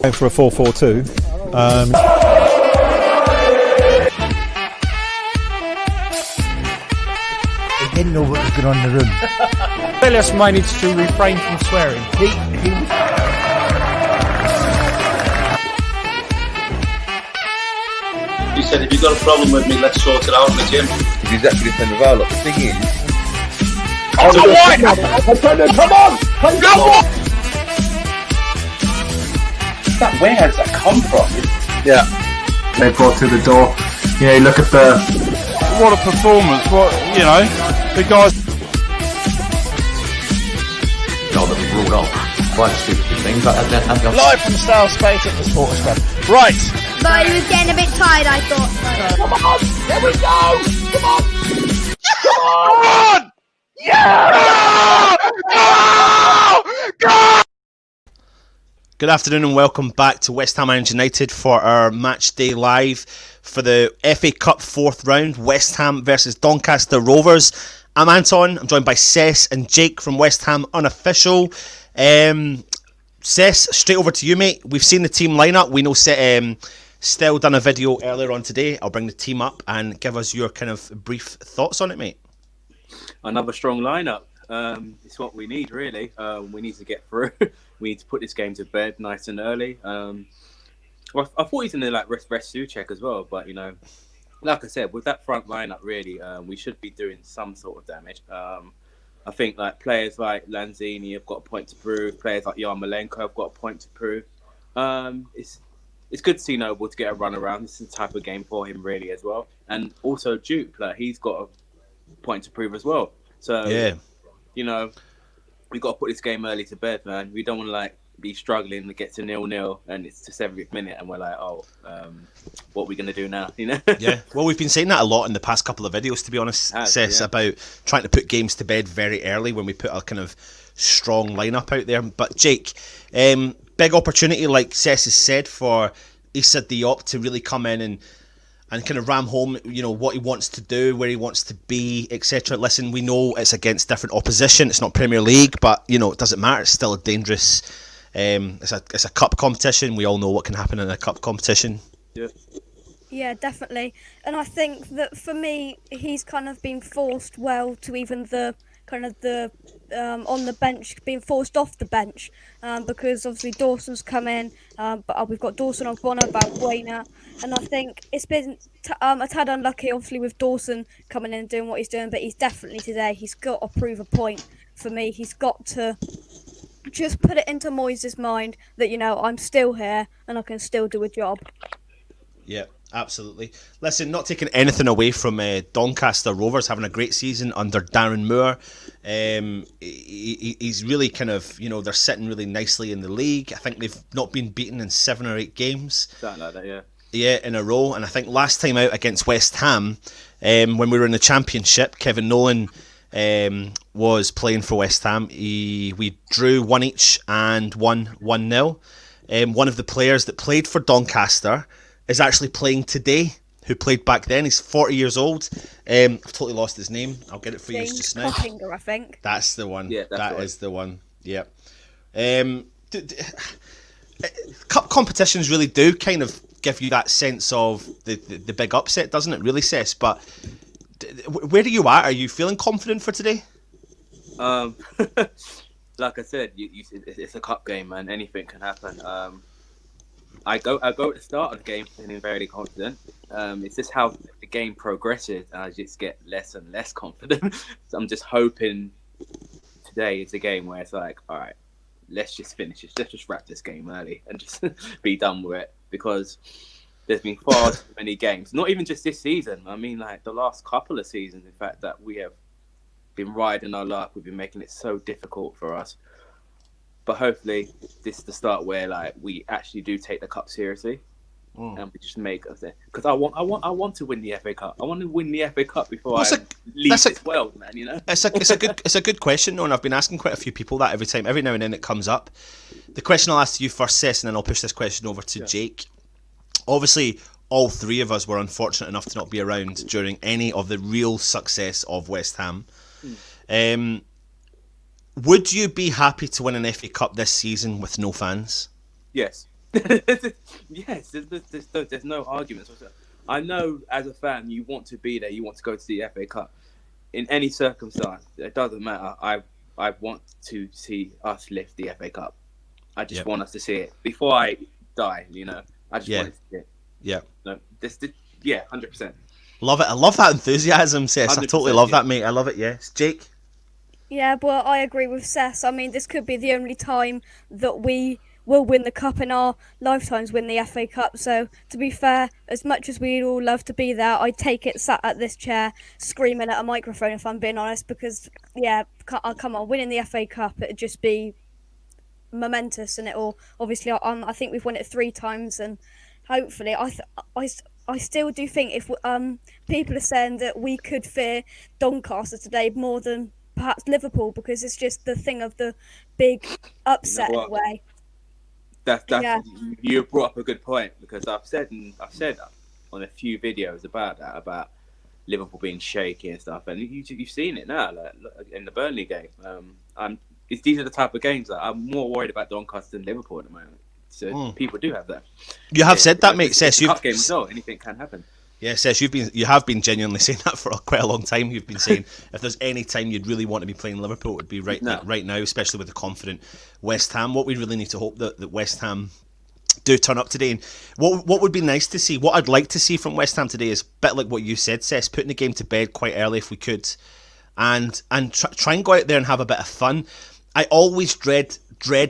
Going for a 4-4-2. He didn't know what was going on in the room. Elias managed to refrain from swearing. He said, if you've got a problem with me, let's sort it out in the gym. He's actually playing the VAR. The thing is... Oh, come on! Come on! Where has that come from? Yeah. They brought through the door. You know, you look at the... What a performance, the guys... That was ruled off. Quite a stupid thing, but Live from Style Space at the Sports Club. Right. But he was getting a bit tired, I thought. Come on! Here we go! Come on! Come on! Yeah! Go! Good afternoon and welcome back to West Ham United for our match day live for the FA Cup 4th round, West Ham versus Doncaster Rovers. I'm Anton, I'm joined by Cess and Jake from West Ham Unofficial. Cess, straight over to you, mate. We've seen the team lineup. We know Still done a video earlier on today. I'll bring the team up and give us your kind of brief thoughts on it, mate. Another strong lineup. It's what we need, really. We need to get through. We need to put this game to bed nice and early. Well, I thought he's going to rest Souček as well, but like I said, with that front lineup, really, we should be doing some sort of damage. I think players like Lanzini have got a point to prove. Players like Yarmolenko have got a point to prove. It's good to see Noble to get a run around. This is the type of game for him, really, as well. And also Duke, he's got a point to prove as well. So, yeah. We've got to put this game early to bed, man. We don't want to be struggling to get to 0-0 and it's the 70th minute and we're what are we going to do now? Yeah, well, we've been saying that a lot in the past couple of videos, to be honest, Cess, about trying to put games to bed very early when we put a kind of strong lineup out there. But Jake, big opportunity, like Cess has said, for Issa Diop to really come in and kind of ram home, what he wants to do, where he wants to be, etc. Listen, we know it's against different opposition. It's not Premier League, but it doesn't matter. It's still a dangerous. It's a cup competition. We all know what can happen in a cup competition. Yeah, definitely. And I think that for me, he's kind of been forced to even the on the bench, being forced off the bench, because obviously Dawson's come in, but we've got Dawson on Bonner, Balbuena, and I think it's been a tad unlucky, obviously, with Dawson coming in and doing what he's doing, but he's definitely today, he's got to prove a point for me. He's got to just put it into Moyes' mind that, I'm still here and I can still do a job. Yeah, absolutely. Listen, not taking anything away from Doncaster Rovers having a great season under Darren Moore. He's really kind of, they're sitting really nicely in the league. I think they've not been beaten in 7 or 8 games. Something like that, yeah. Yeah, in a row. And I think last time out against West Ham, when we were in the Championship, Kevin Nolan was playing for West Ham. We drew 1 each and won 1-0. One of the players that played for Doncaster is actually playing today, who played back then. He's 40 years old. I've totally lost his name. I'll get it for you just now. Coppinger, I think. That's the one. Yeah, that is the one. Yeah. Cup competitions really do kind of give you that sense of the big upset, doesn't it? Really, Cess. But where are you at? Are you feeling confident for today? Like I said, it's a cup game, man. Anything can happen. I go at the start of the game feeling very confident. It's just how the game progresses, and I just get less and less confident. So I'm just hoping today is a game where it's all right, let's just finish it. Let's just wrap this game early and just be done with it, because there's been far too many games. Not even just this season. I mean, the last couple of seasons, in fact, that we have been riding our luck. We've been making it so difficult for us. But hopefully, this is the start where we actually do take the cup seriously, and we just make us there. Because I want to win the FA Cup. I want to win the FA Cup before I leave this world, man. It's a good question, and I've been asking quite a few people that every now and then it comes up. The question I'll ask you first, Cess, and then I'll push this question over to Jake. Obviously, all 3 of us were unfortunate enough to not be around during any of the real success of West Ham. Mm. Would you be happy to win an FA Cup this season with no fans? Yes. Yes, there's no arguments. I know as a fan, you want to be there. You want to go to the FA Cup in any circumstance. It doesn't matter. I want to see us lift the FA Cup. I just want us to see it before I die. I just want to see it. Yeah. No, 100%. Love it. I love that enthusiasm, Sess. I totally love that, mate. I love it. Yes, Jake. Yeah, well, I agree with Sess. I mean, this could be the only time that we will win the cup in our lifetimes, win the FA Cup. So, to be fair, as much as we'd all love to be there, I'd take it sat at this chair screaming at a microphone, if I'm being honest, because, come on, winning the FA Cup, it'd just be momentous, and it'll, obviously, I think we've won it 3 times, and hopefully, I still do think if people are saying that we could fear Doncaster today more than perhaps Liverpool, because it's just the thing of the big upset in a way. You brought up a good point, because I've said on a few videos about Liverpool being shaky and stuff, and you've seen it now, like in the Burnley game. These are the type of games that I'm more worried about Doncaster than Liverpool at the moment. So people do have that. You have said that, mate. Sess, cup game as well. Anything can happen. Yeah, Sess, you have been genuinely saying that for quite a long time. You've been saying if there's any time you'd really want to be playing Liverpool, it would be right now, especially with the confident West Ham. What we really need to hope that West Ham do turn up today. And what would be nice to see, what I'd like to see from West Ham today is a bit like what you said, Sess, putting the game to bed quite early if we could, and try and go out there and have a bit of fun. I always dread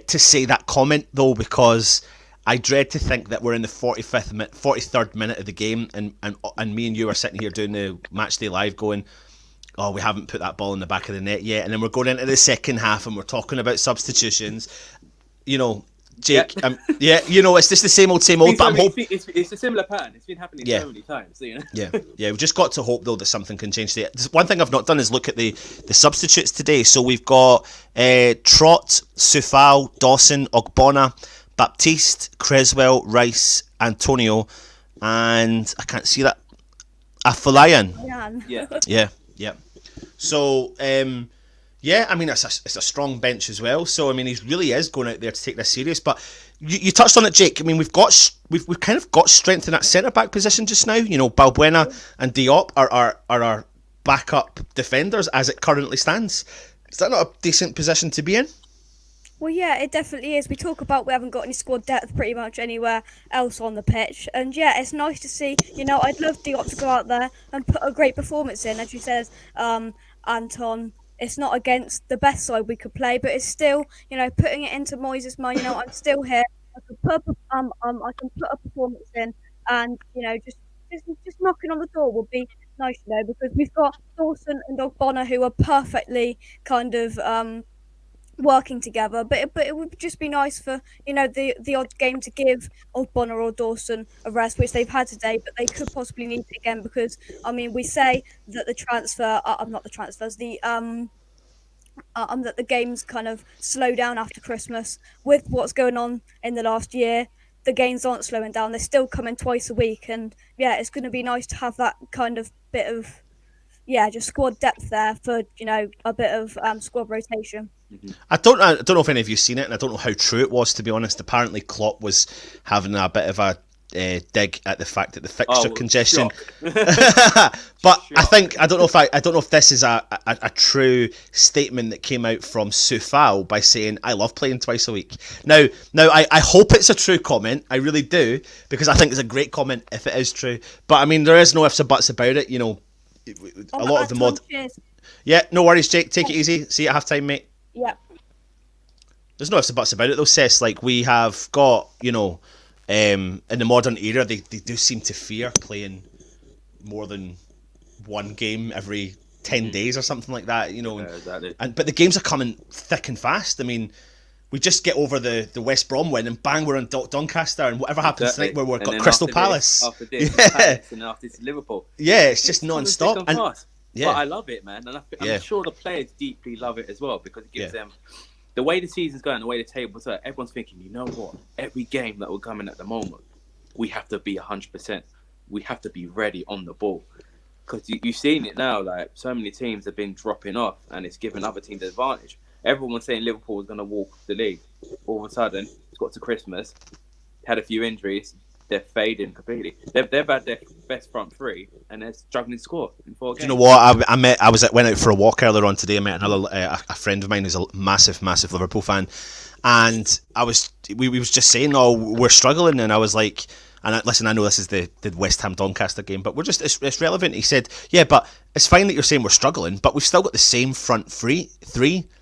to say that comment though, because I dread to think that we're in the 43rd minute of the game, and me and you are sitting here doing the Matchday Live going, oh, we haven't put that ball in the back of the net yet, and then we're going into the second half and we're talking about substitutions. Jake, it's just the same old. But I'm hoping it's a similar pattern. It's been happening so many times. Yeah. We've just got to hope though that something can change today. One thing I've not done is look at the substitutes today. So we've got Trott, Soufal, Dawson, Ogbonna, Baptiste, Creswell, Rice, Antonio, and I can't see that. Afolayan. Yeah. So, I mean, it's a strong bench as well. So, I mean, he really is going out there to take this serious. But you touched on it, Jake. I mean, we've kind of got strength in that centre back position just now. Balbuena and Diop are our backup defenders as it currently stands. Is that not a decent position to be in? Well, yeah, it definitely is. We talk about we haven't got any squad depth pretty much anywhere else on the pitch. And yeah, it's nice to see. I'd love Diop to go out there and put a great performance in. As you says, Anton, it's not against the best side we could play, but it's still, putting it into Moyes' mind, I'm still here. I can put a performance in, and, just knocking on the door would be nice, because we've got Dawson and Ogbonna who are perfectly kind of working together, but it would just be nice for the odd game to give Ogbonna or Dawson a rest, which they've had today, but they could possibly need it again, because I mean, we say that the transfer that the games kind of slow down after Christmas. With what's going on in the last year, the games aren't slowing down. They're still coming twice a week, and it's going to be nice to have that kind of bit of just squad depth there for a bit of squad rotation. I don't know if any of you seen it, and I don't know how true it was, to be honest. Apparently Klopp was having a bit of a dig at the fact that the fixture congestion. But I don't know if this is a true statement that came out from Soufal by saying I love playing twice a week. Now I hope it's a true comment. I really do, because I think it's a great comment if it is true. But I mean, there is no ifs or buts about it. A lot of the mod. Yeah, no worries, Jake. Take it easy. See you at half time, mate. Yeah. There's no ifs or buts about it though, Sess. Like, we have got, in the modern era, they do seem to fear playing more than one game every 10 days or something like that, exactly. But the games are coming thick and fast. I mean, we just get over the West Brom win and bang, we're in Doncaster, and whatever happens tonight, we've got Crystal Palace. After this, and after this, Liverpool. Yeah, it's just non-stop. But I love it, man, and I'm sure the players deeply love it as well, because it gives them the way the season's going, the way the tables are. Everyone's thinking, you know what? Every game that we're coming at the moment, we have to be 100%. We have to be ready on the ball, because you've seen it now. Like, so many teams have been dropping off, and it's giving other teams advantage. Everyone was saying Liverpool was going to walk the league. All of a sudden, it's got to Christmas. had a few injuries. They're fading completely. They've had their best front three, and they're struggling to score in 4 games. Do you know what? Went out for a walk earlier on today. I met another a friend of mine who's a massive Liverpool fan, and we was just saying, "Oh, we're struggling," and I was like, listen, I know this is the West Ham Doncaster game, but it's relevant. He said, "Yeah, but it's fine that you're saying we're struggling, but we've still got the same front three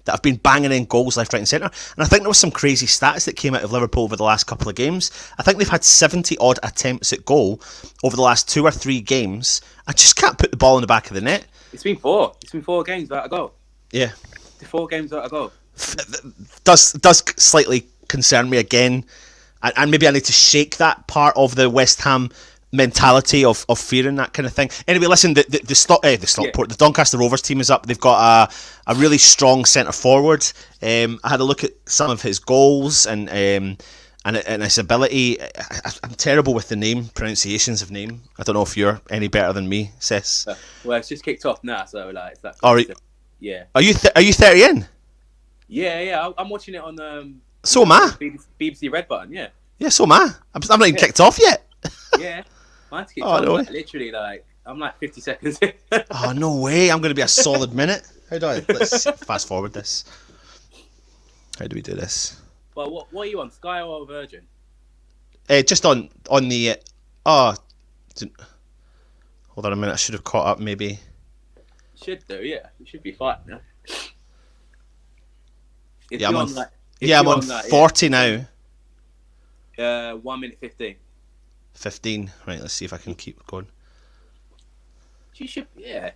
that have been banging in goals left, right, and centre." And I think there was some crazy stats that came out of Liverpool over the last couple of games. I think they've had 70 odd attempts at goal over the last 2 or 3 games. I just can't put the ball in the back of the net. It's been 4. It's been 4 games without a goal. Yeah, 4 games without a goal. Does slightly concern me again. And maybe I need to shake that part of the West Ham mentality of fearing that kind of thing. Anyway, listen, the Doncaster Rovers team is up. They've got a really strong centre forward. I had a look at some of his goals and his ability. I'm terrible with the pronunciations of name. I don't know if you're any better than me, Sis. Well, it's just kicked off now, so like. It's like yeah. Are you 30 in? Yeah. I'm watching it on So am I. BBC Red Button, yeah. Yeah, so am I. I'm not even kicked off yet. Yeah. Mine's kicked off. No literally, I'm like 50 seconds in. Oh, no way. I'm going to be a solid minute. Let's fast forward this. How do we do this? Well, what are you on, Sky or Virgin? Just on the... hold on a minute. I should have caught up, maybe. Should do, yeah. You should be fine, no? I'm on 40 now. 1 minute 15. 15. Right, let's see if I can keep going. You should, yeah.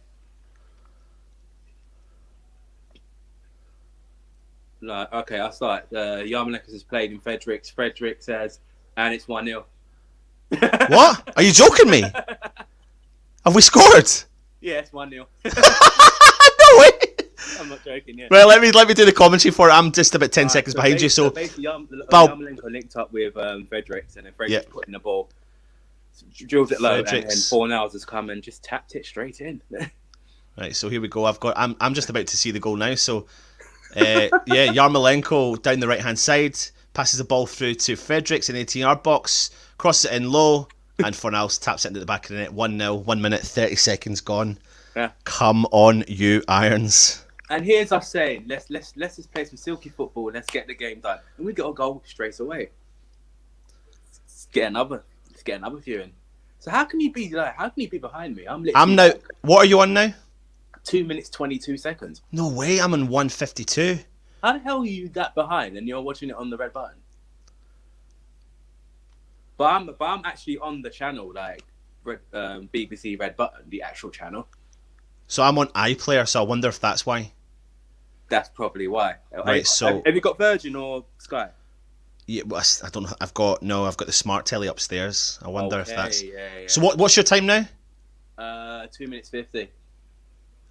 Like, okay, I'll start. Yarmolenko has played in Fredericks. Fredericks says, and it's 1-0. What? Are you joking me? Have we scored? Yeah, it's 1-0. No way. I'm not joking, yeah. Well, let me do the commentary for it. I'm just about 10 seconds behind you, so... Basically, Yarmolenko linked up with Fredericks, and then Fredericks put in the ball, drilled it low, and then Fornals has come and just tapped it straight in. Right, so here we go. I'm just about to see the goal now, so... Yarmolenko down the right-hand side, passes the ball through to Fredericks in the 18-yard box, crosses it in low, and Fornals taps it into the back of the net. 1-0, 1 minute, 30 seconds gone. Yeah. Come on, you Irons. And here's us saying, let's just play some silky football and let's get the game done. And we got a goal straight away. Let's get another viewing. So how can you be behind me? I'm now. What are you on now? 2 minutes 22 seconds. No way, I'm on 1:52. How the hell are you that behind and you're watching it on the red button? But I'm actually on the channel, like BBC Red Button, the actual channel. So I'm on iPlayer, so I wonder if that's why. That's probably why. Right, so have you got Virgin or Sky? Yeah, well, I don't know. I've got the smart telly upstairs. I wonder if that's. Yeah. So what's your time now? 2 minutes 50.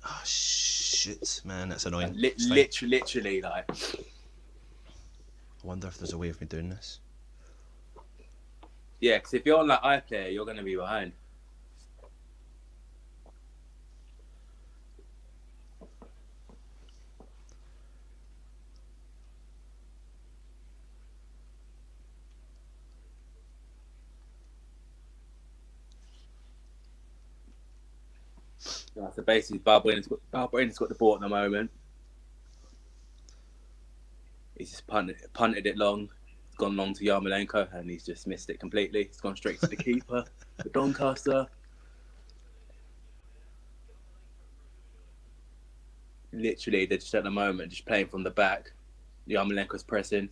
Oh shit, man, that's annoying. Literally, like. I wonder if there's a way of me doing this. Yeah, because if you're on like iPlayer, you're going to be behind. So basically, Balbuena's got the ball at the moment. He's just punted it long. It's gone long to Yarmolenko, and he's just missed it completely. It's gone straight to the keeper for Doncaster. Literally, they're just at the moment just playing from the back. Yarmolenko's pressing.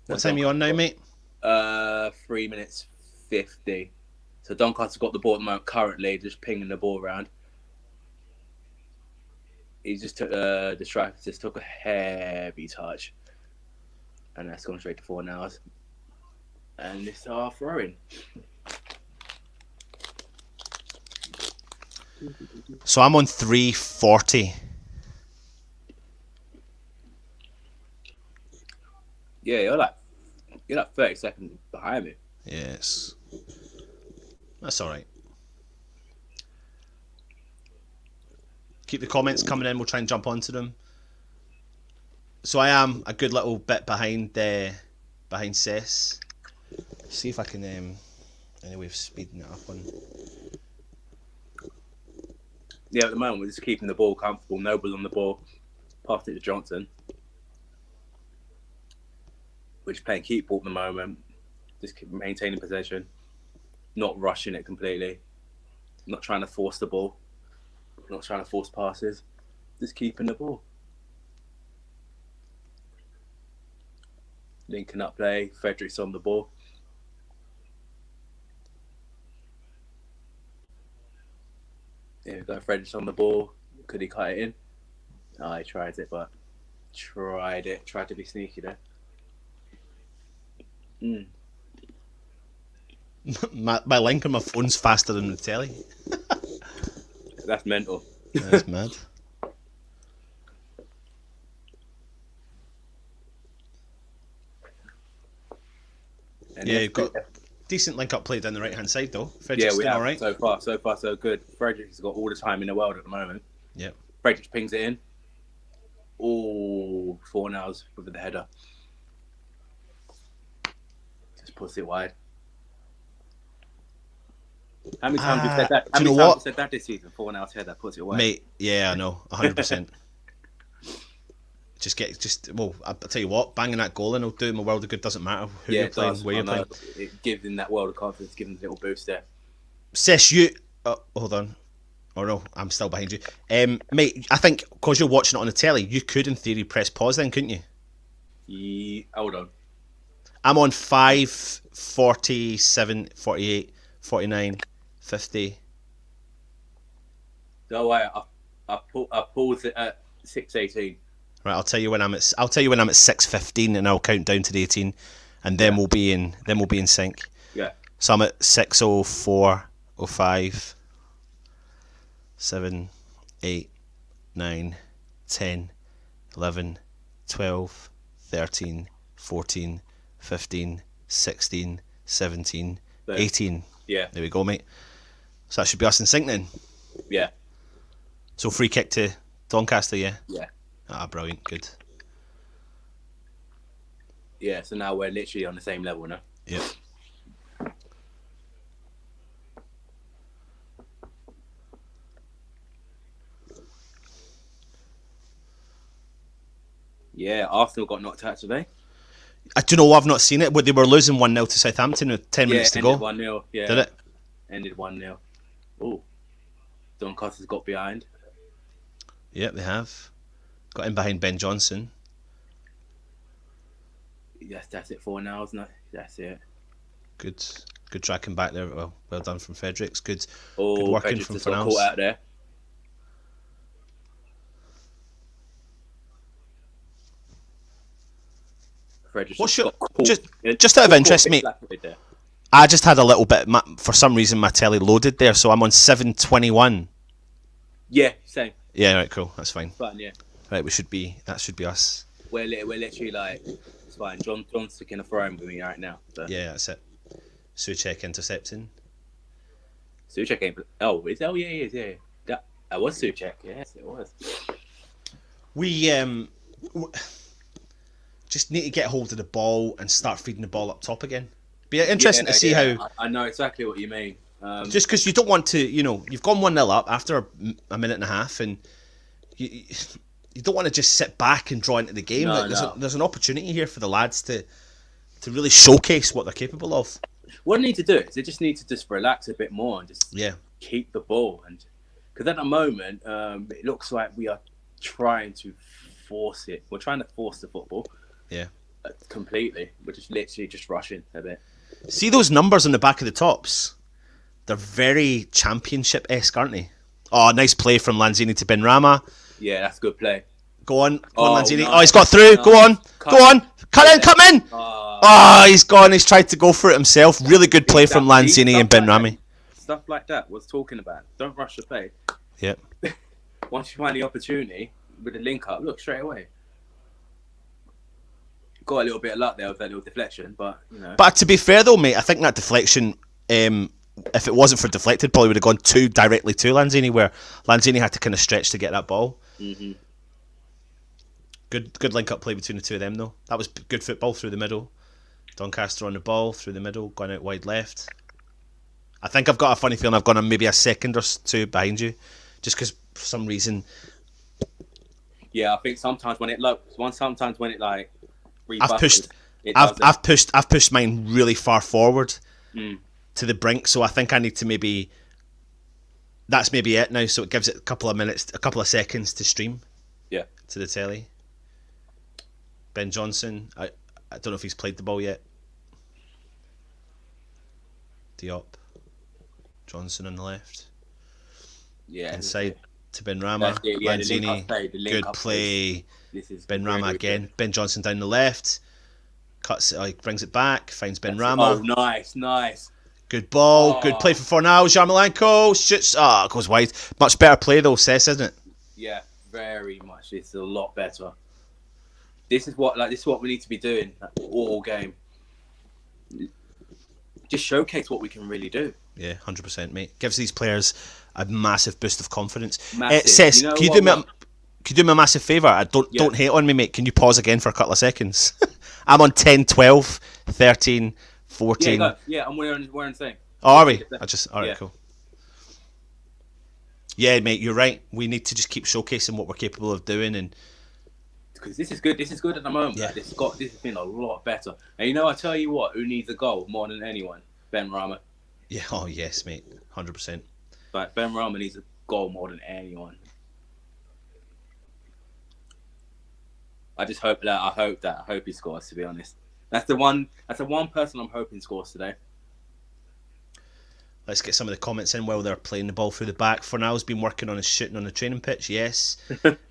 What time are you on now, mate? 3 minutes 50. So Doncaster's got the ball at the moment currently, just pinging the ball around. He just took the striker just took a heavy touch, and that's gone straight to Fornals. And it's our throwing. So I'm on 3:40. Yeah, you're like 30 seconds behind me. Yes, that's all right. Keep the comments coming in. We'll try and jump onto them. So I am a good little bit behind Cess. See if I can any way of speeding it up on. Yeah, at the moment we're just keeping the ball comfortable. Noble's on the ball. Passed it to Johnson. We're just playing keep ball at the moment. Just keep maintaining possession. Not rushing it completely. Not trying to force the ball. Not trying to force passes. Just keeping the ball. Linking up play. Frederick's on the ball. Yeah, we've got Frederick's on the ball. Could he cut it in? Oh, he tried it, but tried to be sneaky there. My link on my phone's faster than the telly. That's mental. That's mad. And Yeah, you've got decent link-up play down the right-hand side, though. Yeah, Frederick's we doing have. all right. So far, so good. Frederick's got all the time in the world at the moment. Yep. Frederick pings it in. Oh, Fornals with the header. Just puts it wide. How many times have you said that? How do you many know times what? you said that this season? Fornals header puts it wide. Mate, yeah, I know, 100%. Well, I'll tell you what, banging that goal in will do him a world of good. Doesn't matter who you're playing, where you're playing. It gives him that world of confidence, gives him a little boost there. Sis, hold on. Oh no, I'm still behind you. Mate, I think because you're watching it on the telly, you could in theory press pause then, couldn't you? Hold on. I'm on 5, 47, 48, 49, 50. No way. I paused it at 6:18. Right, I'll tell you when I'm at 6:15, and I'll count down to the 18, and then we'll be in sync. Yeah. So I'm at 6:04, 05, 7, 8, 9, 10, 11, 12, 13, 14, 15, 16, 17, 18. Yeah. There we go, mate. So that should be us in sync then. Yeah. So free kick to Doncaster, yeah? Yeah. Ah, brilliant, good. Yeah, so now we're literally on the same level now. Yeah. Yeah, Arsenal got knocked out today. I don't know, I've not seen it, but they were losing 1-0 to Southampton with 10 minutes to go. Ended 1-0, yeah. Did it? Ended 1-0. Oh, Doncaster's got behind. Yeah, they have. Got in behind Ben Johnson. Yes, that's it for now, isn't it? That's it. Good tracking back there. Well done from Fredericks. Good Oh, working Fredericks from just got Fornals. caught out there. Fredericks What's just your got caught. just out of interest, mate? Flat-footed there. I just had a little bit. For some reason, my telly loaded there, so I'm on 7:21. Yeah, same. Yeah, right, cool. That's fine. Fine, yeah. Right, that should be us. We're literally like, it's fine. John's sticking a throw in with me right now. So. Yeah, that's it. Souček intercepting. Souček ain't. Oh, yeah, he is. Yeah, that was Souček. Yes, it was. We just need to get hold of the ball and start feeding the ball up top again. Be interesting to see how. I know exactly what you mean. Just because you don't want to, you've gone 1-0 up after a minute and a half, and you don't want to just sit back and draw into the game. No, there's an opportunity here for the lads to really showcase what they're capable of. What they need to do is they just need to just relax a bit more and just keep the ball. And because at the moment, it looks like we are trying to force it. We're trying to force the football. Yeah. Completely. We're just literally just rushing a bit. See those numbers on the back of the tops? They're very championship-esque, aren't they? Oh, nice play from Lanzini to Benrahma. Yeah, that's good play. Go on, Lanzini. Nice. Oh, he's got through. Nice. Go on. Come in. Oh, he's gone. He's tried to go for it himself. Really good play from Lanzini and Benrahma. Stuff like that was talking about. Don't rush the play. Yep. Once you find the opportunity with the link up, look straight away. Got a little bit of luck there with that little deflection, but But to be fair though, mate, I think that deflection, if it wasn't for deflected, probably would have gone directly to Lanzini, where Lanzini had to kind of stretch to get that ball. Mm-hmm. Good link-up play between the two of them, though. That was good football through the middle. Doncaster on the ball, through the middle, going out wide left. I think I've got a funny feeling I've gone maybe a second or two behind you. Just because, for some reason... Yeah, I think sometimes when it I've pushed mine really far forward to the brink, so I think I need to maybe... That's maybe it now, so it gives it a couple of minutes, a couple of seconds to stream to the telly. Ben Johnson, I don't know if he's played the ball yet. Diop. Johnson on the left. Yeah. Inside to Benrahma. Lanzini. Good play. Benrahma again. Ben Johnson down the left. Cuts it, brings it back. Finds Benrahma. Oh, nice. Good ball. Good play for Fornals. Yarmolenko shoots. Goes wide. Much better play though, Cess, isn't it? Yeah, very much. It's a lot better. This is what we need to be doing all game. Just showcase what we can really do. Yeah, 100%, mate. Gives these players a massive boost of confidence. Massive. Cess, can you do me a massive favour? Don't hate on me, mate. Can you pause again for a couple of seconds? I'm on 10, 12, 13, 14. Yeah, I'm wearing the same. Oh, are we? Alright, cool. Yeah, mate, you're right. We need to just keep showcasing what we're capable of doing, and because this is good. This is good at the moment. Yeah. This has been a lot better. And I tell you what, who needs a goal more than anyone? Benrahma. Yeah. Oh yes, mate. 100%. But Benrahma needs a goal more than anyone. I just hope that. I hope he scores. To be honest, that's the one person I'm hoping scores today. Let's get some of the comments in while they're playing the ball through the back. Fornal's been working on his shooting on the training pitch. Yes.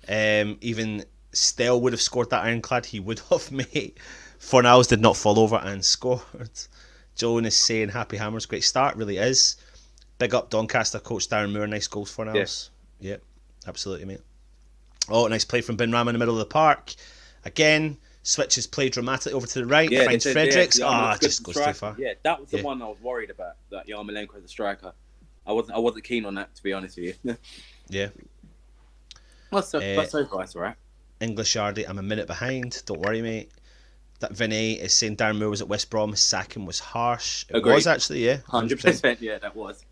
Even Stell would have scored that ironclad. He would have, mate. Fornals did not fall over and scored. Joan is saying Happy Hammers, great start, really is. Big up Doncaster coach Darren Moore, nice goals for Fornals. Yep, absolutely, mate. Oh, nice play from Benrahma in the middle of the park. Again, switches play dramatically over to the right, finds Fredericks. Just goes too far. Yeah, that was the one I was worried about, that Yarmolenko as a striker. I wasn't keen on that, to be honest with you. Yeah. That's all right. English Yardy, I'm a minute behind. Don't worry, mate. That Vinay is saying Darren Moore was at West Brom. His sacking was harsh. It was actually, yeah. 100%. Yeah, that was.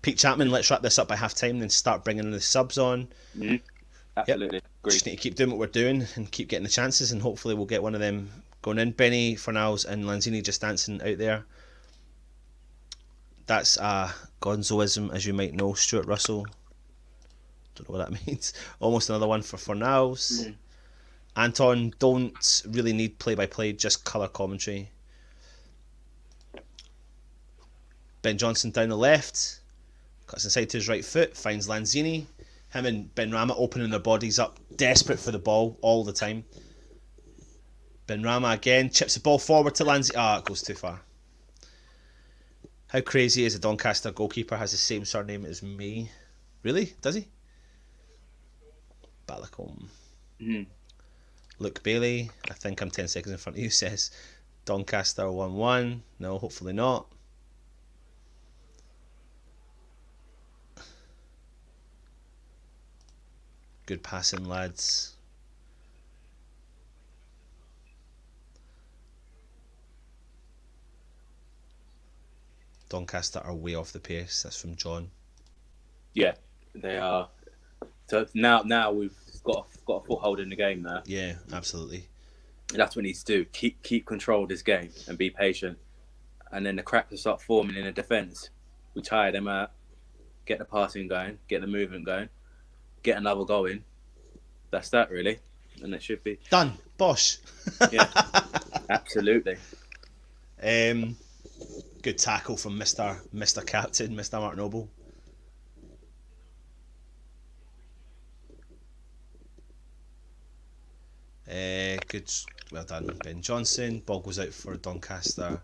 Pete Chapman, let's wrap this up by half time, then start bringing the subs on. Absolutely. Yep. Just need to keep doing what we're doing and keep getting the chances, and hopefully we'll get one of them going in. Benny, Fornals, and Lanzini just dancing out there. That's Gonzoism, as you might know. Stuart Russell. Don't know what that means. Almost another one for Fornals. Anton, don't really need play-by-play, just colour commentary. Ben Johnson down the left, cuts inside to his right foot, finds Lanzini. Him and Benrahma opening their bodies up, desperate for the ball all the time. Benrahma again, chips the ball forward to Lanzini. It goes too far. How crazy is a Doncaster goalkeeper has the same surname as me? Really? Does he? Balacombe. Luke Bailey, I think I'm 10 seconds in front of you, says Doncaster 1-1. No, hopefully not. Good passing, lads. Doncaster are way off the pace. That's from John. Yeah, they are. So now we've got a foothold in the game now. Yeah, absolutely. That's what he needs to do. Keep control of this game and be patient. And then the cracks will start forming in the defence. We tire them out, get the passing going, get the movement going, get another goal in. That's that, really. And it should be done. Bosh. Yeah, absolutely. Good tackle from Mr. Captain, Mr. Mark Noble. Good, well done, Ben Johnson. Ball goes out for Doncaster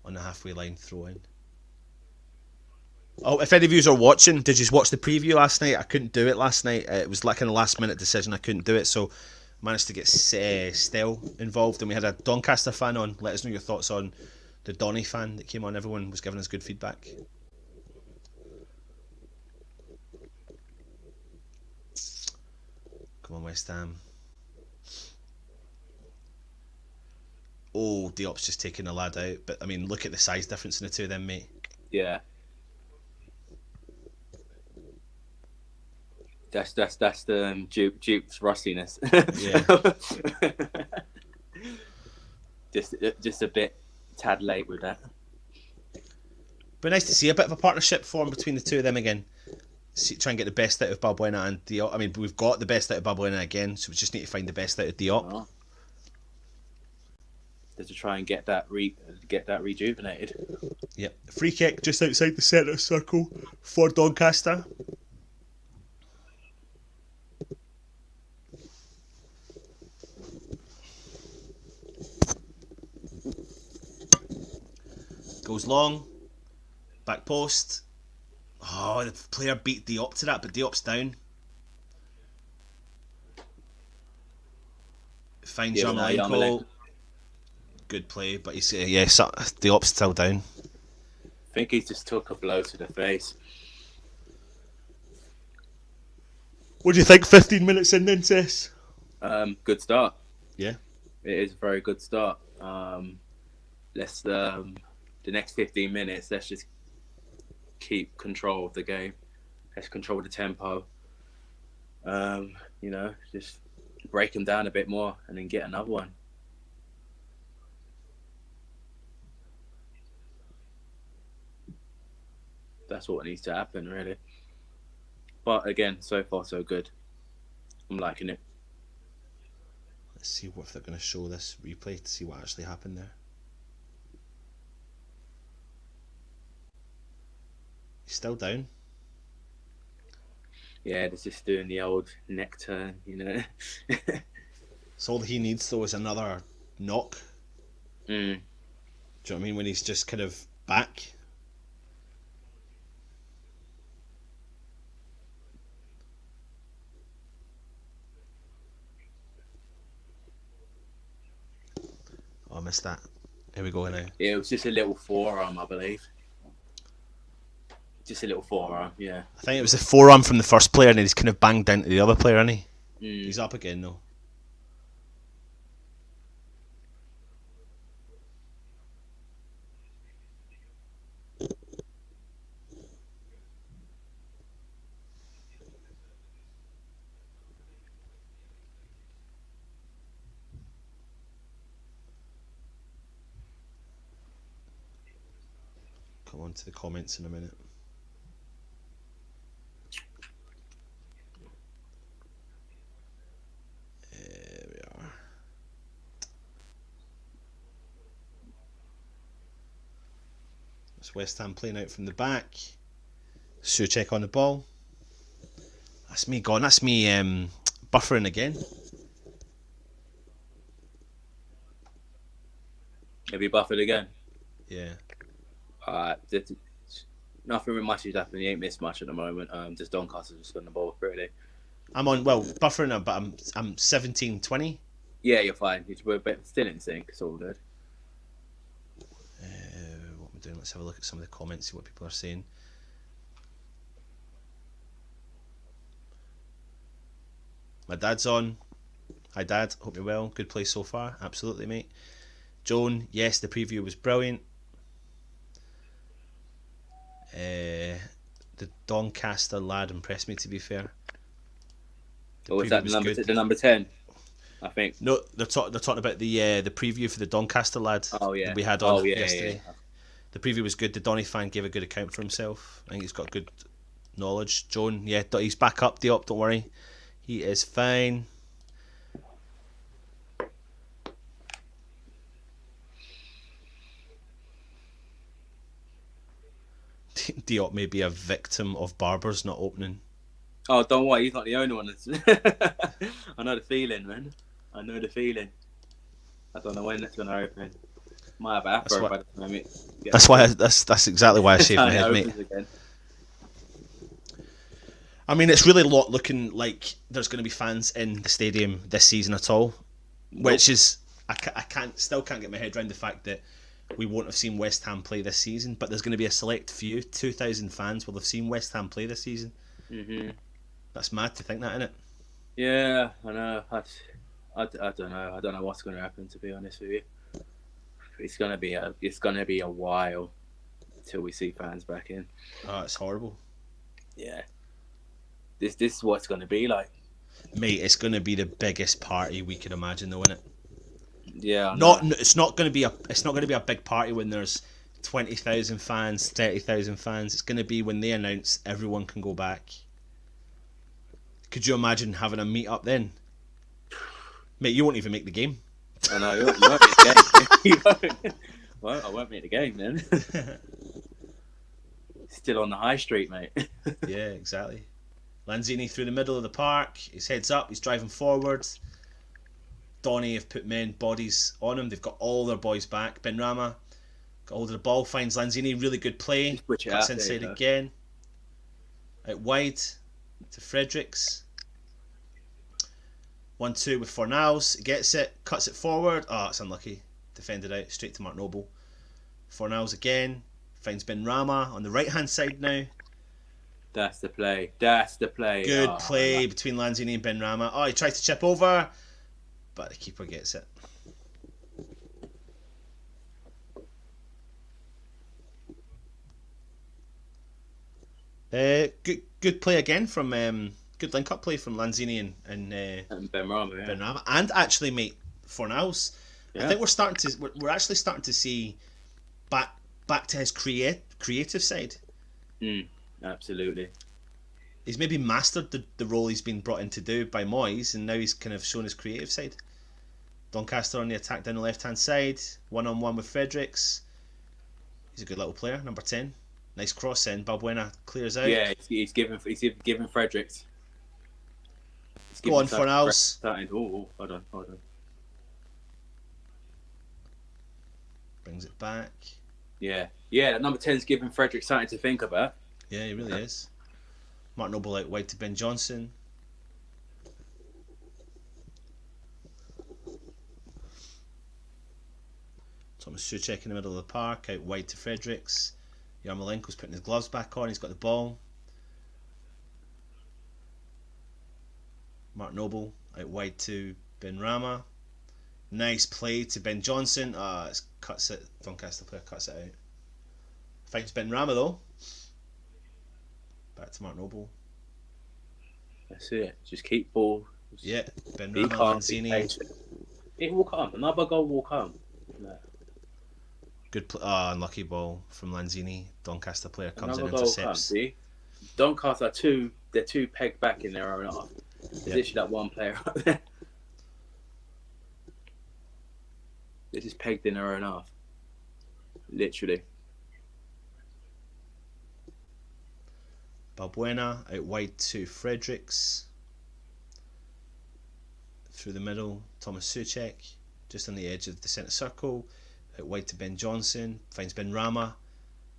on the halfway line, throw in. Oh, if any of you are watching, did you watch the preview last night? I couldn't do it last night. It was like a last minute decision. I couldn't do it, so managed to get Stell involved, and we had a Doncaster fan on. Let us know your thoughts on the Donny fan that came on. Everyone was giving us good feedback. Come on, West Ham. Oh, Diop's just taking the lad out. But, I mean, look at the size difference in the two of them, mate. Yeah. That's the Duke's rustiness. Yeah. just a bit tad late with that. But nice to see a bit of a partnership form between the two of them again. Try and get the best out of Balbuena and Diop. I mean, we've got the best out of Balbuena again, so we just need to find the best out of Diop. Oh. To try and get that rejuvenated. Yep. Free kick just outside the centre circle for Doncaster. Goes long. Back post. Oh, the player beat Diop to that, but Diop's down. Finds Yarmolenko. Good play, but he's Diop's still down. I think he just took a blow to the face. What do you think? 15 minutes in, then, Cess? Good start. Yeah, it is a very good start. Let's the next 15 minutes. Let's just keep control of the game. Let's control the tempo. Just break them down a bit more and then get another one. That's what needs to happen, really. But again, so far so good. I'm liking it. Let's see if they're going to show this replay to see what actually happened there. He's still down. Yeah, they're just doing the old neck turn, So all he needs, though, is another knock. Mm. Do you know what I mean? When he's just kind of back. Oh, I missed that. Here we go now. Yeah, it was just a little forearm, I believe. Just a little forearm, yeah. I think it was the forearm from the first player, and he's kind of banged down to the other player, isn't he? Mm. He's up again, though. Come on to the comments in a minute. There we are. It's West Ham playing out from the back. Souček on the ball. That's me gone. That's me buffering again. Have you buffered again? Yeah. Nothing much is happening. He ain't missed much at the moment. Just Doncaster just on the ball, really. I'm on, well, buffering, but I'm 17-20. Yeah, you're fine. We're still in sync. It's all good. What am I doing? Let's have a look at some of the comments, see what people are saying. My dad's on. Hi, Dad. Hope you're well. Good play so far. Absolutely, mate. Joan, yes, the preview was brilliant. The Doncaster lad impressed me, to be fair. Is that the number 10? I think. No, they're talking about the preview for the Doncaster lad. Oh yeah. That we had on yesterday. Yeah. The preview was good. The Donny fan gave a good account for himself. I think he's got good knowledge. Joan, yeah, he's back up. Diop, don't worry, he is fine. Diop may be a victim of barbers not opening. Oh, don't worry, he's not the only one. I know the feeling, man. I know the feeling. I don't know when that's gonna open. Might have afro by the time it. That's exactly why I shaved my head, mate. Again. I mean, it's really not looking like there's going to be fans in the stadium this season at all, which is I still can't get my head around the fact that we won't have seen West Ham play this season, but there's going to be a select few, 2,000 fans will have seen West Ham play this season. Mm-hmm. That's mad to think that, isn't it? Yeah, I know. I don't know. I don't know what's going to happen, to be honest with you. it's gonna be a while till we see fans back in. Oh, it's horrible. Yeah. This is what it's gonna be like. Mate, it's going to be the biggest party we could imagine, though, isn't it? Yeah. It's not going to be a big party when there's 20,000 fans, 30,000 fans. It's going to be when they announce everyone can go back. Could you imagine having a meet up then? Mate, you won't even make the game. I know, you won't make the game. Well, I won't make the game then. Still on the high street, mate. Yeah, exactly. Lanzini through the middle of the park. His head's up. He's driving forward. Donny have put men bodies on him. They've got all their boys back. Benrahma got hold of the ball. Finds Lanzini. Really good play. Cuts inside again. Out wide to Fredericks. 1-2 with Fornals. Gets it. Cuts it forward. Oh, it's unlucky. Defended out. Straight to Mark Noble. Fornals again. Finds Benrahma on the right hand side now. That's the play. That's the play. Good play between Lanzini and Benrahma. Oh, he tries to chip over, but the keeper gets it. Good play again from good link up play from Lanzini and Benrahma. Yeah. Benrahma, and actually, mate, Fornals. Yeah. I think we're actually starting to see back to his creative side. Absolutely. He's maybe mastered the role he's been brought in to do by Moyes, and now he's kind of shown his creative side. Doncaster on the attack down the left hand side, 1-on-1 with Fredericks. He's a good little player, number 10. Nice cross in. Balbuena clears out. Yeah, he's given Fredericks. Go on, Fornals. Oh, hold on. Brings it back. Yeah, that number 10's giving Fredericks something to think about. Yeah, he really is. Mark Noble out wide to Ben Johnson. Thomas Souček in the middle of the park, out wide to Fredericks. Yarmolenko's putting his gloves back on, he's got the ball. Mark Noble out wide to Benrahma. Nice play to Ben Johnson. It cuts it. Doncaster player cuts it out. Finds Benrahma though. Back to Mark Noble. That's it. Just keep ball. Yeah, Benrahma, Lanzini. It will come. Another goal will come. No. Good unlucky ball from Lanzini. Doncaster player comes Another in and intercepts. Comes, see? Doncaster they're two pegged back in their own half. There's literally that one player up there. They're just pegged in their own half. Literally. Balbuena out wide to Fredericks. Through the middle, Thomas Souček just on the edge of the centre circle. Out wide to Ben Johnson. Finds Benrahma.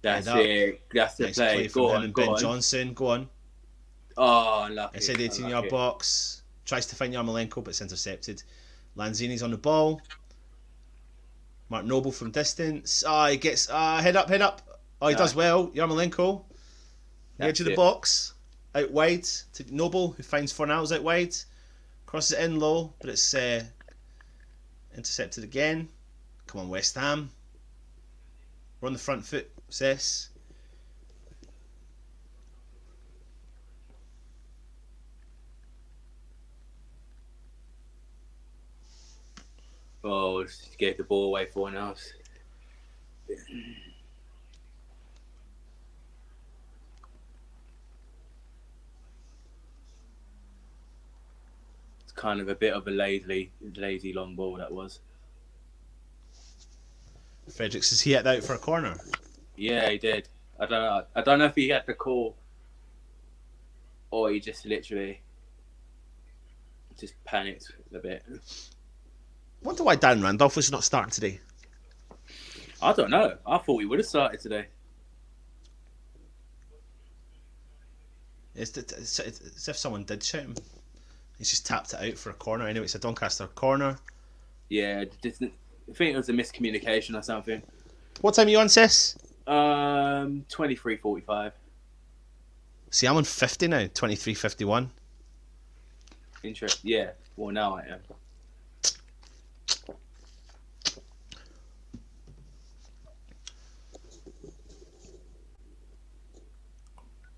That's it. That's the nice play. Go on, and Ben Johnson. Go on. Oh, unlucky. Inside the 18-yard box. Tries to find Yarmolenko, but it's intercepted. Lanzini's on the ball. Mark Noble from distance. He gets head up. Oh, he does well. Yarmolenko. The edge of the box. Out wide to Noble, who finds Fornals out wide. Crosses it in low, but it's intercepted again. Come on, West Ham. We're on the front foot, Cess. Oh, just gave the ball away for one else. It's kind of a bit of a lazy long ball that was. Fredericks, is he hit out for a corner? Yeah, he did. I don't know if he had the call or he just literally just panicked a bit. Wonder why Dan Randolph was not starting today. I don't know. I thought he would have started today. It's as if someone did shout him. He's just tapped it out for a corner. Anyway, it's a Doncaster corner. Yeah, I think it was a miscommunication or something. What time are you on, Sis? 23:45. See, I'm on 50 now. 23:51. Interesting. Yeah. Well, now I am.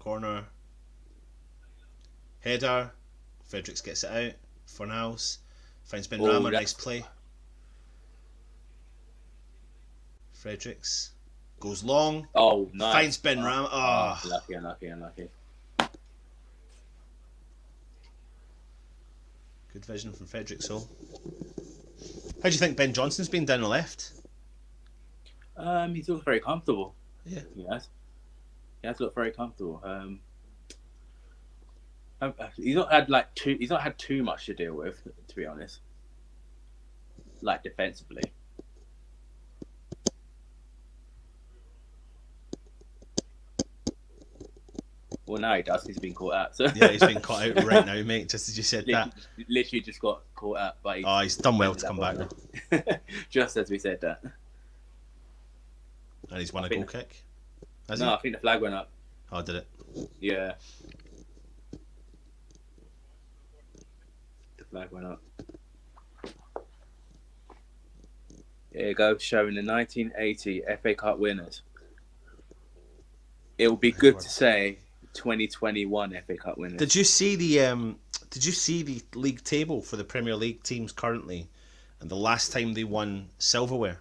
Corner. Header. Fredericks gets it out. Fornals. Finds Benrahma. Nice play. Fredericks. Goes long. Oh, nice. Finds Benrahma. Oh. Unlucky. Good vision from Fredericks. How do you think Ben Johnson's been down the left? He's looked very comfortable. Yeah. He has looked very comfortable. He's not had too much to deal with, to be honest. Like defensively. Well, now he does. He's been caught out. So. Yeah, he's been caught out right now, mate. Just as you said that. Literally just got caught out. But he's done well to come back now. Just as we said that. And he's won a goal kick. I think the flag went up. Oh, did it? Yeah. The flag went up. Here you go, showing the 1980 FA Cup winners. It will be good to say 2021 FA Cup winners. Did you see the league table for the Premier League teams currently, and the last time they won Silverware?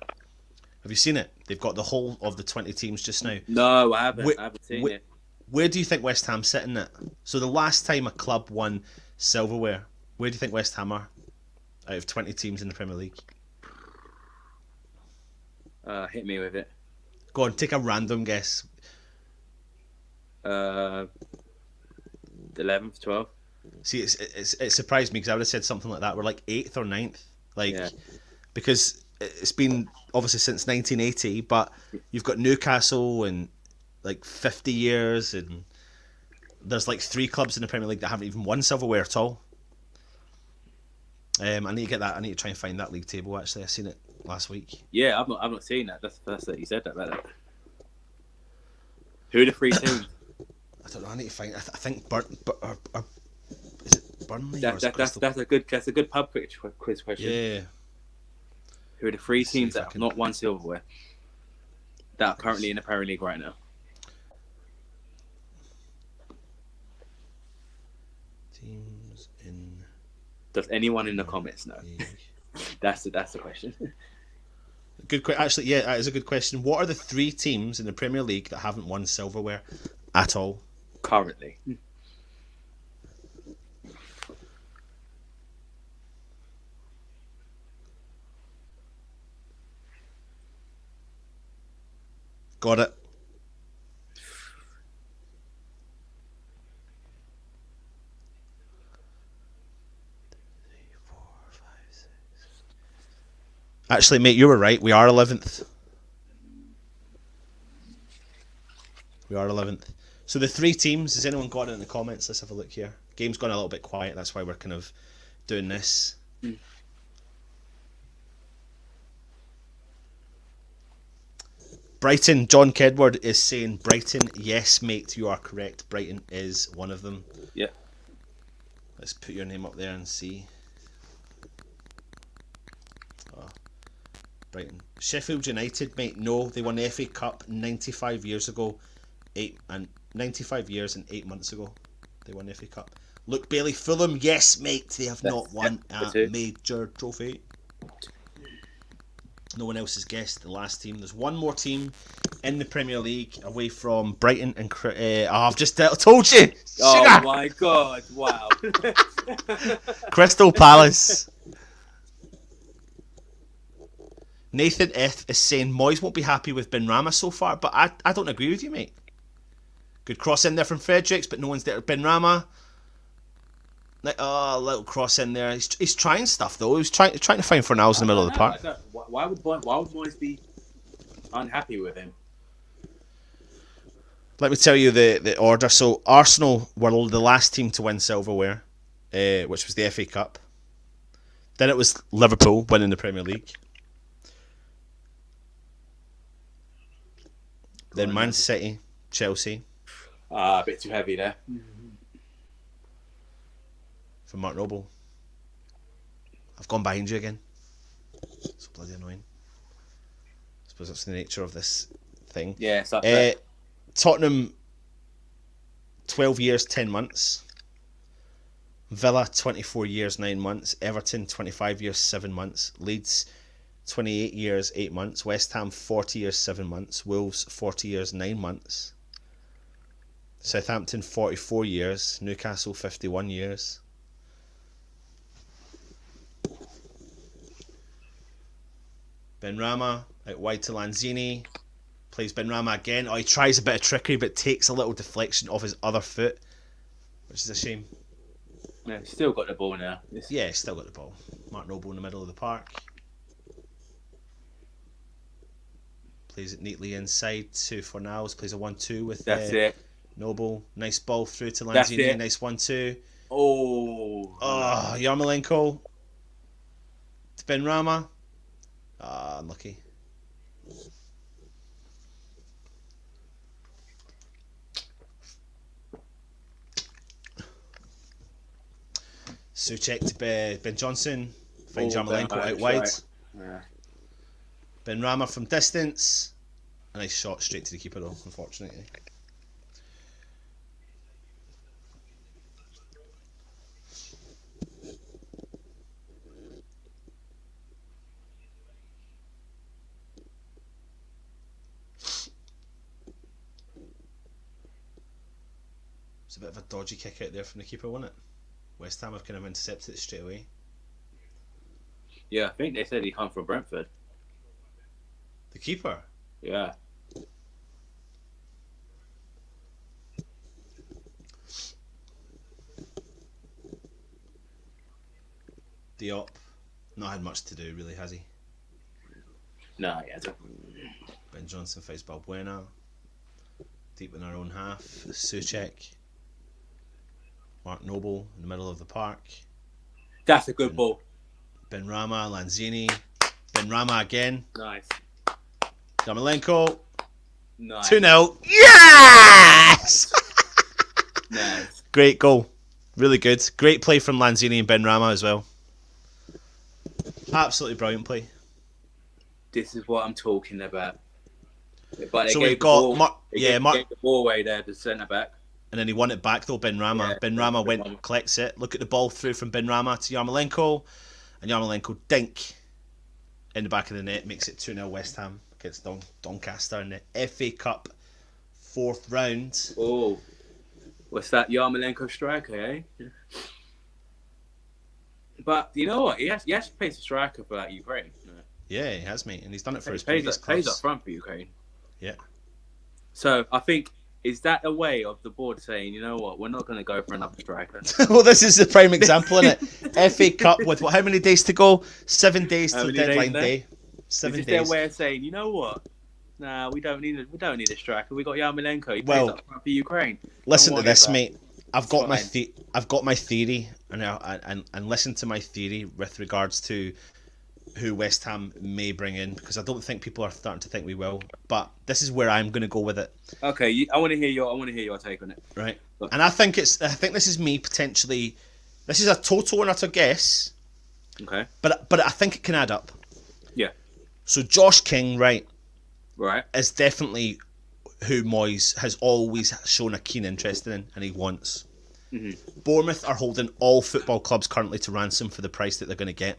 Have you seen it? They've got the whole of the 20 teams just now. No, I haven't. I haven't seen it. Where do you think West Ham sit in it? So the last time a club won Silverware, where do you think West Ham are out of 20 teams in the Premier League? Hit me with it. Go on, take a random guess. 11th, 12th. See, it surprised me because I would have said something like that. We're like 8th or 9th, because it's been obviously since 1980. But you've got Newcastle and like 50 years, and there's like 3 clubs in the Premier League that haven't even won Silverware at all. I need to get that. I need to try and find that league table. Actually, I seen it last week. Yeah, I've not seen that. That's that you said that about that. Who are the 3 teams? I don't know. I need to find. I think is it Burnley? That's a good pub quiz question. Yeah. Who are the 3 teams that have not won Silverware that are currently in the Premier League right now? Teams in. Does anyone in the comments know? That's the question. Good question. Actually, yeah, that is a good question. What are the 3 teams in the Premier League that haven't won Silverware at all currently? Got it. Actually, mate, you were right. We are 11th. We are 11th. So the 3 teams, has anyone got it in the comments? Let's have a look here. Game's gone a little bit quiet. That's why we're kind of doing this. Brighton, John Kedward is saying Brighton. Yes, mate, you are correct. Brighton is one of them. Yeah. Let's put your name up there and see. Brighton. Sheffield United, mate. No, they won the FA Cup 95 years ago. 95 years and 8 months ago. They won the FA Cup. Luke Bailey, Fulham. Yes, mate. They have not won a major trophy. No one else has guessed the last team. There's one more team in the Premier League away from Brighton and I've just told you. Oh my God! Wow. Crystal Palace. Nathan F is saying Moyes won't be happy with Benrahma so far, but I don't agree with you, mate. Good cross in there from Fredericks, but no one's there. Benrahma. Little cross in there. He's trying stuff though. He's trying to find Fornals in the middle of the park. Why would Moyes be unhappy with him? Let me tell you the order. So Arsenal were the last team to win Silverware, which was the FA Cup. Then it was Liverpool winning the Premier League. Then Man City, Chelsea. A bit too heavy there. From Mark Noble. I've gone behind you again. So bloody annoying. I suppose that's the nature of this thing. Yeah, it's like Tottenham 12 years, 10 months. Villa, 24 years, 9 months. Everton, 25 years, 7 months. Leeds, 28 years, 8 months. West Ham, 40 years, 7 months. Wolves, 40 years, 9 months. Southampton, 44 years. Newcastle, 51 years. Benrahma, out wide to Lanzini. Plays Benrahma again. Oh, he tries a bit of trickery, but takes a little deflection off his other foot, which is a shame. Yeah, still got the ball now. Yeah, still got the ball. Mark Noble in the middle of the park. Plays it neatly inside to Fornals. Plays a 1-2 with That's it. Noble. Nice ball through to That's Lanzini. it. Nice 1-2. Oh. Yarmolenko. To Benrahma. Unlucky. Souček to Ben Johnson. Finds Yarmolenko out wide. Right. Yeah. Benrahma from distance. A nice shot straight to the keeper though, unfortunately. It's a bit of a dodgy kick out there from the keeper, wasn't it? West Ham have kind of intercepted it straight away. Yeah, I think they said he come from Brentford. The keeper? Yeah. Diop, not had much to do really, has he? No, he hasn't. Ben Johnson fights Balbuena. Deep in our own half. Souček. Mark Noble in the middle of the park. That's a good ball. Benrahma, Lanzini. Benrahma again. Nice. Yarmolenko. Nice. 2-0. Yes! Nice. Great goal. Really good. Great play from Lanzini and Benrahma as well. Absolutely brilliant play. This is what I'm talking about. But they So gave we've got the gave the ball away there to centre back. And then he won it back though, Benrahma. Yeah, Benrahma went and collects it. Look at the ball through from Benrahma to Yarmolenko. And Yarmolenko dink in the back of the net. Makes it 2-0 West Ham against Doncaster in the FA Cup 4th round. Oh, what's that Yarmolenko striker, eh? But you know what? He actually plays a striker for like Ukraine. Yeah, he has, mate. And he's done it for his plays previous up clubs. front for Ukraine. Yeah. So I think, is that a way of the board saying, you know what, we're not going to go for another striker? Well, this is the prime example, isn't it? FA Cup with how many days to go? 7 days till deadline day. 7 Is days. their way of saying, you know what? Nah, we don't need a striker. We got Yarmolenko. He plays up front for Ukraine. Listen to this, mate. I've got fine. my theory, and listen to my theory with regards to who West Ham may bring in, because I don't think people are starting to think we will. But this is where I'm going to go with it. Okay, I want to hear your take on it. Right, and I think this is me potentially. This is a total and utter guess. Okay. But I think it can add up. Yeah. So Josh King, right, is definitely who Moyes has always shown a keen interest in, and he wants. Mm-hmm. Bournemouth are holding all football clubs currently to ransom for the price that they're going to get.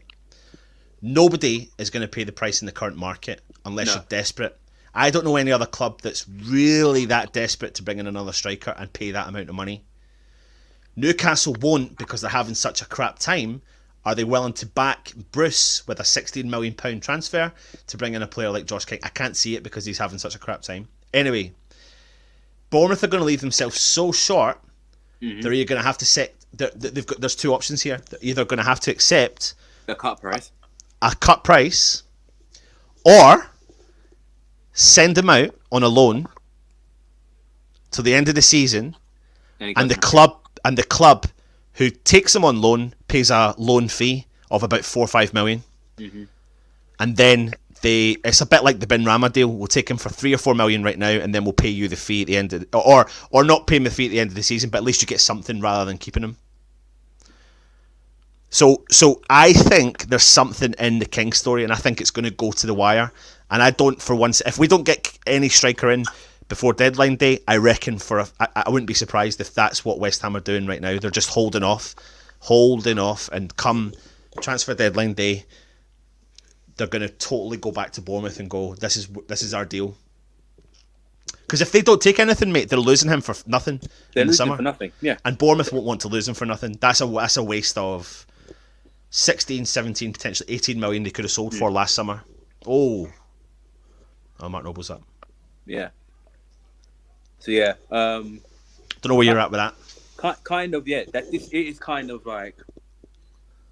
Nobody is going to pay the price in the current market unless you're desperate. I don't know any other club that's really that desperate to bring in another striker and pay that amount of money. Newcastle won't, because they're having such a crap time. Are they willing to back Bruce with a £16 million transfer to bring in a player like Josh King? I can't see it because he's having such a crap time. Anyway, Bournemouth are going to leave themselves so short. Mm-hmm. They're either going to have to set. There's two options here. They're either going to have to accept a cut price, or send him out on a loan till the end of the season, and the club who takes him on loan pays a loan fee of about 4 or 5 million, and then it's a bit like the Benrahma deal. We'll take him for 3 or 4 million right now, and then we'll pay you the fee at the end of or not pay him the fee at the end of the season, but at least you get something rather than keeping him. So I think there's something in the King story, and I think it's going to go to the wire. And I don't, for once, if we don't get any striker in before deadline day, I reckon I wouldn't be surprised if that's what West Ham are doing right now. They're just holding off, and come transfer deadline day, they're going to totally go back to Bournemouth and go, this is our deal. Because if they don't take anything, mate, they're losing him for nothing in the summer. For nothing, yeah. And Bournemouth won't want to lose him for nothing. That's a waste of 16, 17, potentially 18 million they could have sold for last summer. Oh, Mark Noble's up. Yeah. So yeah, don't know where you're at with that. Kind of, yeah. It is kind of like,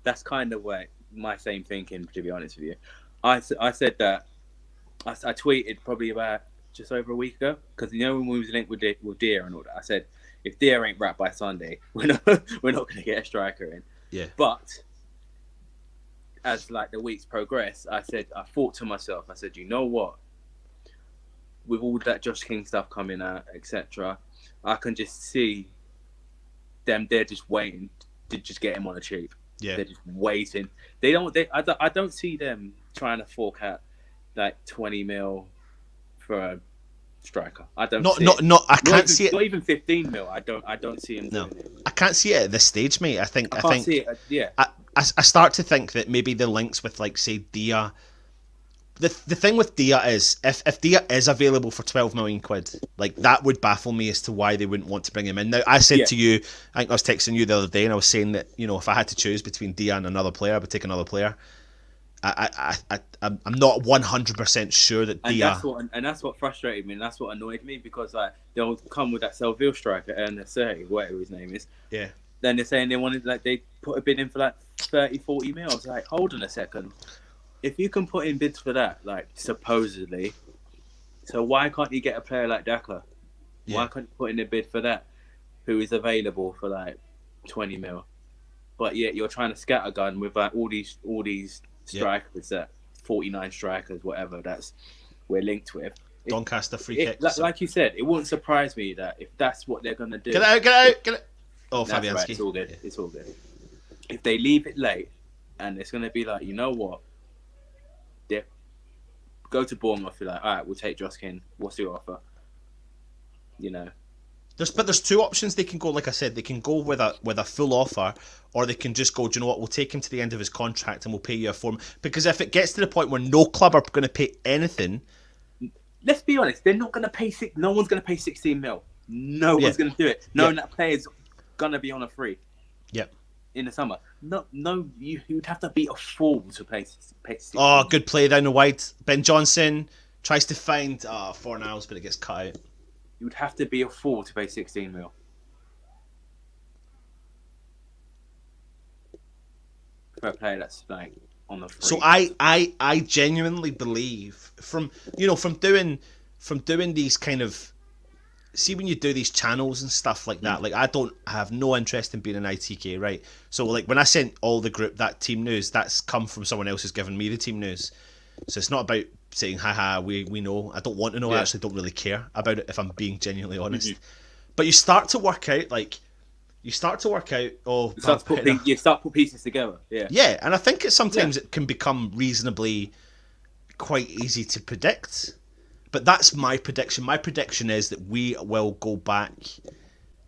that's kind of like my same thinking, to be honest with you. I said that, I tweeted probably about just over a week ago, because when we was linked with Deere and all that, I said, if Deere ain't wrapped by Sunday, we're not going to get a striker in. Yeah. But as like the weeks progress, I thought to myself, I said, you know what? With all that Josh King stuff coming out, etc., I can just see them. They're just waiting to just get him on a cheap. Yeah. They're just waiting. I don't see them trying to fork out like 20 mil for a striker. I don't. I can't see it. Not even 15 mil. I don't see him. No, doing it. I can't see it at this stage, mate. I think. See it. Yeah. I start to think that maybe the links with, like, say, Dia. The thing with Dia is, if Dia is available for 12 million quid, like, that would baffle me as to why they wouldn't want to bring him in. Now, I said to you, I think I was texting you the other day, and I was saying that, if I had to choose between Dia and another player, I would take another player. I'm not 100% sure that Dia... And that's what frustrated me, and that's what annoyed me, because like they'll come with that Seville striker, and say whatever his name is. Yeah. Then they're saying they put a bid in for like 30, 40 mil. I was like, hold on a second. If you can put in bids for that, like, supposedly, so why can't you get a player like Daka? Yeah. Why can't you put in a bid for that, who is available for like 20 mil? But yet you're trying to scattergun with like all these strikers, that 49 strikers, whatever we're linked with. Doncaster free kicks. Like you said, it wouldn't surprise me that if that's what they're gonna do. Get out! Oh, Fabianski. Right, it's all good. Yeah. It's all good. If they leave it late, and it's gonna be like, you know what? Go to Bournemouth. You're like, all right, we'll take Josh King. What's your offer? There's two options they can go. Like I said, they can go with a full offer, or they can just go, do you know what? We'll take him to the end of his contract and we'll pay you a form. Because if it gets to the point where no club are going to pay anything, let's be honest, they're not going to pay no one's going to pay 16 mil. No one's going to do it. Knowing that player's going to be on a free. Yep. In the summer. No, you'd have to be a fool to pay 16 Oh, good play down the wide. Ben Johnson tries to find Fornals, but it gets cut out. You would have to be a fool to pay 16 mil. For a player that's like on the free. So I genuinely believe from doing these kind of, see, when you do these channels and stuff like that, like, I have no interest in being an ITK, right? So like when I sent all the group that team news, that's come from someone else who's given me the team news. So it's not about saying, haha, we know. I don't want to know. I actually don't really care about it, if I'm being genuinely honest. Mm-hmm. But you start to work out, you start to put pieces together. Yeah. Yeah, and I think sometimes it can become reasonably quite easy to predict. But that's my prediction. My prediction is that we will go back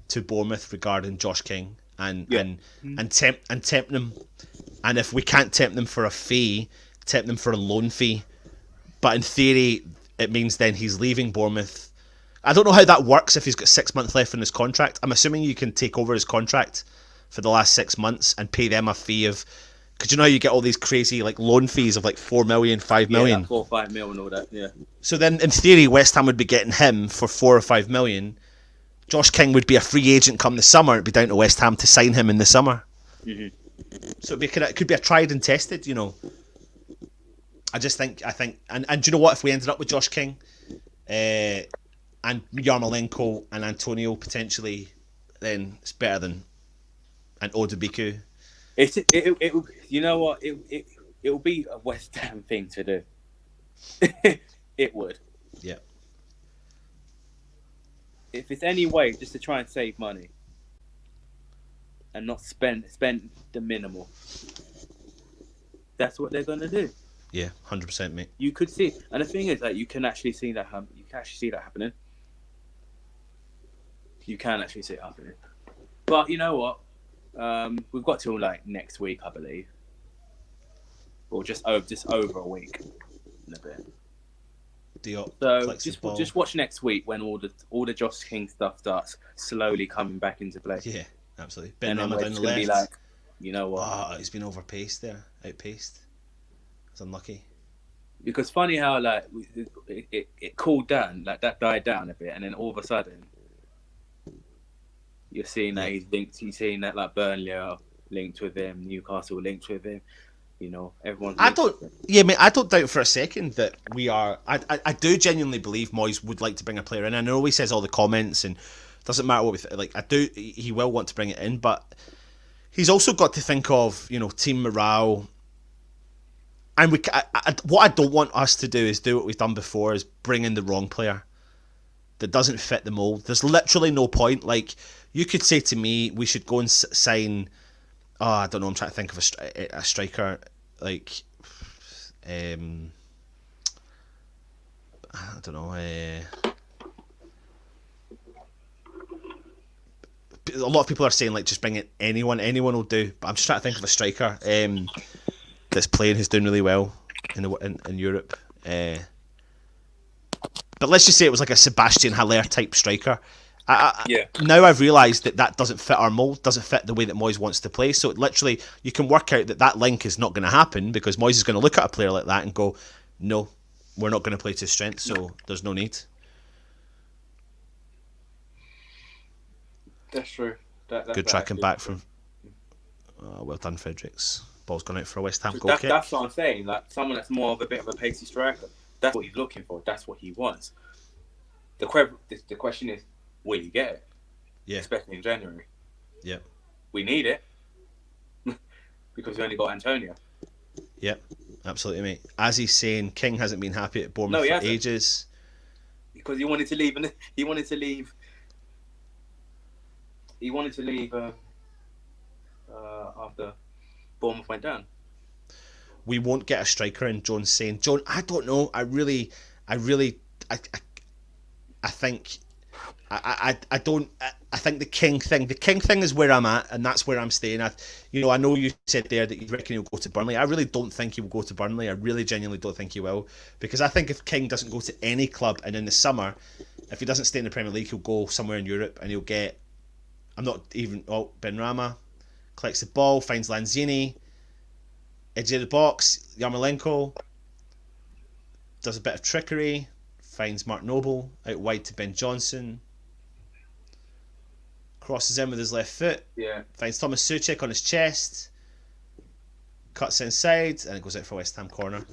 to Bournemouth regarding Josh King and tempt them. And if we can't tempt them for a fee, tempt them for a loan fee. But in theory, it means then he's leaving Bournemouth. I don't know how that works if he's got 6 months left in his contract. I'm assuming you can take over his contract for the last 6 months and pay them a fee of... Because you know how you get all these crazy like loan fees of like 4 million, 5 million? Yeah, 4 or 5 mil and all that, yeah. So then, in theory, West Ham would be getting him for 4 or 5 million. Josh King would be a free agent come the summer. It'd be down to West Ham to sign him in the summer. Mm-hmm. So it could be a tried and tested, I think, and do you know what? If we ended up with Josh King, and Yarmolenko and Antonio potentially, then it's better than an Odubiku. It you know what? It will be a West Ham thing to do. It would. Yeah. If it's any way just to try and save money and not spend the minimal, that's what they're gonna do. Yeah, 100%, mate. You could see, and the thing is that you can actually see that happening. You can actually see it happening. But you know what? We've got till like next week, I believe, or just over a week in a bit. So just watch next week when all the Josh King stuff starts slowly coming back into play. Yeah, absolutely. Benrahma down the left. Be like, you know what? Oh, he's been outpaced. It's unlucky. Because funny how like it cooled down, like that died down a bit, and then all of a sudden you're seeing that he's linked. You're seeing that like Burnley are linked with him, Newcastle linked with him. You know, everyone's. I don't doubt for a second that we are. I do genuinely believe Moyes would like to bring a player in. I know he says all the comments and doesn't matter what we think. Like I do, he will want to bring it in, but he's also got to think of team morale. And what I don't want us to do is do what we've done before, is bring in the wrong player that doesn't fit the mould. There's literally no point. Like you could say to me, we should go and sign. Oh, I don't know. I'm trying to think of a striker like, I don't know. A lot of people are saying like just bring in anyone. Anyone will do. But I'm just trying to think of a striker that's playing, who's doing really well in Europe. But let's just say it was like a Sebastian Haller type striker. Now I've realised that doesn't fit our mould, doesn't fit the way that Moyes wants to play. So literally, you can work out that link is not going to happen, because Moyes is going to look at a player like that and go, no, we're not going to play to his strength, so there's no need. That's true. Good tracking back from... well done, Fredericks. Ball's gone out for a West Ham goal kick. That's what I'm saying. Like someone that's more of a bit of a pacey striker. That's what he's looking for. That's what he wants. The question is, will you get it? Yeah. Especially in January. Yeah. We need it because we only got Antonio. Yep, absolutely, mate. As he's saying, King hasn't been happy at Bournemouth for ages. Because he wanted to leave, and he wanted to leave after Bournemouth went down. We won't get a striker in, John's saying. John, I don't know. I think I think the King thing is where I'm at, and that's where I'm staying. I know you said there that you reckon he'll go to Burnley. I really don't think he will go to Burnley. I really genuinely don't think he will, because I think if King doesn't go to any club, and in the summer, if he doesn't stay in the Premier League, he'll go somewhere in Europe, and he'll get, Benrahma collects the ball, finds Lanzini, edge of the box, Yarmolenko does a bit of trickery, finds Mark Noble out wide to Ben Johnson, crosses in with his left foot, finds Thomas Souček on his chest, cuts inside, and it goes out for West Ham corner.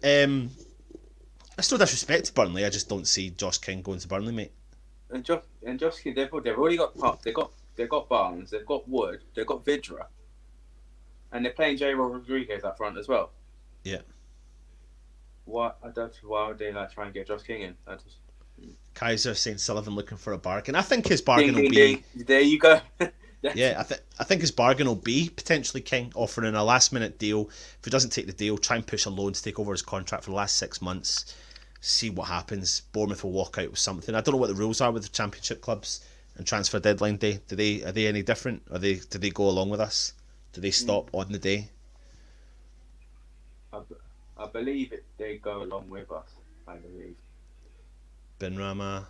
That's no disrespect to Burnley, I just don't see Josh King going to Burnley, mate. And Josh King, they've already got Pop, they've got Barnes, they've got Wood, they've got Vidra, and they're playing J. Rodriguez up front as well. Yeah. Why would they try and get Josh King in? Kaiser saying Sullivan looking for a bargain. I think his bargain will be. There you go. Yeah, I think his bargain will be potentially King offering a last minute deal. If he doesn't take the deal, try and push a loan to take over his contract for the last 6 months. See what happens. Bournemouth will walk out with something. I don't know what the rules are with the Championship clubs and transfer deadline day. Are they any different? Do they go along with us? Do they stop on the day? I believe they go along with us. I believe. Benrahma.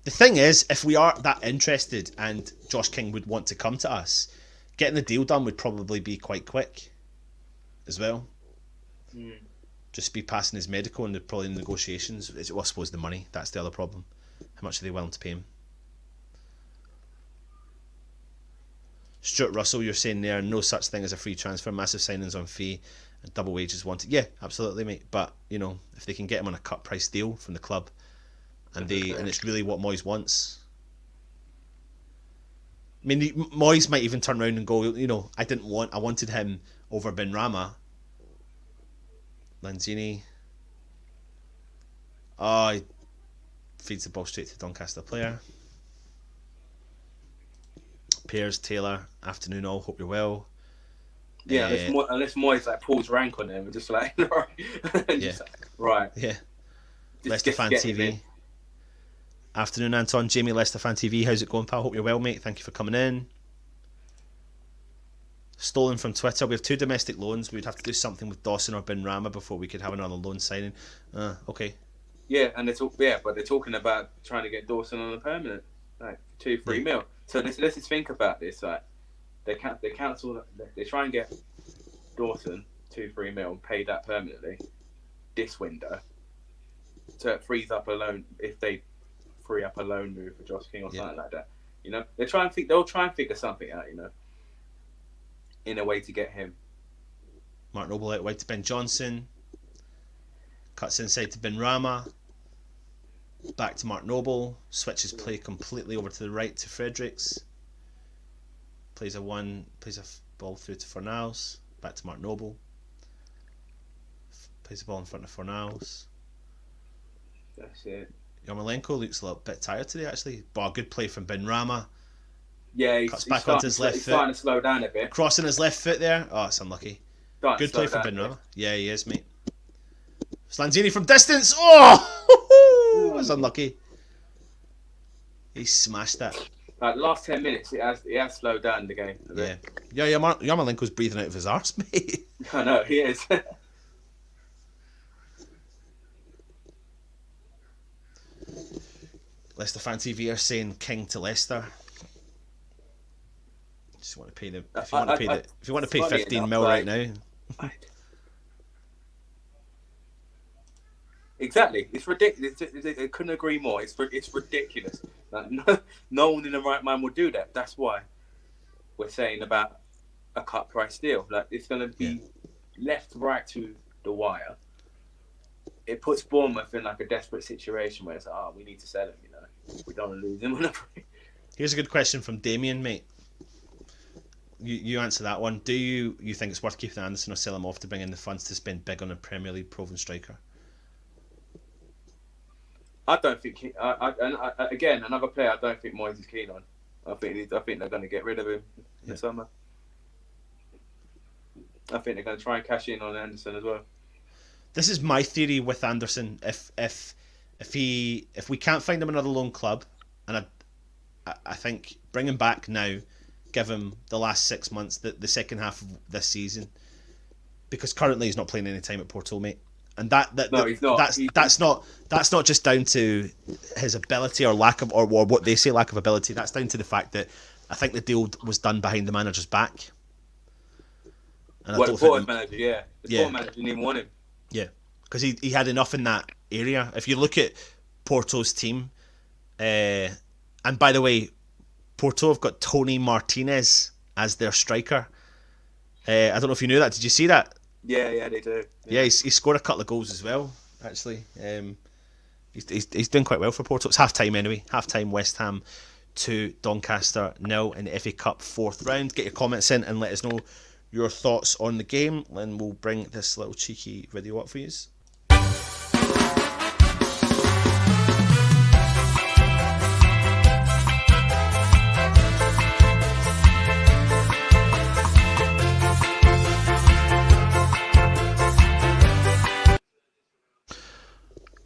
The thing is, if we are that interested and Josh King would want to come to us, getting the deal done would probably be quite quick as well. Just be passing his medical and probably negotiations. I suppose the money, that's the other problem. How much are they willing to pay him? Stuart Russell, you're saying there, no such thing as a free transfer, massive signings on fee and double wages wanted. Yeah, absolutely, mate. But, if they can get him on a cut price deal from the club, and it's really what Moyes wants. I mean, Moyes might even turn around and go, I wanted him over Benrahma. Lanzini. He feeds the ball straight to Doncaster player. Piers, Taylor, afternoon all, hope you're well. Yeah, unless Moyes pulls rank on him, just right. Right. Yeah. Leicester Fan TV. Afternoon, Anton. Jamie, Leicester Fan TV. How's it going, pal? Hope you're well, mate. Thank you for coming in. Stolen from Twitter. We have 2 domestic loans. We'd have to do something with Dawson or Benrahma before we could have another loan signing. Okay. Yeah, and but they're talking about trying to get Dawson on a permanent, like 2-3 mil. So let's just think about this. Like they try and get Dawson 2-3 mil and pay that permanently this window. So it frees up a loan if they free up a loan move for Josh King or something like that. You know, they'll try and figure something out. You know, in a way to get him. Mark Noble out wide to Ben Johnson. Cuts inside to Benrahma. Back to Mark Noble. Switches play completely over to the right to Fredericks. Plays a ball through to Fornals. Back to Mark Noble. Plays the ball in front of Fornals. That's it. Yarmolenko looks a little bit tired today, actually. But a good play from Benrahma. Yeah, Cuts back onto his left foot. He's starting to slow down a bit. Crossing his left foot there. Oh, it's unlucky. Good play from Benrahma. Yeah, he is, mate. Slanzini from distance. Oh! It was unlucky. He smashed that. Like last 10 minutes, it has slowed down the game a bit. Yeah, Yarmolenko's breathing out of his arse, mate. I know, he is. Leicester Fan TV are saying King to Leicester. Just want to pay if you want to pay 15 mil right now. Exactly, it's ridiculous. I couldn't agree more. It's ridiculous. Like, no one in the right mind would do that. That's why we're saying about a cut price deal. Like it's going to be left right to the wire. It puts Bournemouth in like a desperate situation where it's like, we need to sell him. You know, we don't want to lose him. Here's a good question from Damien, mate. You answer that one. Do you think it's worth keeping Anderson or sell him off to bring in the funds to spend big on a Premier League proven striker? I don't think again, another player I don't think Moyes is keen on. I think they're going to get rid of him in the summer. I think they're going to try and cash in on Anderson as well. This is my theory with Anderson. If we can't find him another loan club, and I think bring him back now, give him the last 6 months, the second half of this season, because currently he's not playing any time at Porto, mate. And he's not. That's not just down to his ability or lack of, or what they say lack of ability. That's down to the fact that I think the deal was done behind the manager's back. And the Porto manager, the Porto manager didn't even want him. Yeah, because he had enough in that area. If you look at Porto's team, and by the way, Porto have got Tony Martinez as their striker. I don't know if you knew that. Did you see that? Yeah, they do. Yeah, he scored a couple of goals as well, actually. He's doing quite well for Porto. It's half-time anyway. Half-time, West Ham 2, Doncaster 0 in the FA Cup 4th round. Get your comments in and let us know your thoughts on the game, and we'll bring this little cheeky video up for you.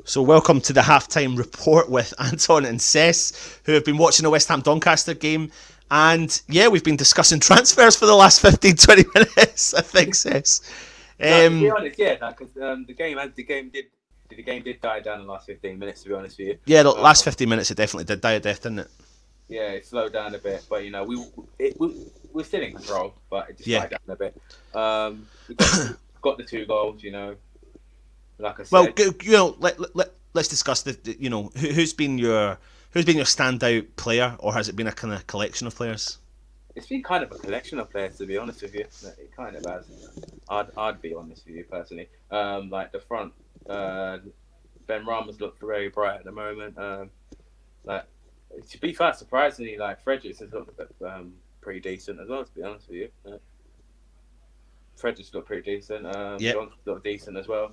So welcome to the halftime report with Anton and Cess, who have been watching the West Ham Doncaster game. And yeah, we've been discussing transfers for the last 15-20 minutes, I think, Cess. To be honest, because the game did die down in the last 15 minutes, to be honest with you. Yeah, the last 15 minutes it definitely did die a death, didn't it? Yeah, it slowed down a bit, but you know, we're still in control, but it just died down a bit. We got the 2 goals, you know. Like I said. Well, you know, let's discuss who's been your standout player, or has it been a kind of collection of players? It's been kind of a collection of players, to be honest with you. It kind of has. I'd be honest with you personally. Like the front, Benrahma's looked very bright at the moment. Like to be fair, surprisingly, like Fredericks has looked pretty decent as well. To be honest with you, Fredericks looked pretty decent. John's looked decent as well.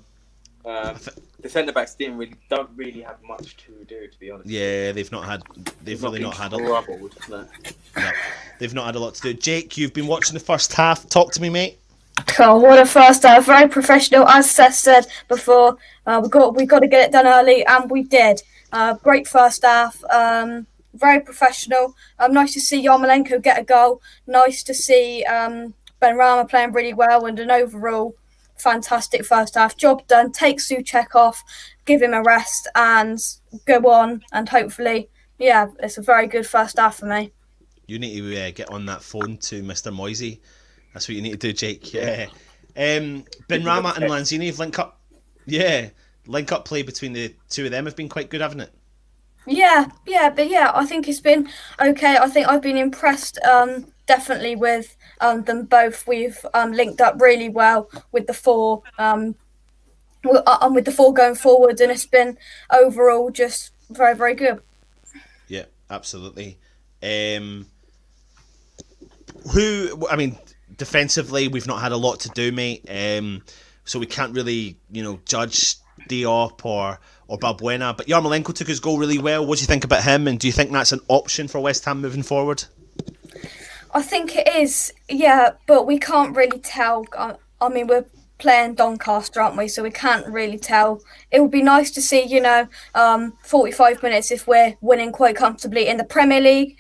The centre backs don't really have much to do, to be honest. Yeah, they've really not had a lot. No, they've not had a lot to do. Jake, you've been watching the first half. Talk to me, mate. Oh, what a first half! Very professional, as Seth said before. We got to get it done early, and we did. Great first half. Very professional. Nice to see Yarmolenko get a goal. Nice to see Benrahma playing really well, and an overall fantastic first half. Job done. Take Souček off, give him a rest, and go on. And hopefully, yeah, it's a very good first half for me. You need to get on that phone to Mr. Moisey. That's what you need to do, Jake. Yeah. Benrahma and Lanzini have link up. Yeah, link up play between the two of them have been quite good, haven't it? Yeah, I think it's been okay. I think I've been impressed, definitely with them both. We've linked up really well with the four, with the four going forward, and it's been overall just very, very good. Yeah, absolutely. Defensively, we've not had a lot to do, mate. So we can't really, judge Diop or Balbuena. But Yarmolenko took his goal really well. What do you think about him? And do you think that's an option for West Ham moving forward? I think it is, yeah, but we can't really tell. We're playing Doncaster, aren't we? So we can't really tell. It would be nice to see, 45 minutes if we're winning quite comfortably in the Premier League.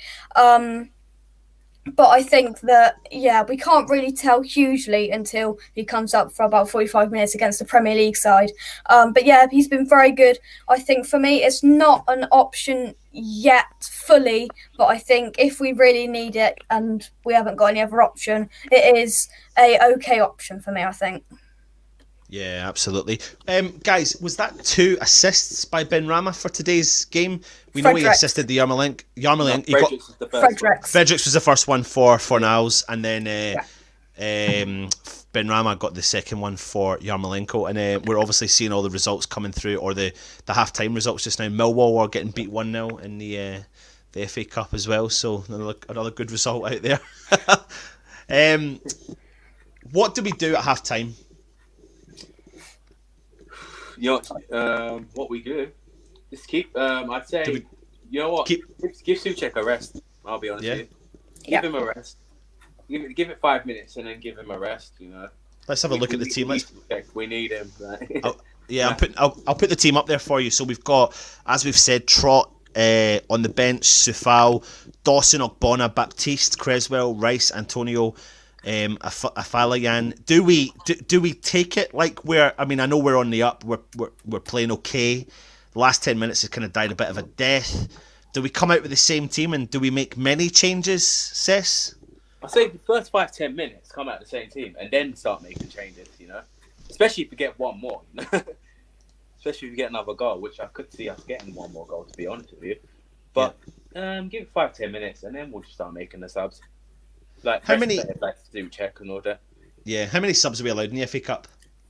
But I think that, we can't really tell hugely until he comes up for about 45 minutes against the Premier League side. But yeah, he's been very good. I think for me, it's not an option yet fully, but I think if we really need it and we haven't got any other option, it is a okay option for me, I think. Yeah, absolutely. Guys, was that 2 assists by Benrahma for today's game? We know he assisted the Yarmolenko. Fredericks was the first one for Fornals, and then Benrahma got the second one for Yarmolenko. And we're obviously seeing all the results coming through, or the half-time results just now. Millwall are getting beat 1-0 in the FA Cup as well, so another good result out there. What do we do at half-time? What we do, just keep. I'd say, give Souček a rest. I'll be honest with you. Give him a rest. Give it 5 minutes and then give him a rest. Let's have a look at the team. We need him. Right? I'll put the team up there for you. So we've got, as we've said, Trott on the bench, Sufal, Dawson, Ogbonna, Baptiste, Creswell, Rice, Antonio, Afalayan. Do we take it like I know we're on the up. We're playing okay. The last 10 minutes has kind of died a bit of a death. Do we come out with the same team and do we make many changes, Cess? I say the first 5-10 minutes come out the same team and then start making changes. Especially if we get one more. Especially if we get another goal, which I could see us getting one more goal, to be honest with you. But give it 5-10 minutes and then we'll just start making the subs. Like how many? Souček and order. Yeah, how many subs are we allowed in the FA Cup?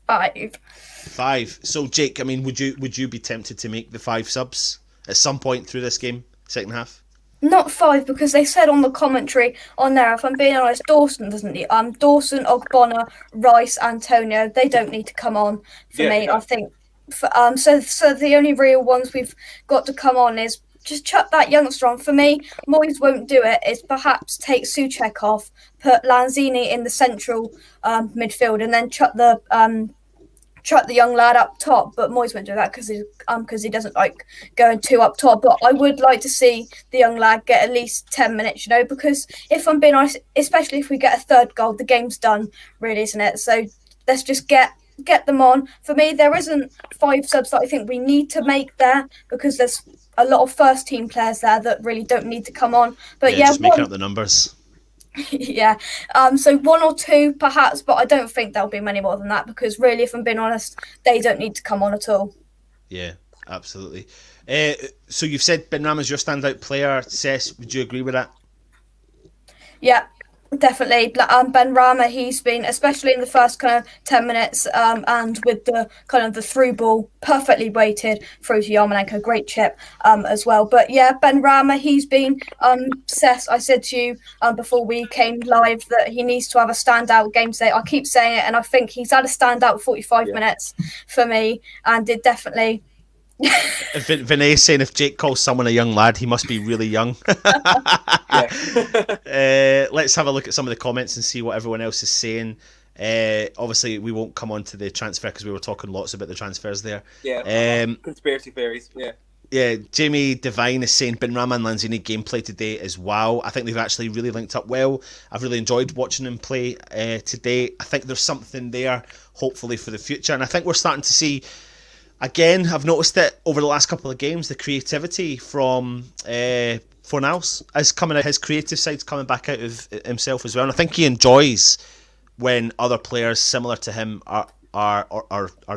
5. So Jake, would you be tempted to make the 5 subs at some point through this game, second half? Not 5, because they said on the commentary on there, if I'm being honest, Dawson doesn't need. Dawson, Ogbonna, Rice, Antonio, they don't need to come on for me. Yeah. I think. So the only real ones we've got to come on is just chuck that youngster on. For me, Moyes won't do it. It's perhaps take Souček off, put Lanzini in the central midfield, and then chuck the young lad up top. But Moyes won't do that because he doesn't like going 2 up top. But I would like to see the young lad get at least 10 minutes, because if I'm being honest, especially if we get a third goal, the game's done, really, isn't it? So let's just get them on. For me, there isn't 5 subs that I think we need to make there, because there's a lot of first team players there that really don't need to come on. But just making up the numbers. Yeah. So 1 or 2 perhaps, but I don't think there'll be many more than that, because really, if I'm being honest, they don't need to come on at all. Yeah, absolutely. So you've said Benrahma's your standout player. Cess, would you agree with that? Yeah. Definitely. Benrahma, he's been, especially in the first kind of 10 minutes, and with the kind of the through ball perfectly weighted through to Yarmolenko, great chip as well. But yeah, Benrahma, he's been, Seth, I said to you before we came live that he needs to have a standout game today. I keep saying it, and I think he's had a standout 45 minutes for me, and it definitely... Vinay saying if Jake calls someone a young lad, he must be really young. Let's have a look at some of the comments and see what everyone else is saying. Obviously, we won't come on to the transfer because we were talking lots about the transfers there. Conspiracy theories. Yeah, Jamie Devine is saying Benrahma and Lindsay need gameplay today as well. I think they've actually really linked up well. I've really enjoyed watching them play today. I think there's something there, hopefully, for the future. And I think we're starting to see, again, I've noticed it over the last couple of games, the creativity from Fornals is coming out. His creative side's coming back out of himself as well. And I think he enjoys when other players similar to him are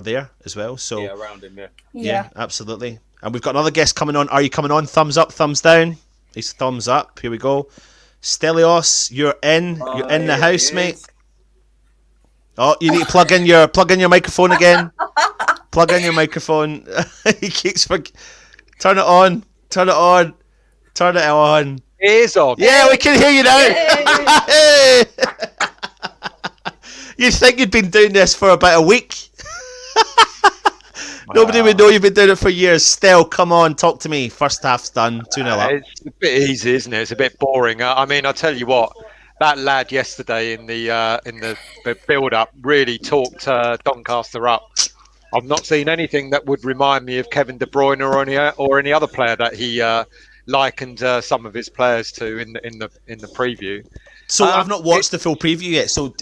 there as well. So around him, yeah, absolutely. And we've got another guest coming on. Are you coming on? Thumbs up, thumbs down. He's thumbs up. Here we go. Stelios, you're in. You're in the house, mate. Oh, you need to plug in your microphone again. Plug in your microphone. He keeps turn it on. Turn it on. Turn it on. It is on. Yeah, we can hear you now. You'd think you'd been doing this for about a week. Nobody would know you've been doing it for years. Stel, come on, talk to me. First half's done. 2-0 up. It's a bit easy, isn't it? It's a bit boring. I mean, I tell you what, that lad yesterday in the build-up really talked Doncaster up. I've not seen anything that would remind me of Kevin De Bruyne or any other player that he likened some of his players to in the preview. So I've not watched the full preview yet. So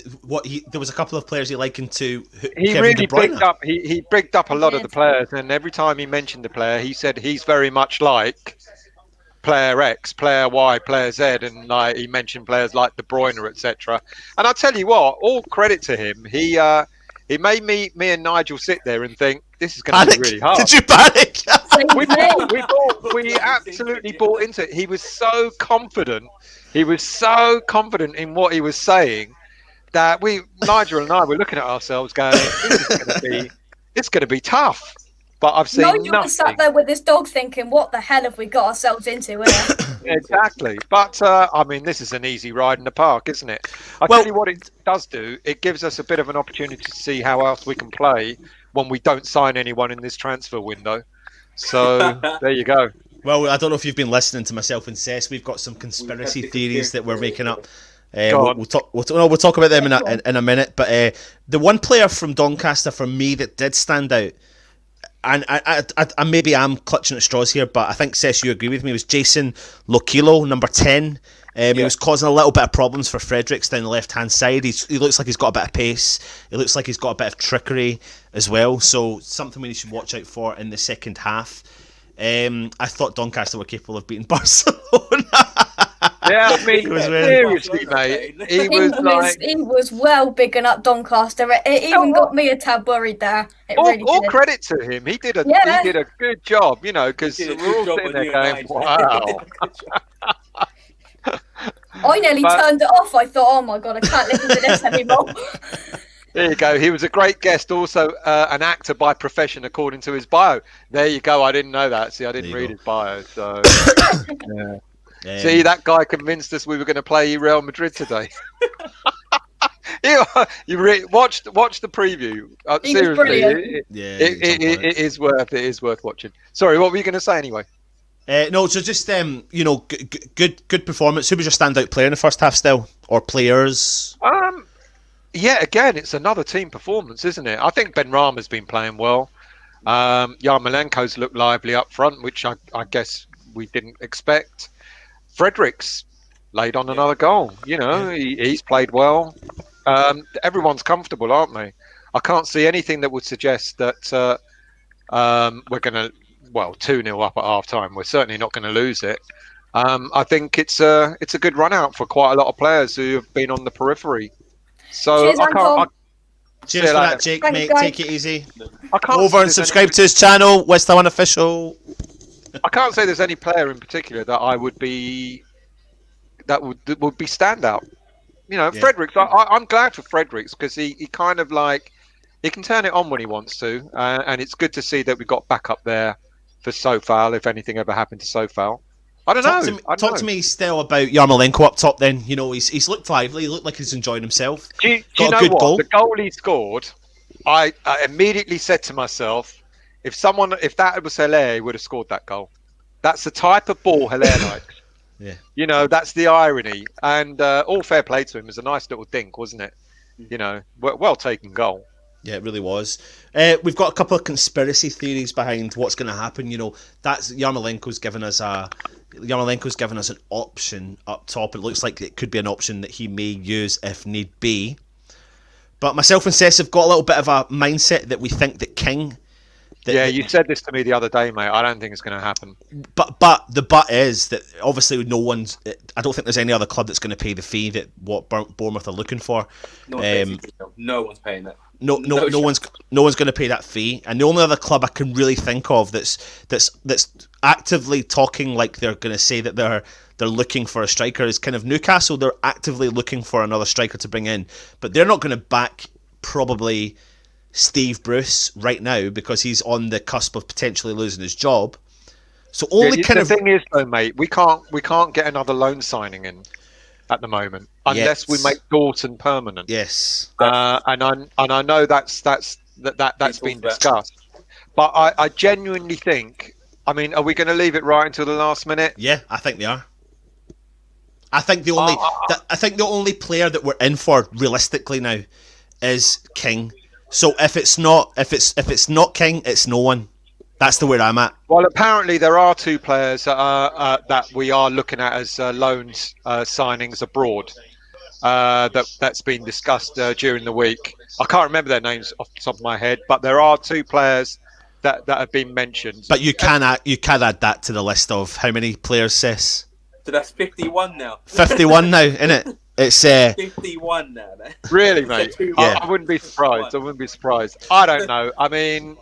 there was a couple of players he likened to. He Kevin really De Bruyne. bigged up. He bigged up a lot of the players, and every time he mentioned the player, he said he's very much like player X, player Y, player Z, and he mentioned players like De Bruyne, etc. And I tell you what, all credit to him. He made me and Nigel sit there and think this is going to be really hard. Did you panic? We absolutely bought into it. He was so confident. He was so confident in what he was saying that Nigel and I were looking at ourselves going, it's going to be tough. But I've seen Nigel was sat there with his dog thinking, what the hell have we got ourselves into here? Exactly. But, I mean, this is an easy ride in the park, isn't it? Tell you what it does do. It gives us a bit of an opportunity to see how else we can play when we don't sign anyone in this transfer window. So, there you go. Well, I don't know if you've been listening to myself and Cess. We've got some conspiracy theories that we're making up. We'll talk about them in a minute. But the one player from Doncaster for me that did stand out, and I maybe I'm clutching at straws here, but I think Cess, you agree with me, was Jason Lokilo, number 10. He was causing a little bit of problems for Fredericks down the left-hand side. He looks like he's got a bit of pace. He looks like he's got a bit of trickery as well. So something we should watch out for in the second half. I thought Doncaster were capable of beating Barcelona. Yeah, I mean, seriously, mate. He was well bigging up Doncaster. It even got me a tad worried there. All credit to him. He did a good job, because we're all sitting there going, wow. I nearly turned it off. I thought, oh my God, I can't listen to this anymore. There you go. He was a great guest, also an actor by profession, according to his bio. There you go. I didn't know that. See, I didn't read his bio. So, yeah. See, that guy convinced us we were going to play Real Madrid today. Watch the preview. Seriously, it is worth watching. Sorry, what were you going to say anyway? No, so just good performance. Who was your standout player in the first half still, or players? Yeah, again, it's another team performance, isn't it? I think Benrahma's been playing well. Yarmolenko's looked lively up front, which I guess we didn't expect. Fredericks laid on another goal. He's played well. Everyone's comfortable, aren't they? I can't see anything that would suggest that we're going to, 2-0 up at half time. We're certainly not going to lose it. I think it's a good run out for quite a lot of players who have been on the periphery. So cheers, cheers for that, Jake, mate. Take it easy. Go over and subscribe to his channel, West Ham Official. I can't say there's any player in particular that would be standout. Fredericks. I'm glad for Fredericks because he kind of he can turn it on when he wants to, and it's good to see that we got back up there for Sofal if anything ever happened to Sofal. I don't know. Talk to me still about Yarmolenko up top then. He's looked lively. He looked like he's enjoying himself. Do you know what? Goal. The goal he scored, I immediately said to myself, if that was Hilaire, he would have scored that goal. That's the type of ball Hilaire likes. Yeah. That's the irony. And all fair play to him. It was a nice little dink, wasn't it? Well taken goal. Yeah, it really was. We've got a couple of conspiracy theories behind what's going to happen. You know, that's Yarmolenko's given us an option up top. It looks like it could be an option that he may use if need be. But myself and Cess have got a little bit of a mindset that we think that King. You said this to me the other day, mate. I don't think it's going to happen. But the is that obviously no one's. I don't think there's any other club that's going to pay the fee that what Bournemouth are looking for. No one's paying that. No one's going to pay that fee. And the only other club I can really think of that's actively talking like they're going to say that they're looking for a striker is kind of Newcastle. They're actively looking for another striker to bring in, but they're not going to back probably Steve Bruce right now because he's on the cusp of potentially losing his job. So the thing is though, mate, we can't get another loan signing in at the moment unless we make Dawson permanent. Yes, and I know that's been discussed, but I genuinely think. I mean, are we going to leave it right until the last minute? Yeah, I think they are. I think the only player that we're in for realistically now is King. So if it's not King, it's no one. That's the way I'm at. Well, apparently there are two players that we are looking at as loans signings abroad. That's been discussed during the week. I can't remember their names off the top of my head, but there are two players that have been mentioned. But you can add that to the list of how many players, Sis? So that's 51 now. 51 now, isn't it? It's 51 now. Really, mate? Yeah. I wouldn't be surprised. I don't know. I mean,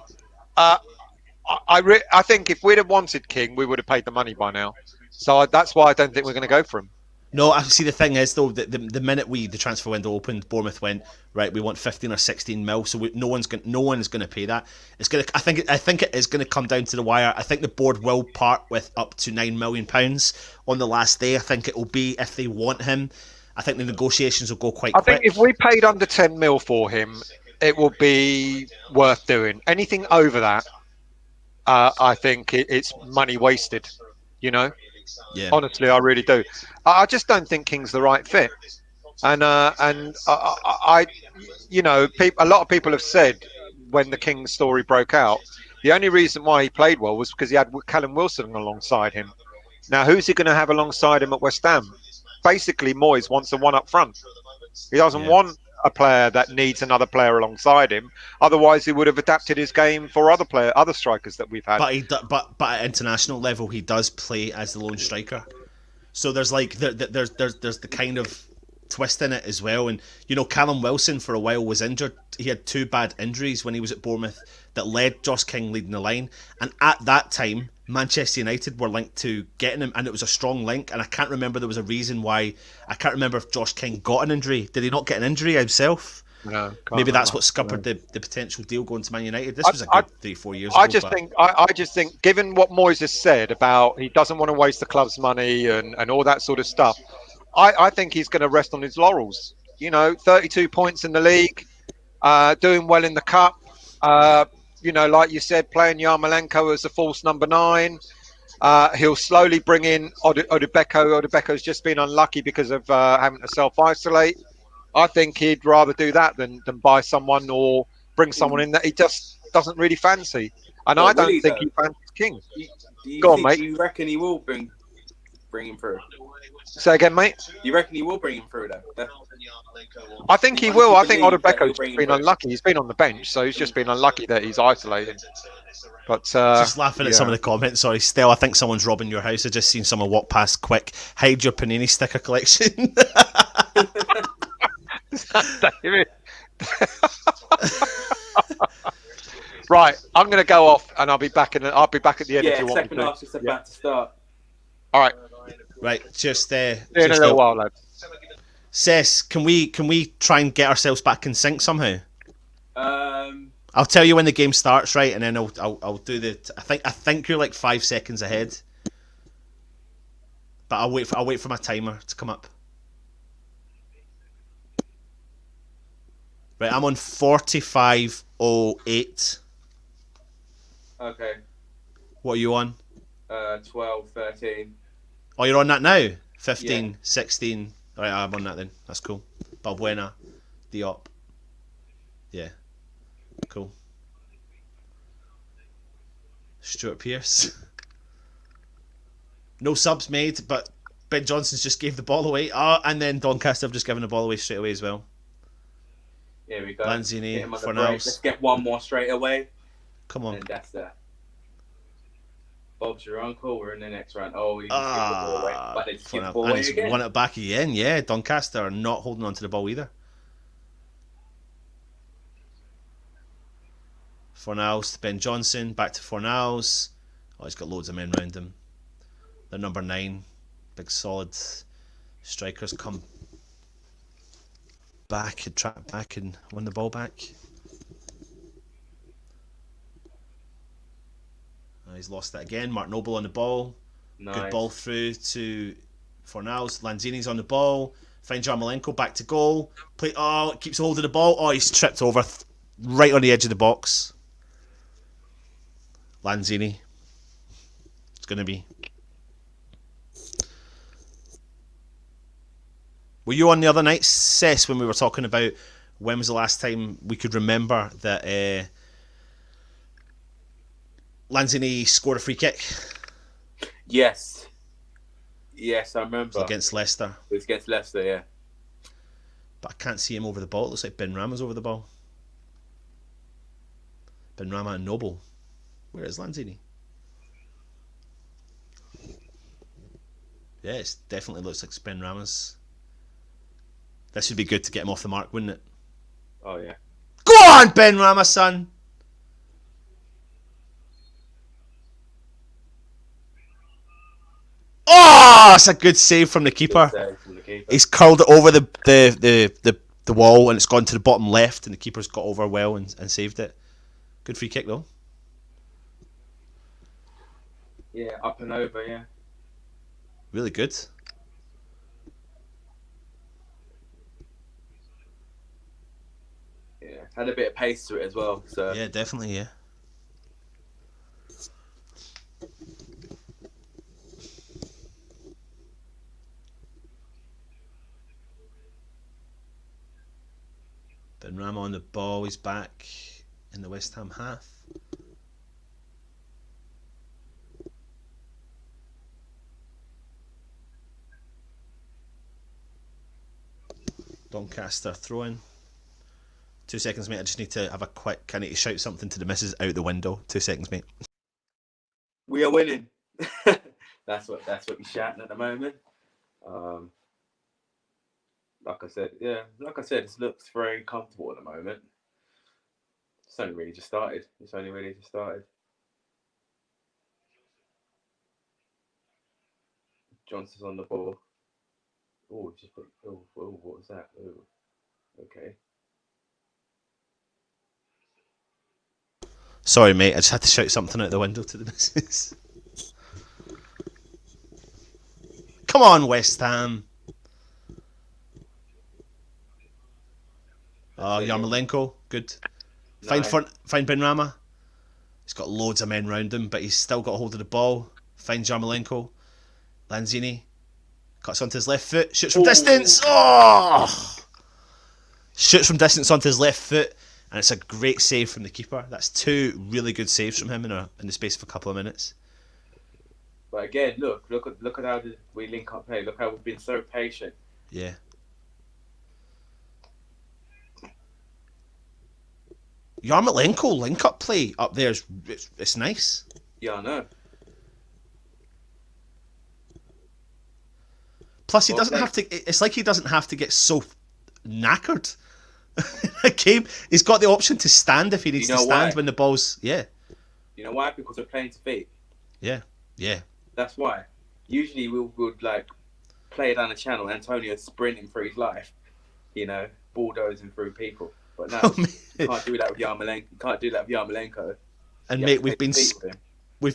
I think if we'd have wanted King, we would have paid the money by now. So that's why I don't think we're going to go for him. No, I see. The thing is, though, that the minute the transfer window opened, Bournemouth went right. We want 15 or 16 mil. So no one's going to pay that. It's going to. I think it is going to come down to the wire. I think the board will part with up to £9 million on the last day. I think it will be if they want him. I think the negotiations will go quite quick. I think if we paid under 10 mil for him, it will be worth doing. Anything over that, I think it's money wasted. You know. Yeah. Honestly, I really do. I just don't think King's the right fit, and I you know, a lot of people have said when the King story broke out, the only reason why he played well was because he had Callum Wilson alongside him. Now, who's he going to have alongside him at West Ham? Basically, Moyes wants the one up front. He doesn't want a player that needs another player alongside him. Otherwise, he would have adapted his game for other strikers that we've had. But at international level, he does play as the lone striker. So there's there's the kind of twist in it as well. And you know, Callum Wilson for a while was injured. He had 2 bad injuries when he was at Bournemouth that led Josh King leading the line. And at that time, Manchester United were linked to getting him, and it was a strong link. And I can't remember there was a reason why. I can't remember if Josh King got an injury. Did he not get an injury himself? No. Maybe that's what scuppered the potential deal going to Man United. This was a good 3-4 years ago. I just think, given what Moyes has said about he doesn't want to waste the club's money and all that sort of stuff, I think he's going to rest on his laurels. You know, 32 points in the league, doing well in the cup. You know, like you said, playing Yarmolenko as a false number 9. He'll slowly bring in Odubeko. Odubeko's just been unlucky because of having to self-isolate. I think he'd rather do that than buy someone or bring someone in that he just doesn't really fancy. And I don't think he fancies King. Go on, mate. Do you reckon he will bring him through? Say again, mate. You reckon he will bring him through, though? I think he will. I think Odubeko's been unlucky. He's been on the bench, so he's just been unlucky that he's isolated. But just laughing at some of the comments. Sorry, Stell, I think someone's robbing your house. I just seen someone walk past quick. Hide your Panini sticker collection. Right, I'm going to go off, and I'll be back at the end if you want me to. Second half's just about to start. All right. Right, just in a little while, lads. Cess, can we try and get ourselves back in sync somehow? I'll tell you when the game starts, right, and then I'll do the. I think you're like 5 seconds ahead, but I'll wait for my timer to come up. Right, I'm on 45:08. Okay. What are you on? 12, 13. Oh, you're on that now? 15, 16. Alright, I'm on that then. That's cool. Balbuena, Diop. Yeah. Cool. Stuart Pearce. No subs made, but Ben Johnson's just gave the ball away. And then Doncaster have just given the ball away straight away as well. Here we go. Lanzini, for now. Let's get one more straight away. Come on. And that's that. Bob's your uncle. We're in the next round. Oh, he just gave the ball away. But they just give the ball away again. Won it back again. Yeah, Doncaster are not holding on to the ball either. Fornals, Ben Johnson, back to Fornals. Oh, he's got loads of men around him. They're number 9. Big solid strikers come back and track back and win the ball back. He's lost that again. Mark Noble on the ball. Nice. Good ball through to Fornals. Lanzini's on the ball. Finds Yarmolenko back to goal. Play. Oh, it keeps hold of the ball. Oh, he's tripped over right on the edge of the box. Lanzini. It's going to be. Were you on the other night, Cess, when we were talking about when was the last time we could remember that Lanzini scored a free kick? Yes. Yes, I remember. Against Leicester. It was against Leicester, yeah. But I can't see him over the ball. It looks like Benrahma's over the ball. Benrahma and Noble. Where is Lanzini? Yeah, it definitely looks like Benrahma's. This would be good to get him off the mark, wouldn't it? Oh, yeah. Go on, Benrahma, son! Oh, it's a good save from the keeper. He's curled it over the wall and it's gone to the bottom left and the keeper's got over well and saved it. Good free kick, though. Yeah, up and over, yeah. Really good. Yeah, had a bit of pace to it as well. So yeah, definitely, yeah. Benrahma on the ball, he's back in the West Ham half. Doncaster throw-in. 2 seconds, mate. I just need to have a quick. I need to shout something to the missus out the window. 2 seconds, mate. We are winning. that's what you're shouting at the moment. Like I said, it looks very comfortable at the moment. It's only really just started. Johnson's on the ball. Oh, what was that? Oh, okay. Sorry, mate. I just had to shout something out the window to the missus. Come on, West Ham. Oh, Yarmolenko, good. Nice. Find Benrahma. He's got loads of men round him, but he's still got a hold of the ball. Finds Yarmolenko. Lanzini cuts onto his left foot, shoots from distance. Oh! Shoots from distance onto his left foot, and it's a great save from the keeper. That's 2 really good saves from him in the space of a couple of minutes. But again, look at how we link up play. Look how we've been so patient. Yeah. Yarmolenko link-up play up there it's nice. Yeah, I know. Plus, he doesn't have to. It's like he doesn't have to get so knackered. A game, he's got the option to stand if he needs to stand when the ball's. Yeah. You know why? Because we're playing to feet. Yeah. Yeah. That's why. Usually we would like play down the channel. Antonio sprinting through his life, bulldozing through people. But no, you can't do that with Yarmolenko. And mate, we've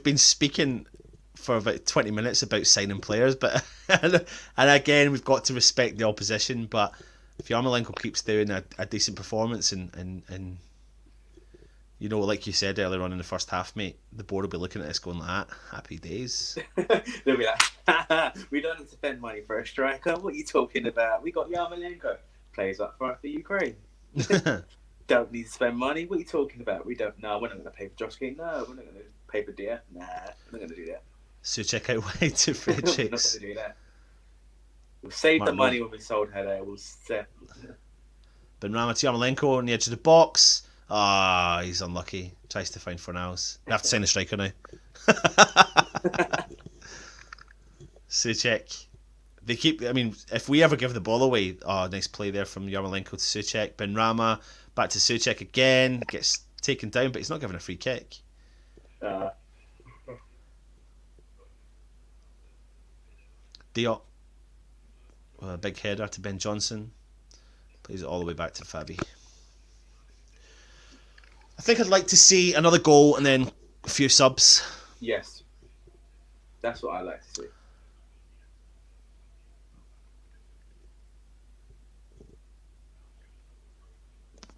been speaking for about 20 minutes about signing players, but and again we've got to respect the opposition. But if Yarmolenko keeps doing a decent performance and like you said earlier on in the first half, mate, the board will be looking at us going like that. Happy days. They'll be like, we don't have to spend money for a striker. What are you talking about? We got Yarmolenko. Plays up front for Ukraine. don't need to spend money. What are you talking about? We don't. No, we're not going to pay for Josh King. No, we're not going to pay for Dia. Nah, we're not going to do that. Souček out wide to We're not going Fredericks. to do that. We'll save Martin the money when we sold her there. We'll set. Benrahma to Yarmolenko on the edge of the box. Ah, he's unlucky. Tries to find Fornals. We have to sign a striker now. Souček. They keep. I mean, if we ever give the ball away, oh, nice play there from Yarmolenko to Souček. Benrahma back to Souček again. Gets taken down, but he's not given a free kick. Diop. A big header to Ben Johnson. Plays it all the way back to Fabi. I think I'd like to see another goal and then a few subs. Yes, that's what I like to see.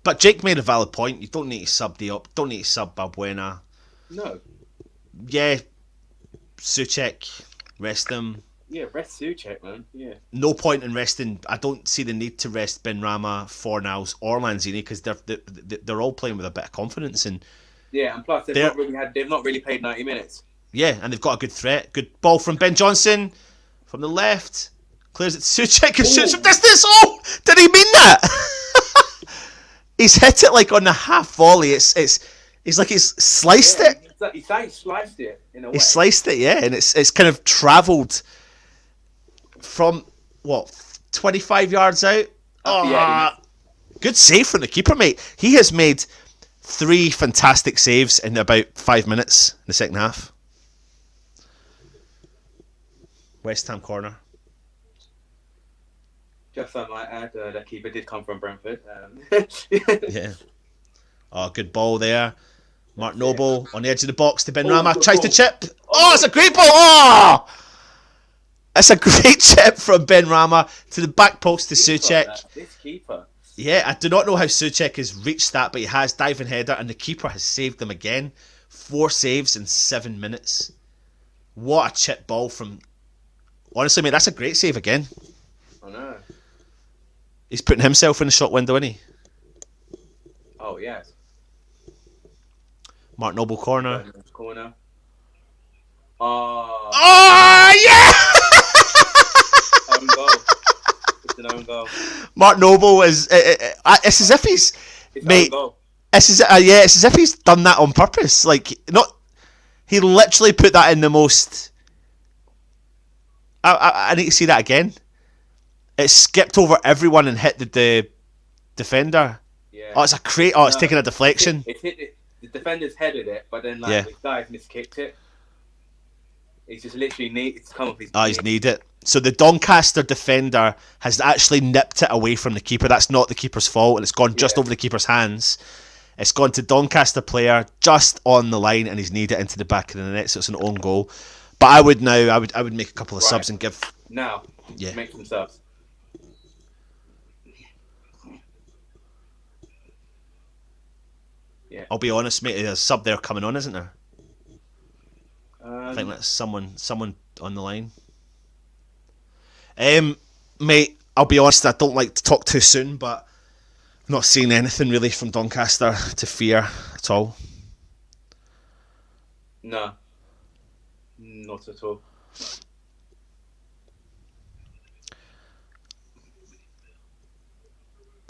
But Jake made a valid point. You don't need to sub Diop. Don't need to sub Balbuena. No. Yeah, Souček, rest him. Yeah, rest Souček, man. Yeah. No point in resting. I don't see the need to rest Benrahma, Fornals, or Lanzini because they're all playing with a bit of confidence and. Yeah, and plus they've not really played 90 minutes. Yeah, and they've got a good threat. Good ball from Ben Johnson from the left. Clears it to Souček and shoots from distance. Oh, did he mean that? He's hit it like on the half volley. It's like he's sliced it. He's like sliced it in a way. He sliced it, yeah, and it's kind of travelled from what 25 yards out. Good save from the keeper, mate. He has made 3 fantastic saves in about 5 minutes in the second half. West Ham corner. Just I might add, that keeper did come from Brentford. Yeah. Oh, good ball there. Mark Noble on the edge of the box to Benrahma. Tries to chip. Oh, it's a great ball. Oh! It's a great chip from Benrahma to the back post to Souček. This keeper. Yeah, I do not know how Souček has reached that, but he has. Diving header, and the keeper has saved them again. 4 saves in 7 minutes. What a chip ball from... Honestly, mate, that's a great save again. I know. He's putting himself in the shot window, isn't he? Oh, yes. Mark Noble corner. Corner. Oh, yeah! Own goal. It's an own goal. Mark Noble is... it's as if he's... It's mate, own goal. it's as if he's done that on purpose. Like, not... He literally put that in the most... I need to see that again. It skipped over everyone and hit the defender. Yeah. Oh, it's a crate. Oh, it's taking a deflection. It hit it. The defender's headed it, but then this guy's miskicked it. He's just literally it's come off his knee. He's kneed it. So the Doncaster defender has actually nipped it away from the keeper. That's not the keeper's fault, and it's gone just over the keeper's hands. It's gone to Doncaster player just on the line, and he's kneed it into the back of the net. So it's an own goal. But I would make a couple of subs and give. Now, make some subs. Yeah. I'll be honest, mate. There's a sub there coming on, isn't there? I think that's someone on the line. Mate, I'll be honest. I don't like to talk too soon, but I've not seen anything really from Doncaster to fear at all. No, not at all.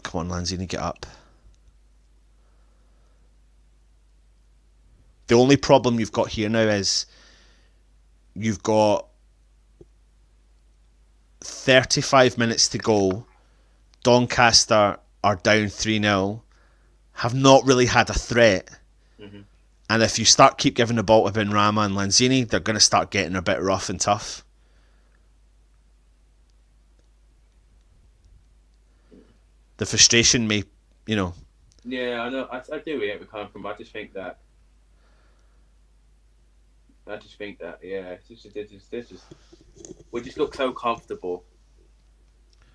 Come on, Lanzini, get up. The only problem you've got here now is you've got 35 minutes to go. Doncaster are down 3-0, have not really had a threat. Mm-hmm. And if you keep giving the ball to Benrahma and Lanzini, they're going to start getting a bit rough and tough. The frustration may, Yeah, I know. I do where we're coming from. I just think that. We just look so comfortable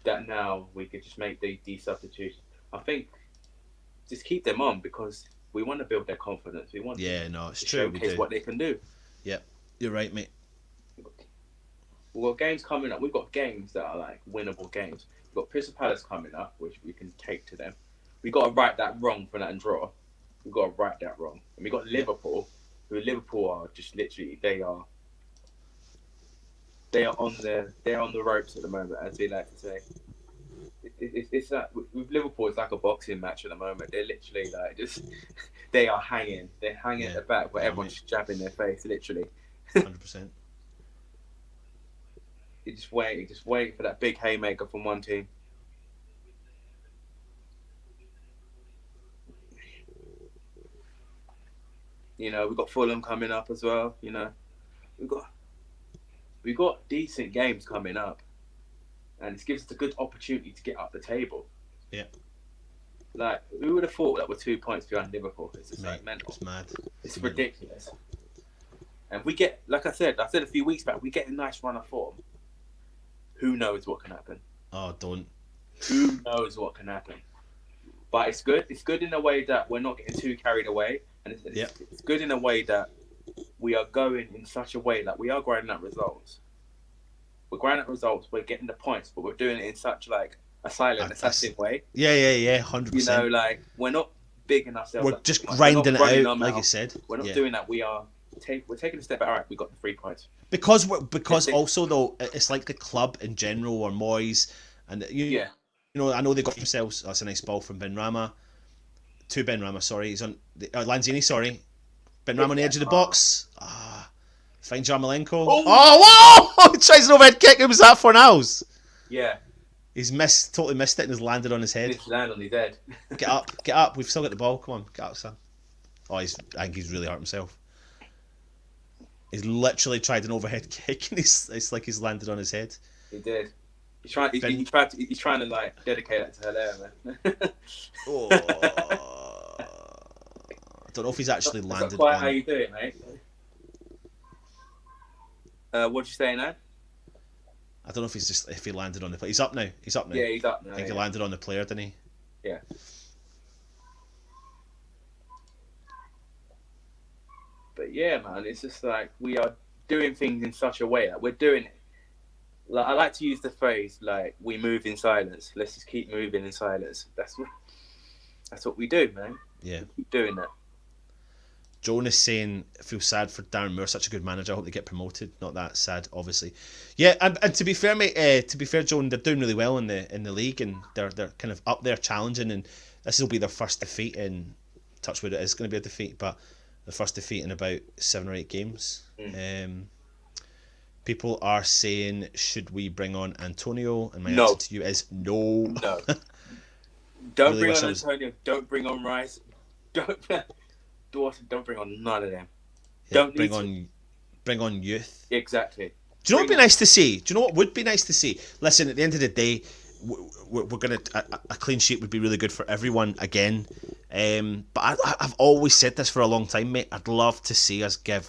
that now we could just make the substitution. I think just keep them on because we want to build their confidence. We want it's to true. showcase what they can do. Yep, you're right, mate. We've got games coming up. We've got games that are like winnable games. We've got Crystal Palace coming up, which we can take to them. we got to right that wrong for that and draw. We got to right that wrong. And we got Liverpool, who Liverpool are just literally they are on the ropes at the moment, as we like to say. It's like with Liverpool, it's like a boxing match at the moment. They're literally like just they are hanging. They're hanging at the back, where everyone's just jabbing their face, literally. 100%. You just wait for that big haymaker from one team. You know, we've got Fulham coming up as well. You know, we've got decent games coming up, and it gives us a good opportunity to get up the table. Yeah. Like, who would have thought that we're 2 points behind Liverpool? It's just like mental. It's mad. It's ridiculous. And we get, like I said a few weeks back, we get a nice run of form. Who knows what can happen? Oh, don't. Who knows what can happen? But it's good. It's good in a way that we're not getting too carried away. And it's good in a way that we are going in such a way that we are grinding out results. We're grinding out results, we're getting the points, but we're doing it in such like a silent assassin way. Yeah, 100%. You know, like, we're not big enough. We're just grinding it out, like you said. We're not doing that. We're taking a step back. All right, we got the 3 points. Because also though, it's like the club in general, or Moyes, and you know, I know they got themselves. That's a nice ball from Benrahma. To Benrahma, sorry, he's on Lanzini. Sorry, Benrahma on the edge of the box. Find Yarmolenko. Oh, whoa! He tries an overhead kick. Who was that for? Now's. Yeah. He's totally missed it, and has landed on his head. He's landed on his head. Get up. We've still got the ball. Come on, get up, son. Oh, I think he's really hurt himself. He's literally tried an overhead kick, and it's like he's landed on his head. He did. He's trying to like dedicate that to Hilaire, man. I don't know if he's actually landed. That's not quite how you do it, mate. What'd you say now? I don't know if he landed on the player. He's up now. Yeah, he's up now. I think he landed on the player, didn't he? Yeah. But yeah, man, it's just like we are doing things in such a way that we're doing it. Like, I like to use the phrase like we move in silence. Let's just keep moving in silence. That's what we do, man. Yeah. Keep doing that. Joan is saying, I feel sad for Darren Moore, such a good manager. I hope they get promoted. Not that sad, obviously. Yeah, and to be fair, mate, Joan, they're doing really well in the league, and they're kind of up there challenging, and this will be their first defeat in Touchwood. It is going to be a defeat, but the first defeat in about 7 or 8 games. People are saying, should we bring on Antonio? And my answer to you is no. No. Don't really bring on Antonio. Don't bring on Rice. Don't bring on none of them. Yeah, bring on youth. Exactly. Do you know what would be nice to see? Do you know what would be nice to see? Listen, at the end of the day, we're gonna a clean sheet would be really good for everyone again. But I've always said this for a long time, mate. I'd love to see us give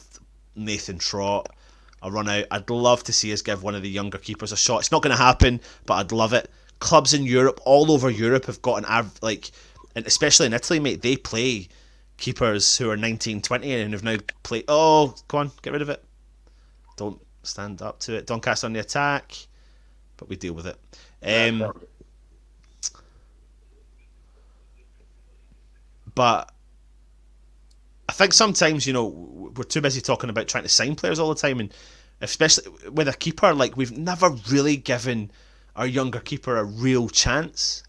Nathan Trott a run out. I'd love to see us give one of the younger keepers a shot. It's not going to happen, but I'd love it. Clubs in Europe, all over Europe, have got and especially in Italy, mate, they play keepers who are 19, 20 and have now played. Oh, come on, get rid of it. Don't stand up to it. Doncaster on the attack, but we deal with it. But I think sometimes, you know, we're too busy talking about trying to sign players all the time, and especially with a keeper, like, we've never really given our younger keeper a real chance.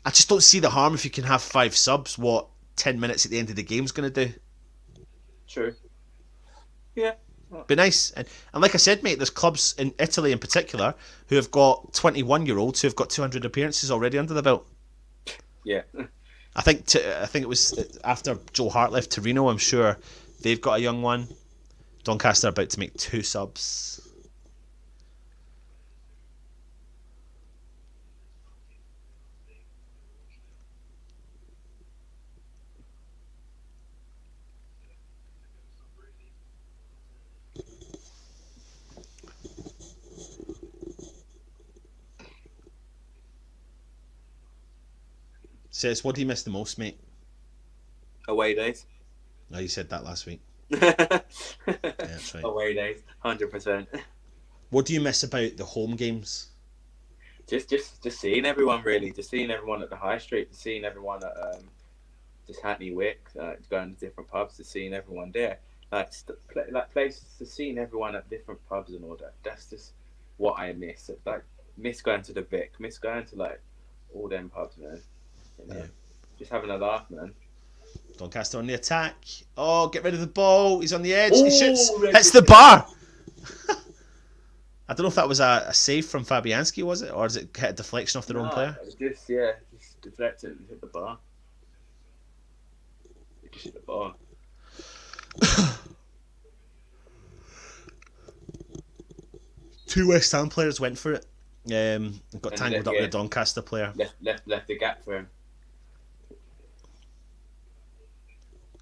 I just don't see the harm if you can have 5 subs. What 10 minutes at the end of the game is going to do? True. Yeah. Be nice. And like I said, mate, there's clubs in Italy in particular who have got 21-year-olds who have got 200 appearances already under the belt. Yeah. I think it was after Joe Hart left Torino. I'm sure they've got a young one. Doncaster are about to make 2 subs. Says, what do you miss the most, mate? Away days. No, you said that last week. Yeah, that's right. Away days, 100%. What do you miss about the home games? Just seeing everyone really, just seeing everyone at the high street, just seeing everyone at just Hackney Wick, going to different pubs, just seeing everyone there, like places, just seeing everyone at different pubs and all that. That's just what I miss. Like miss going to the Vic, miss going to like all them pubs, man. You know? Just having a laugh, man. Doncaster on the attack. Oh, get rid of the ball. He's on the edge. Oh, he shoots. Hits the bar. I don't know if that was a save from Fabianski, was it? Or is it hit a deflection off their own player? Just deflected and hit the bar. It just hit the bar. Two West Ham players went for it. Got tangled up with a Doncaster player. Left the gap for him.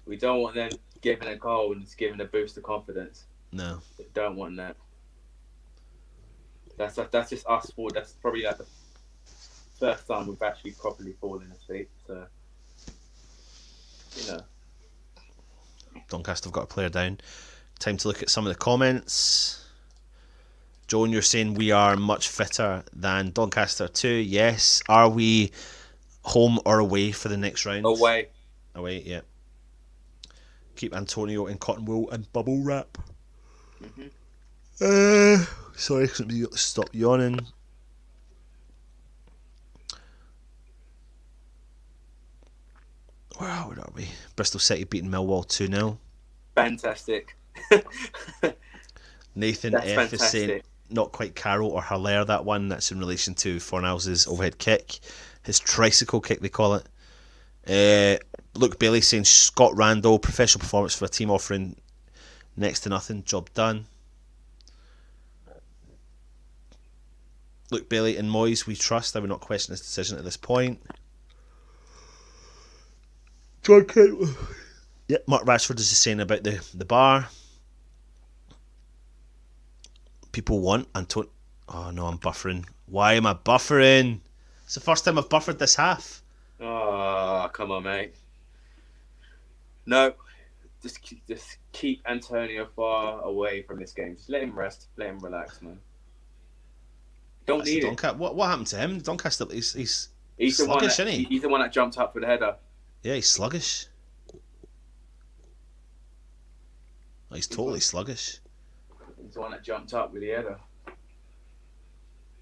We don't want them giving a goal and just giving a boost of confidence. No. We don't want that. That's just us for. That's probably like the first time we've actually properly fallen asleep. So, you know. Doncaster have got a player down. Time to look at some of the comments. Joan, you're saying we are much fitter than Doncaster too. Yes. Are we home or away for the next round? Away. Away, yeah. Keep Antonio in cotton wool and bubble wrap. Sorry, couldn't stop yawning. Wow, where are we? Bristol City beating Millwall 2-0. Fantastic. Nathan That's F is saying fantastic. not quite Carroll or Haller, that one. That's in relation to Fornals' overhead kick. His tricycle kick, they call it. Luke Bailey saying Scott Randall, professional performance for a team offering next to nothing. Job done. Luke Bailey and Moyes, we trust. I would not question his decision at this point. Yeah, Mark Rashford is just saying about the bar. People want Anton. Oh no, I'm buffering. Why am I buffering? It's the first time I've buffered this half. Oh, come on, mate. No, just keep Antonio far away from this game. Just let him rest. Let him relax, man. Don't That's need it. What happened to him? Doncaster, he's the one sluggish, that, isn't he? He's the one that jumped up for the header. Yeah, he's sluggish. Oh, he's totally sluggish. He's the one that jumped up with the header.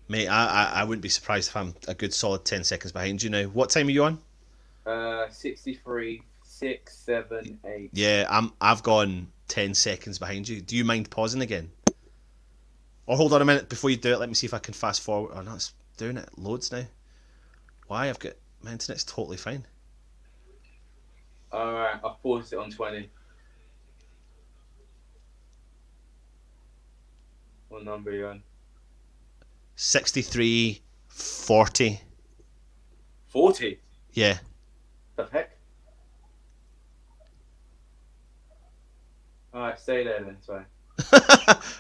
Mate, I wouldn't be surprised if I'm a good solid 10 seconds behind you now. What time are you on? 63, 6, 7, 8. Yeah, I've gone 10 seconds behind you. Do you mind pausing again? Or hold on a minute before you do it. Let me see if I can fast forward. Oh no, it's doing it loads now. Why? I've got my internet's totally fine. Alright, I've paused it on 20. What number are you on? 63, 40. 40? Yeah. The heck? Alright, stay there then, sorry.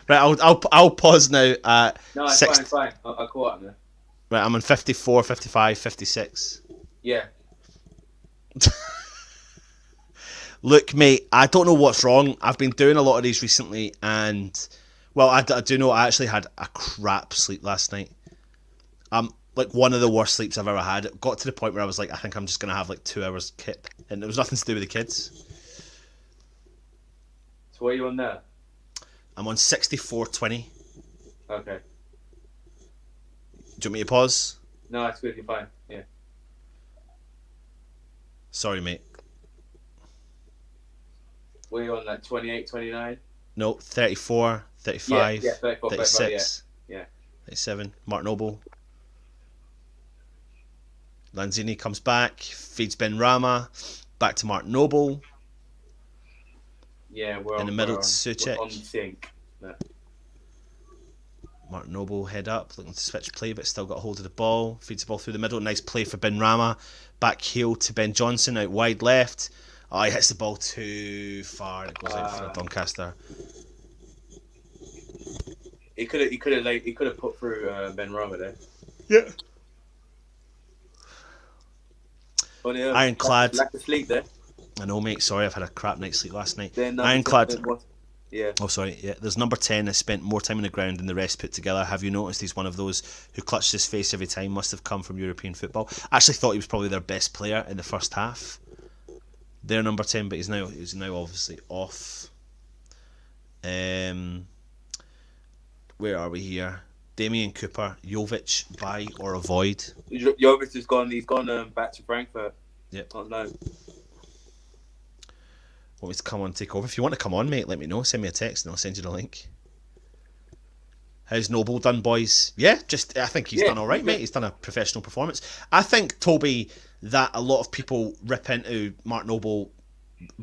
Right, I'll pause now at No, it's fine, it's fine. I'll caught up there. Right, I'm on 54, 55, 56. Yeah. Look, mate, I don't know what's wrong. I've been doing a lot of these recently, and well, I do know I actually had a crap sleep last night. Like one of the worst sleeps I've ever had. It got to the point where I was like, I think I'm just gonna have like 2 hours kip, and it was nothing to do with the kids. So what are you on now? I'm on 64:20. Okay. Do you want me to pause? No, it's good, you're fine. Yeah. Sorry, mate. What are you on, like 28, 29? No, 34, 35, yeah, 34, 36, yeah. 37. Mark Noble. Lanzini comes back, feeds Benrahma, back to Mark Noble. Yeah, we're in the middle to we're Suchek. on sync. No. Mark Noble head up, looking to switch play, but still got hold of the ball. Feeds the ball through the middle. Nice play for Benrahma. Back heel to Ben Johnson, out wide left. Oh, he hits the ball too far. It goes out for a Doncaster. He could have put through Benrahma there. Yeah. Oh, yeah. Ironclad. Lack of sleep there. I know, mate. Sorry, I've had a crap night's sleep last night. Then, Ironclad. Yeah. Oh, sorry. Yeah, there's number 10 has spent more time on the ground than the rest put together. Have you noticed he's one of those who clutched his face every time? Must have come from European football. I actually thought he was probably their best player in the first half. They're number 10, but he's now obviously off. Where are we here? Damien Cooper, Jovic, buy or avoid? Jovic has gone. He's gone back to Frankfurt. Yep. On loan. Want me to come on and take over? If you want to come on, mate, let me know. Send me a text and I'll send you the link. How's Noble done, boys? Yeah, I think he's done all right, mate. He's done a professional performance. I think, Toby, that a lot of people rip into Mark Noble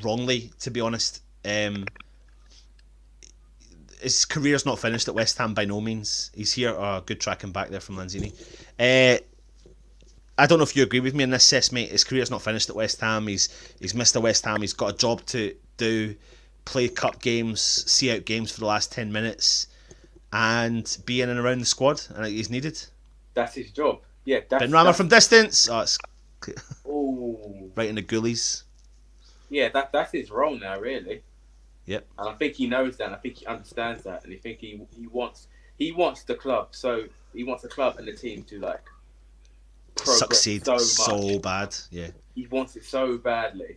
wrongly, to be honest. His career's not finished at West Ham by no means. He's here. Good tracking back there from Lanzini. I don't know if you agree with me in this, Sess, mate. His career's not finished at West Ham. He's missed a West Ham. He's got a job to do, play cup games, see out games for the last 10 minutes, and be in and around the squad. And he's needed. That's his job. Yeah. Benrahma from distance. Oh, it's Ooh. right in the goalies. Yeah, that's his role now, really. Yep. And I think he knows that. And I think he understands that, and I think he wants the club. So he wants the club and the team to like succeed so bad. Yeah. He wants it so badly.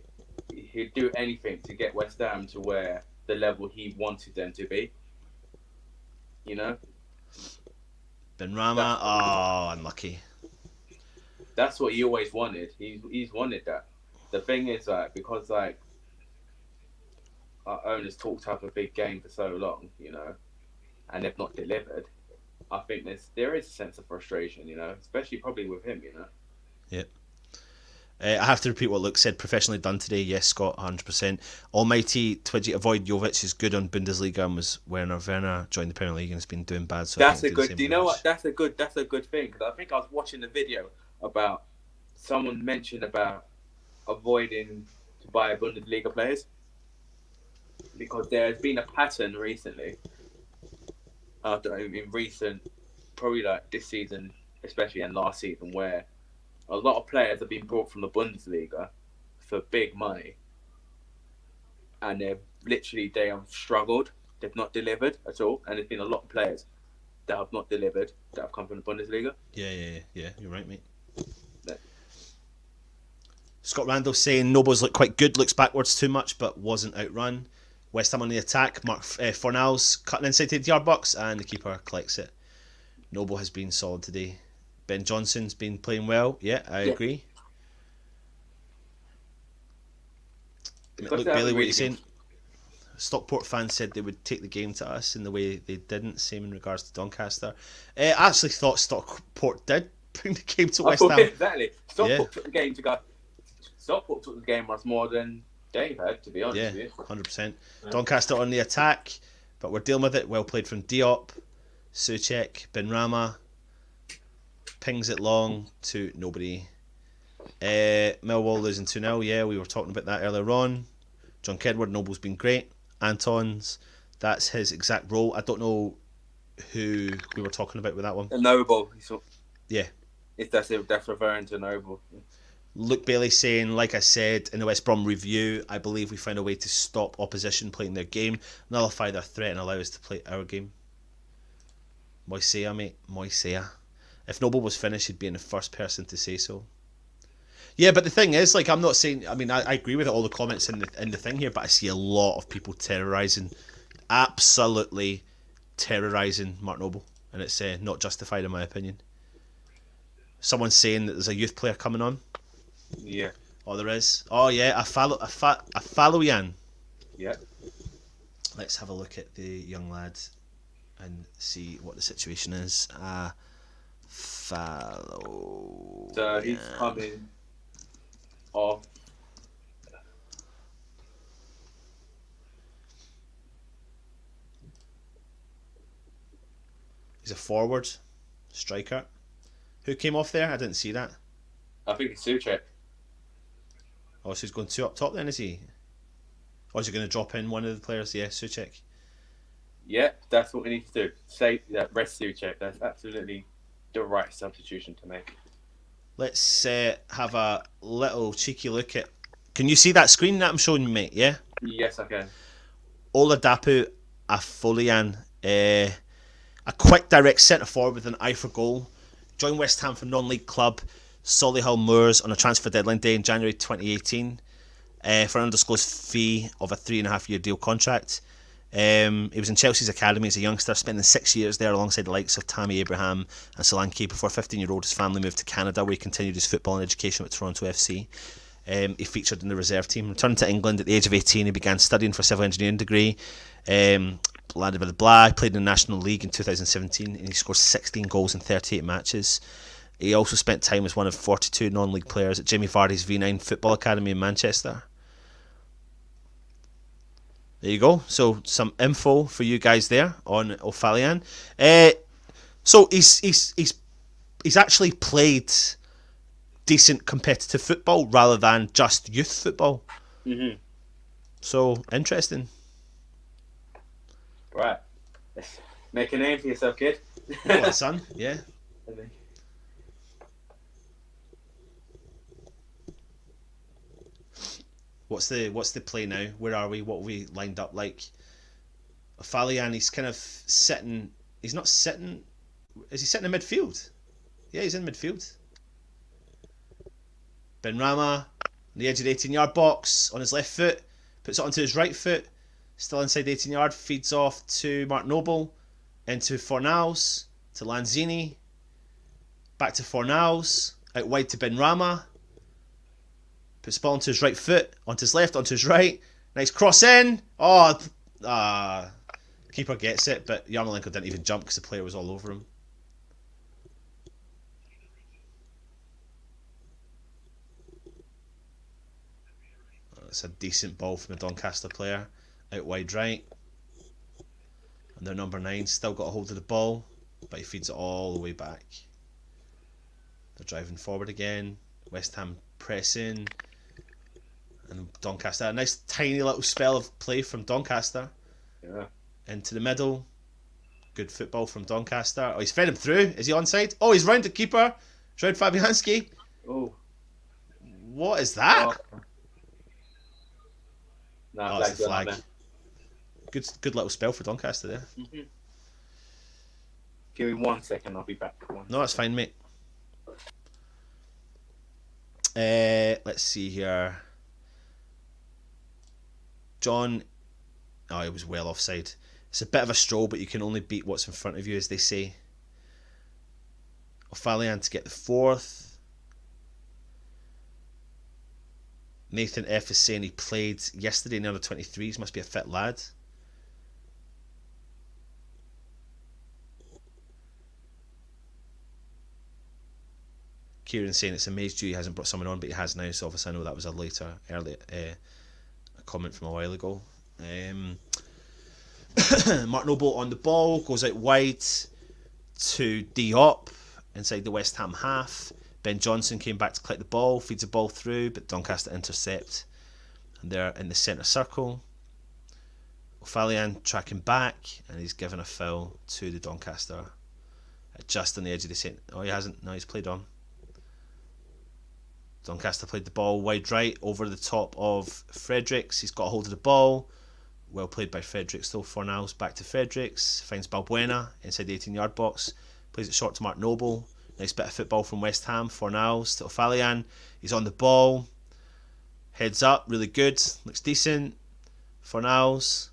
He'd do anything to get West Ham to where the level he wanted them to be. You know. Benrahma, unlucky. That's what he always wanted. He's wanted that. The thing is, because our owners talked up a big game for so long, you know, and they've not delivered. I think there is a sense of frustration, you know, especially probably with him, you know. Yep. I have to repeat what Luke said. Professionally done today, yes, Scott, 100%. Almighty Twidget, avoid Jovic is good on Bundesliga and was Werner joined the Premier League and has been doing bad. So that's a good. Do you know what? That's a good thing, because I think I was watching a video about someone mentioned about avoiding to buy Bundesliga players because there has been a pattern recently. In recent, probably like this season, especially and last season, where a lot of players have been brought from the Bundesliga for big money, and they have struggled. They've not delivered at all, and there's been a lot of players that have not delivered that have come from the Bundesliga. Yeah. You're right, mate. Yeah. Scott Randall saying Noble's looked quite good, looks backwards too much, but wasn't outrun. West Ham on the attack. Mark Fornals cutting inside the yard box, and the keeper collects it. Noble has been solid today. Ben Johnson's been playing well. Yeah, I agree. Look, Bailey, what are you saying? Stockport fans said they would take the game to us in the way they didn't. Same in regards to Doncaster. I actually thought Stockport did bring the game to West Ham. Exactly. Stockport took the game to go. Stockport took the game much more than Dave had, to be honest with you. 100%. Doncaster on the attack, but we're dealing with it. Well played from Diop, Soucek, Benrahma. Pings it long to nobody. Millwall losing 2-0. Yeah, we were talking about that earlier on. John Kedward, Noble's been great. Anton's, that's his exact role. I don't know who we were talking about with that one. Noble. Yeah. If that's referring to Noble. Luke Bailey saying, like I said in the West Brom review, I believe we found a way to stop opposition playing their game, nullify their threat and allow us to play our game. Moisea, mate. Moisea. If Noble was finished, he'd be in the first person to say so. Yeah, but the thing is, like, I'm not saying, I mean, I agree with all the comments in the thing here, but I see a lot of people absolutely terrorising Mark Noble, and it's not justified in my opinion. Someone's saying that there's a youth player coming on. Yeah. Oh, there is. Oh, yeah, a Faloyan. Yeah. Let's have a look at the young lad and see what the situation is. Fallow. So he's coming off. He's a forward striker. Who came off there? I didn't see that. I think it's Soucek. Oh, so he's going 2 up top then, is he? Or is he going to drop in one of the players? Yeah, Soucek. Yeah, that's what we need to do. Say that, rest Soucek. That's absolutely the right substitution to make. Let's have a little cheeky look at... Can you see that screen that I'm showing you, mate? Yeah? Yes, I can. Oladapo Afolian. A quick, direct centre forward with an eye for goal. Joined West Ham from non-league club Solihull Moors on a transfer deadline day in January 2018 for an undisclosed fee of a 3.5-year deal contract. He was in Chelsea's academy as a youngster, spending 6 years there alongside the likes of Tammy Abraham and Solanke before 15-year-old his family moved to Canada, where he continued his football and education with Toronto FC. He featured in the reserve team. Returned to England at the age of 18, he began studying for a civil engineering degree. Blah, blah, blah. Played in the National League in 2017 and he scored 16 goals in 38 matches. He also spent time as one of 42 non-league players at Jamie Vardy's V9 Football Academy in Manchester. There you go. So some info for you guys there on O'Fallon. So he's actually played decent competitive football rather than just youth football. Mm-hmm. So interesting. Right. Make a name for yourself, kid. Well, son. Yeah. What's the play now? Where are we? What are we lined up like? O'Fallon, he's kind of sitting. He's not sitting. Is he sitting in midfield? Yeah, he's in midfield. Benrahma on the edge of the 18-yard box on his left foot, puts it onto his right foot, still inside the 18-yard, feeds off to Mark Noble, into Fornals, to Lanzini, back to Fornals, out wide to Benrahma, puts the ball onto his right foot, onto his left, onto his right, nice cross in, keeper gets it, but Yarmolenko didn't even jump because the player was all over him. It's a decent ball from a Doncaster player out wide right, and their number 9 still got a hold of the ball, but he feeds it all the way back. They're driving forward again. West Ham pressing, and Doncaster, a nice tiny little spell of play from Doncaster. Yeah. Into the middle, good football from Doncaster. Oh, he's fed him through. Is he onside? Oh, he's round the keeper. He's round Fabianski. Oh, what is that? Oh. Nah, It's a flag. Good little spell for Doncaster there. Mm-hmm. Give me 1 second, I'll be back. No, that's fine, mate. Let's see here. John, oh, he was well offside. It's a bit of a stroll, but you can only beat what's in front of you, as they say. O'Fallon to get the 4th. Nathan F is saying he played yesterday in the under-23s. Must be a fit lad. Kieran saying it's amazed you he hasn't brought someone on, but he has now. So obviously I know that was a comment from a while ago. Mark Noble on the ball, goes out wide to Diop inside the West Ham half. Ben Johnson came back to collect the ball, feeds the ball through, but Doncaster intercept. And they're in the centre circle. O'Fallon tracking back, and he's given a foul to the Doncaster. Just on the edge of the centre. Oh, he hasn't. No, he's played on. Doncaster played the ball wide right over the top of Fredericks. He's got a hold of the ball. Well played by Fredericks though. Fornals back to Fredericks. Finds Balbuena inside the 18-yard box. Plays it short to Mark Noble. Nice bit of football from West Ham. Fornals to O'Fallon. He's on the ball. Heads up. Really good. Looks decent. Fornals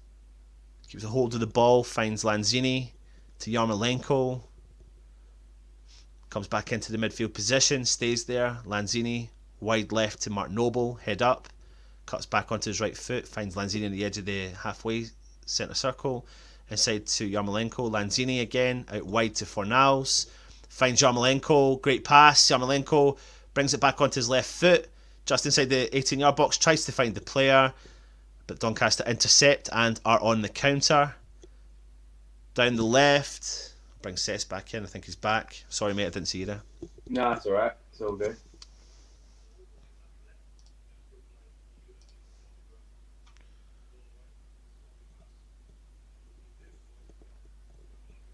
keeps a hold of the ball. Finds Lanzini to Yarmolenko. Comes back into the midfield position. Stays there. Lanzini wide left to Mark Noble. Head up. Cuts back onto his right foot. Finds Lanzini on the edge of the halfway centre circle. Inside to Yarmolenko. Lanzini again. Out wide to Fornals. Finds Yarmolenko. Great pass. Yarmolenko brings it back onto his left foot. Just inside the 18-yard box. Tries to find the player. But Doncaster intercept and are on the counter. Down the left. Brings Sess back in. I think he's back. Sorry, mate. I didn't see you there. No, it's alright. It's all good.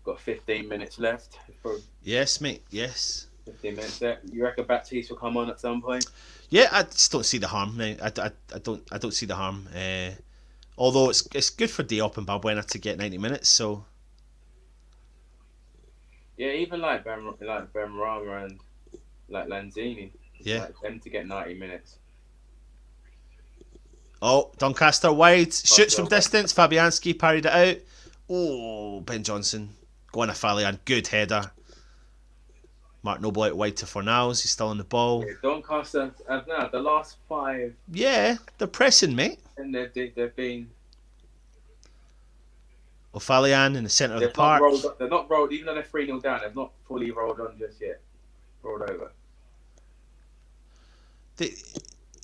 Got 15 minutes left. Yes, mate. Yes. 15 minutes left. You reckon Baptiste will come on at some point? Yeah, I just don't see the harm. Now, I don't see the harm. Although it's good for Diop and Balbuena to get 90 minutes. So yeah, even like Benrahma and like Lanzini, like them to get 90 minutes. Oh, Doncaster wide, shoots from distance. Fabianski parried it out. Oh, Ben Johnson going to Falian, good header. Mark Noble out wide to Fornals. He's still on the ball. Yeah, Doncaster have now the last 5. Yeah, they're pressing, mate. And they've been. O'Falian in the centre of the Not park. they're not rolled, even though they're 3-0 down. They've not fully rolled on just yet. Rolled over.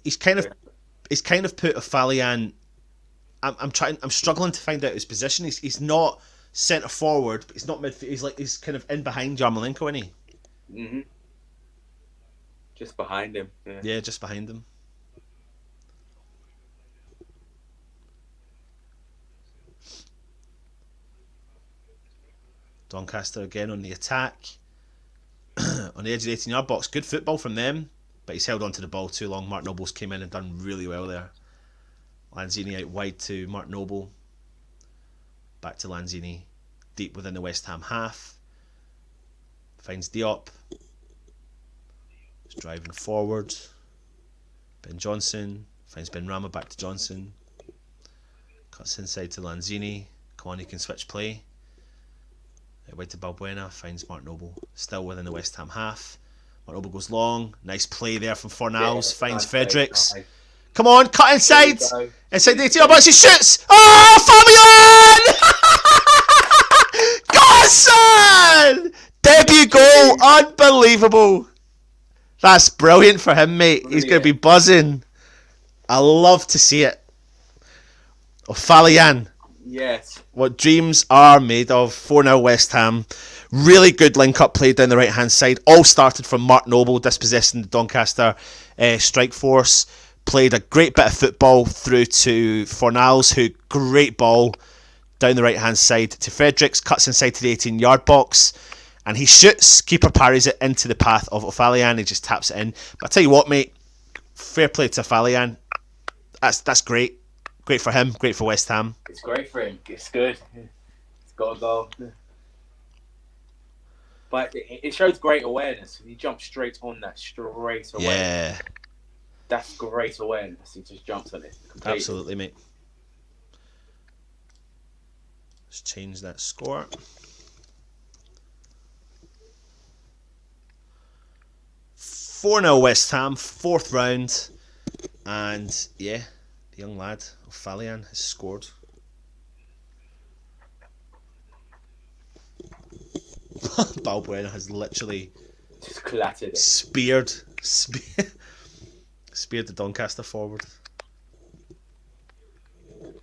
He's kind of put O'Falian. I'm struggling to find out his position. He's not centre forward, but he's not midfield. He's kind of in behind Yarmolenko, isn't he? Mhm. Just behind him. Yeah, just behind him. Doncaster again on the attack. On the edge of the 18-yard box. Good football from them, but he's held onto the ball too long. Mark Nobles came in and done really well there. Lanzini out wide to Mark Noble. Back to Lanzini. Deep within the West Ham half. Finds Diop. He's driving forward. Ben Johnson. Finds Benrahma, back to Johnson. Cuts inside to Lanzini. Come on, he can switch play. Away to Balbuena, finds Mark Noble, still within the West Ham half. Mark Noble goes long, nice play there from Fornals, finds Fredericks. Come on, cut inside! Inside the 18 box, he shoots! Oh, Fabian! Go, son! Debut goal, unbelievable! That's brilliant for him, mate. He's going to be buzzing. I love to see it. O'Falian. Yes. What dreams are made of. 4-0 West Ham. Really good link-up play down the right-hand side. All started from Mark Noble, dispossessing the Doncaster strike force. Played a great bit of football through to Fornals, who, great ball down the right-hand side to Fredericks. Cuts inside to the 18-yard box. And he shoots. Keeper parries it into the path of O'Falian. He just taps it in. But I tell you what, mate. Fair play to O'Falian. That's great. Great for him, great for West Ham. It's great for him. It's good. He's got a goal. But it shows great awareness. He jumps straight on that straight away. Yeah. That's great awareness. He just jumps on it completely. Absolutely, mate. Let's change that score. "4-0 West Ham, 4th round. And, yeah, the young lad, O'Falian, has scored. Balbuena has literally just clattered it. Speared the Doncaster forward.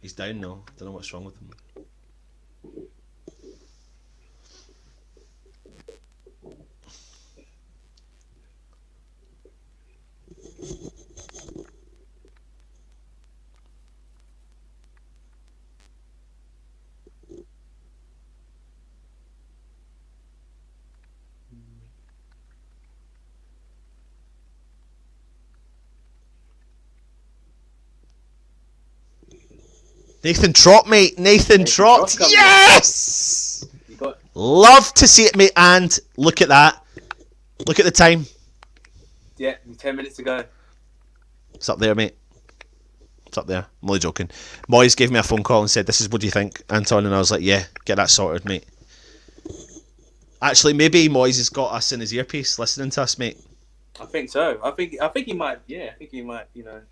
He's down now. Don't know what's wrong with him. Nathan Trott, mate. Nathan Trott. Yes! Love to see it, mate. And look at that. Look at the time. Yeah, 10 minutes to go. It's up there, mate. It's up there. I'm only joking. Moyes gave me a phone call and said, "This is what do you think, Anton?" And I was like, "Yeah, get that sorted, mate." Actually, maybe Moyes has got us in his earpiece listening to us, mate. I think so. I think he might. Yeah, I think he might. You know.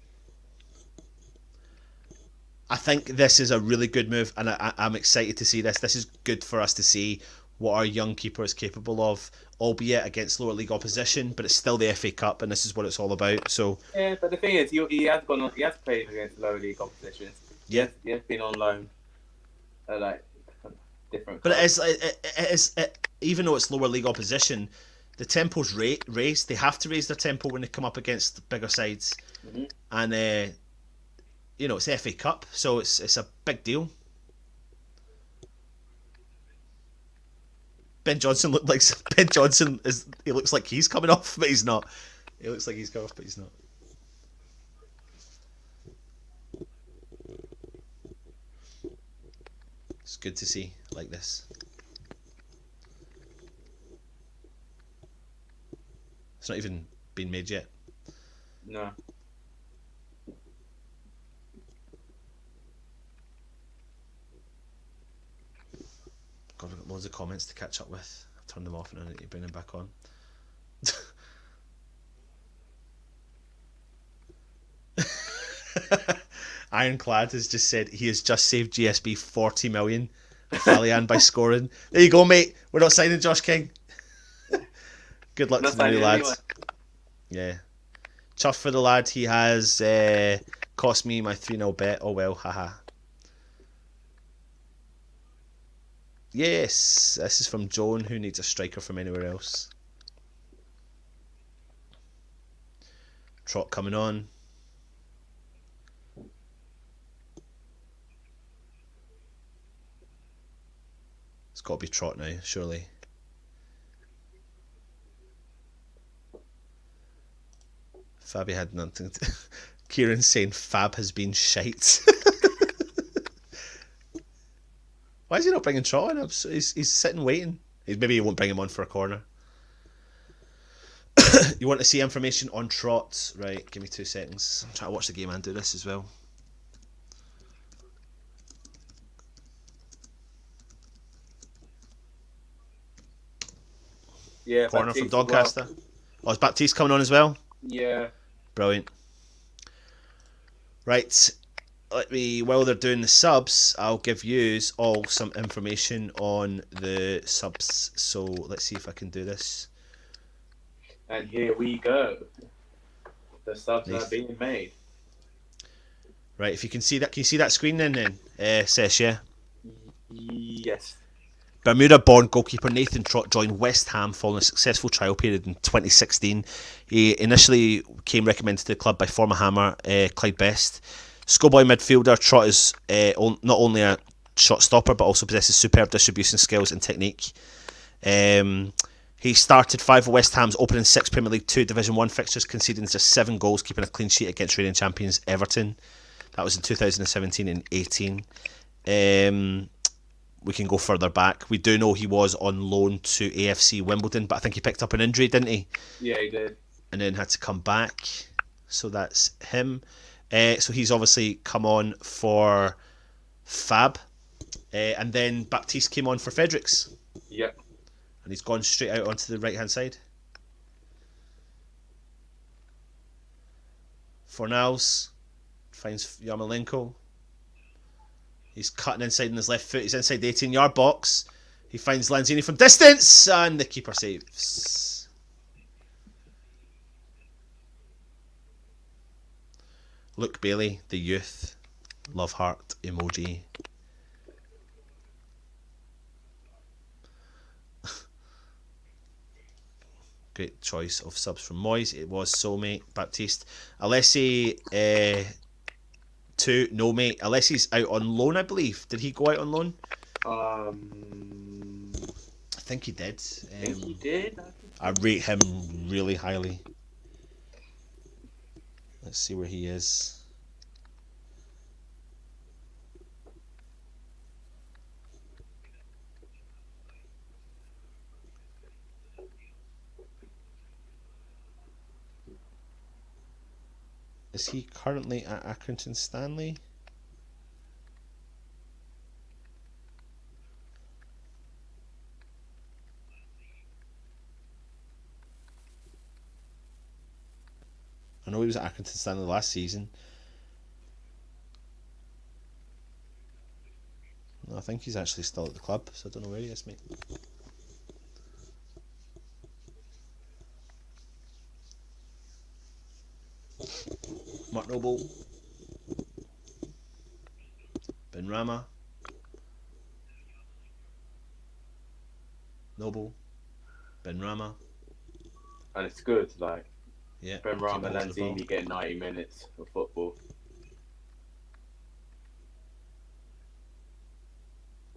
I think this is a really good move, and I'm excited to see this. This is good for us to see what our young keeper is capable of, albeit against lower league opposition, but it's still the FA Cup, and this is what it's all about. So yeah, but the thing is, he has gone on. He has played against lower league opposition. Yeah, he has been on loan, like different. But it is even though it's lower league opposition, the tempo's raised. They have to raise their tempo when they come up against bigger sides, and you know, it's the FA Cup, so it's a big deal. Ben Johnson he looks like he's coming off, but he's not. He looks like he's coming off, but he's not. It's good to see like this. It's not even been made yet. No. God, I've got loads of comments to catch up with. I've turned them off and I need to bring them back on. Ironclad has just said he has just saved GSB 40 million at Falian by scoring. There you go, mate. We're not signing Josh King. Good luck to the new lad. Yeah. Chuff for the lad. He has cost me my 3-0 bet. Oh well, haha. Yes, this is from Joan, who needs a striker from anywhere else. Trot coming on. It's got to be Trot now, surely. Fabi had nothing to... Kieran's saying Fab has been shite. Why is he not bringing Trot in? He's sitting waiting. Maybe he won't bring him on for a corner. You want to see information on Trot? Right, give me 2 seconds. I'm trying to watch the game and do this as well. Yeah, corner Baptiste from Doncaster. well. Oh, is Baptiste coming on as well? Yeah. Brilliant. Right. Let me, while they're doing the subs, I'll give you all some information on the subs. So let's see if I can do this. And here we go. The subs are being made. Right, if you can see that screen then, Sesh, yeah? Yes. Bermuda-born goalkeeper Nathan Trott joined West Ham following a successful trial period in 2016. He initially came recommended to the club by former Hammer Clyde Best. Schoolboy midfielder, Trott is not only a shot stopper but also possesses superb distribution skills and technique. He started 5 of West Ham's opening 6 Premier League 2 Division 1 fixtures, conceding just 7 goals, keeping a clean sheet against reigning champions Everton. That was in 2017 and 18. We can go further back. We do know he was on loan to AFC Wimbledon, but I think he picked up an injury, didn't he? Yeah, he did. And then had to come back. So that's him. So he's obviously come on for Fab. And then Baptiste came on for Fredericks. Yep. And he's gone straight out onto the right-hand side. Fornals finds Yarmolenko. He's cutting inside on his left foot. He's inside the 18-yard box. He finds Lanzini from distance, and the keeper saves. Luke Bailey, the youth. Love heart emoji. Great choice of subs from Moyes. It was Soulmate, Baptiste. Alessi, 2, no mate. Alessi's out on loan, I believe. Did he go out on loan? I think he did. He did. I rate him really highly. Let's see where he is. Is he currently at Accrington Stanley? I know he was at Accrington Stanley last season. No, I think he's actually still at the club, so I don't know where he is, mate. Mark Noble, Benrahma, Noble, Benrahma. And it's good, like, yeah, Benrahma and Lanzini get 90 minutes of football.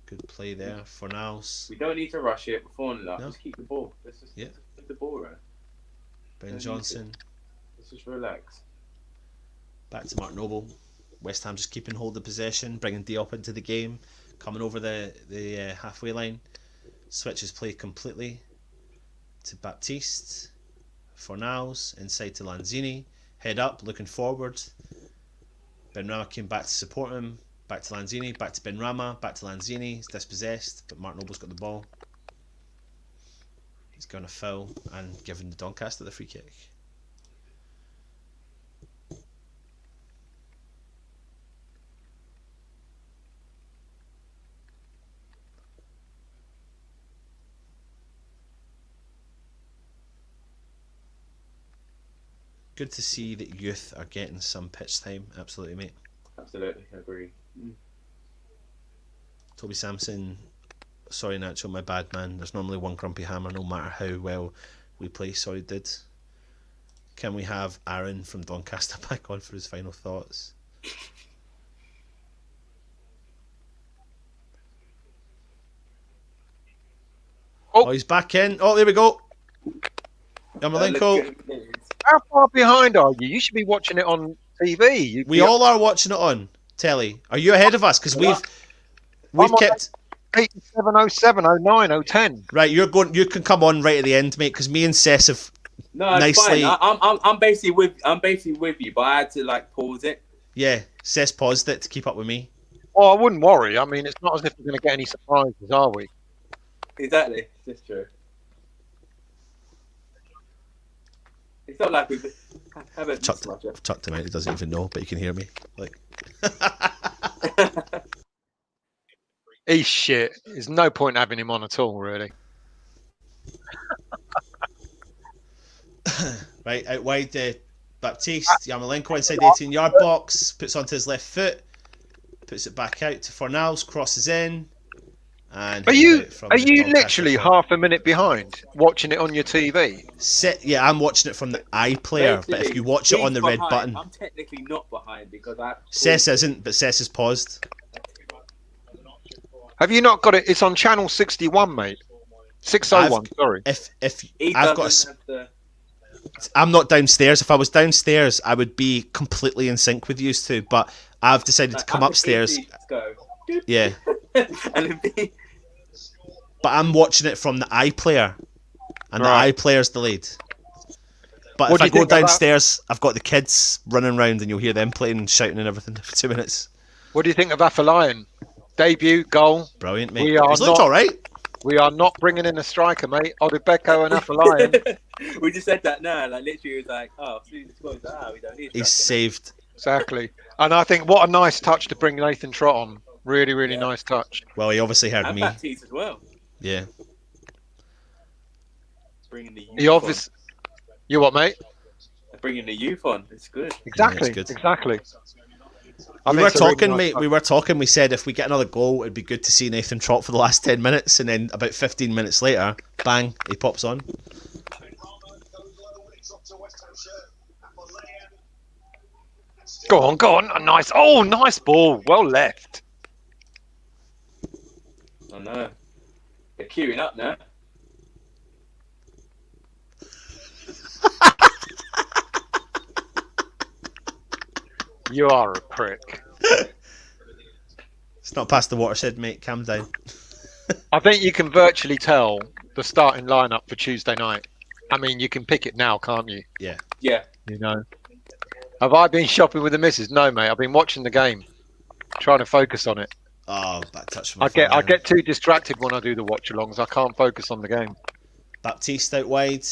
Good play there for now. We don't need to rush it before that. No. Just keep the ball. Let's just keep the ball around. Ben Johnson. Let's just relax. Back to Mark Noble. West Ham just keeping hold of possession, bringing Diop into the game. Coming over the halfway line. Switches play completely to Baptiste. Fornals inside to Lanzini. Head up, looking forward. Benrahma came back to support him. Back to Lanzini, back to Benrahma, back to Lanzini. He's dispossessed, but Mark Noble's got the ball. He's going to foul and given the Doncaster the free kick. Good to see that youth are getting some pitch time. Absolutely, mate. Absolutely, I agree. Toby Sampson, sorry Nacho, my bad man. There's normally one grumpy hammer no matter how well we play. Sorry, did. Can we have Aaron from Doncaster back on for his final thoughts? Oh, he's back in. Oh, there we go. Yarmolenko. How far behind are you? You should be watching it on TV. We all are watching it on telly. Are you ahead of us? Because we've kept 87070910. Right, you're going. You can come on right at the end, mate. Because me and Cess have nicely. Fine. I'm basically with you, but I had to like pause it. Yeah, Cess paused it to keep up with me. Oh, I wouldn't worry. I mean, it's not as if we're going to get any surprises, are we? Exactly, that's true. It's not like we haven't chucked him out. He doesn't even know, but he can hear me. Like, he's shit. There's no point having him on at all, really. Right, out wide, Baptiste. Yarmolenko inside the 18-yard box. Puts onto his left foot. Puts it back out to Fornals. Crosses in. And are you literally half a minute behind watching it on your TV? Yeah, I'm watching it from the iPlayer, but if you watch it on the red button, I'm technically not behind because Cess isn't, but Cess is paused. Have you not got it? It's on channel 61, mate. 601. Sorry. If I've got I'm not downstairs. If I was downstairs, I would be completely in sync with you two. But I've decided to come upstairs. Yeah. But I'm watching it from the iPlayer, and the iPlayer's delayed. But if I go downstairs, I've got the kids running around, and you'll hear them playing and shouting and everything for 2 minutes. What do you think of Afolayan? Debut, goal. Brilliant, mate. He's looked all right. We are not bringing in a striker, mate. Odubeko and Afolayan. We just said that now. Like literally, it was like, oh, we don't need. He's saved. Exactly. And I think what a nice touch to bring Nathan Trott on. Really, really nice touch. Well, he obviously heard me. Baptiste as well. Yeah. Bringing the youth he obviously. You what, mate? Bringing the youth on. It's good. Exactly. Yeah, it's good. Exactly. We were talking, mate. We were talking. We said if we get another goal, it'd be good to see Nathan Trott for the last 10 minutes, and then about 15 minutes later, bang, he pops on. Go on. A nice ball. Well left. I know. They're queuing up now. You are a prick. It's not past the watershed, mate. Calm down. I think you can virtually tell the starting lineup for Tuesday night. I mean, you can pick it now, can't you? Yeah. Yeah. You know. Have I been shopping with the missus? No, mate. I've been watching the game, trying to focus on it. Oh, back touch from I get too distracted when I do the watch-alongs. I can't focus on the game. Baptiste out wide.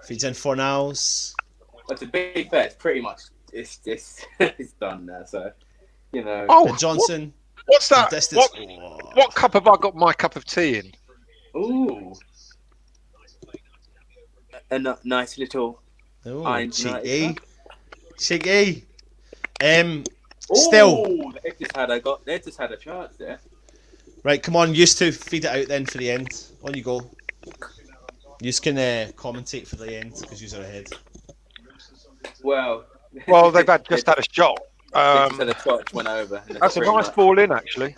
Feeds in Fornals. But to be fair, it's pretty much it's done now. So you know. Oh, Johnson. What's that? What cup have I got my cup of tea in? Ooh. A nice little. Oh, cheeky. Cheeky. Still. They just had a chance there. Right, come on, used to feed it out then for the end. On you go. You can commentate for the end because you're ahead. Well, they've just had a shot. The touch went over. That's a nice ball in, actually.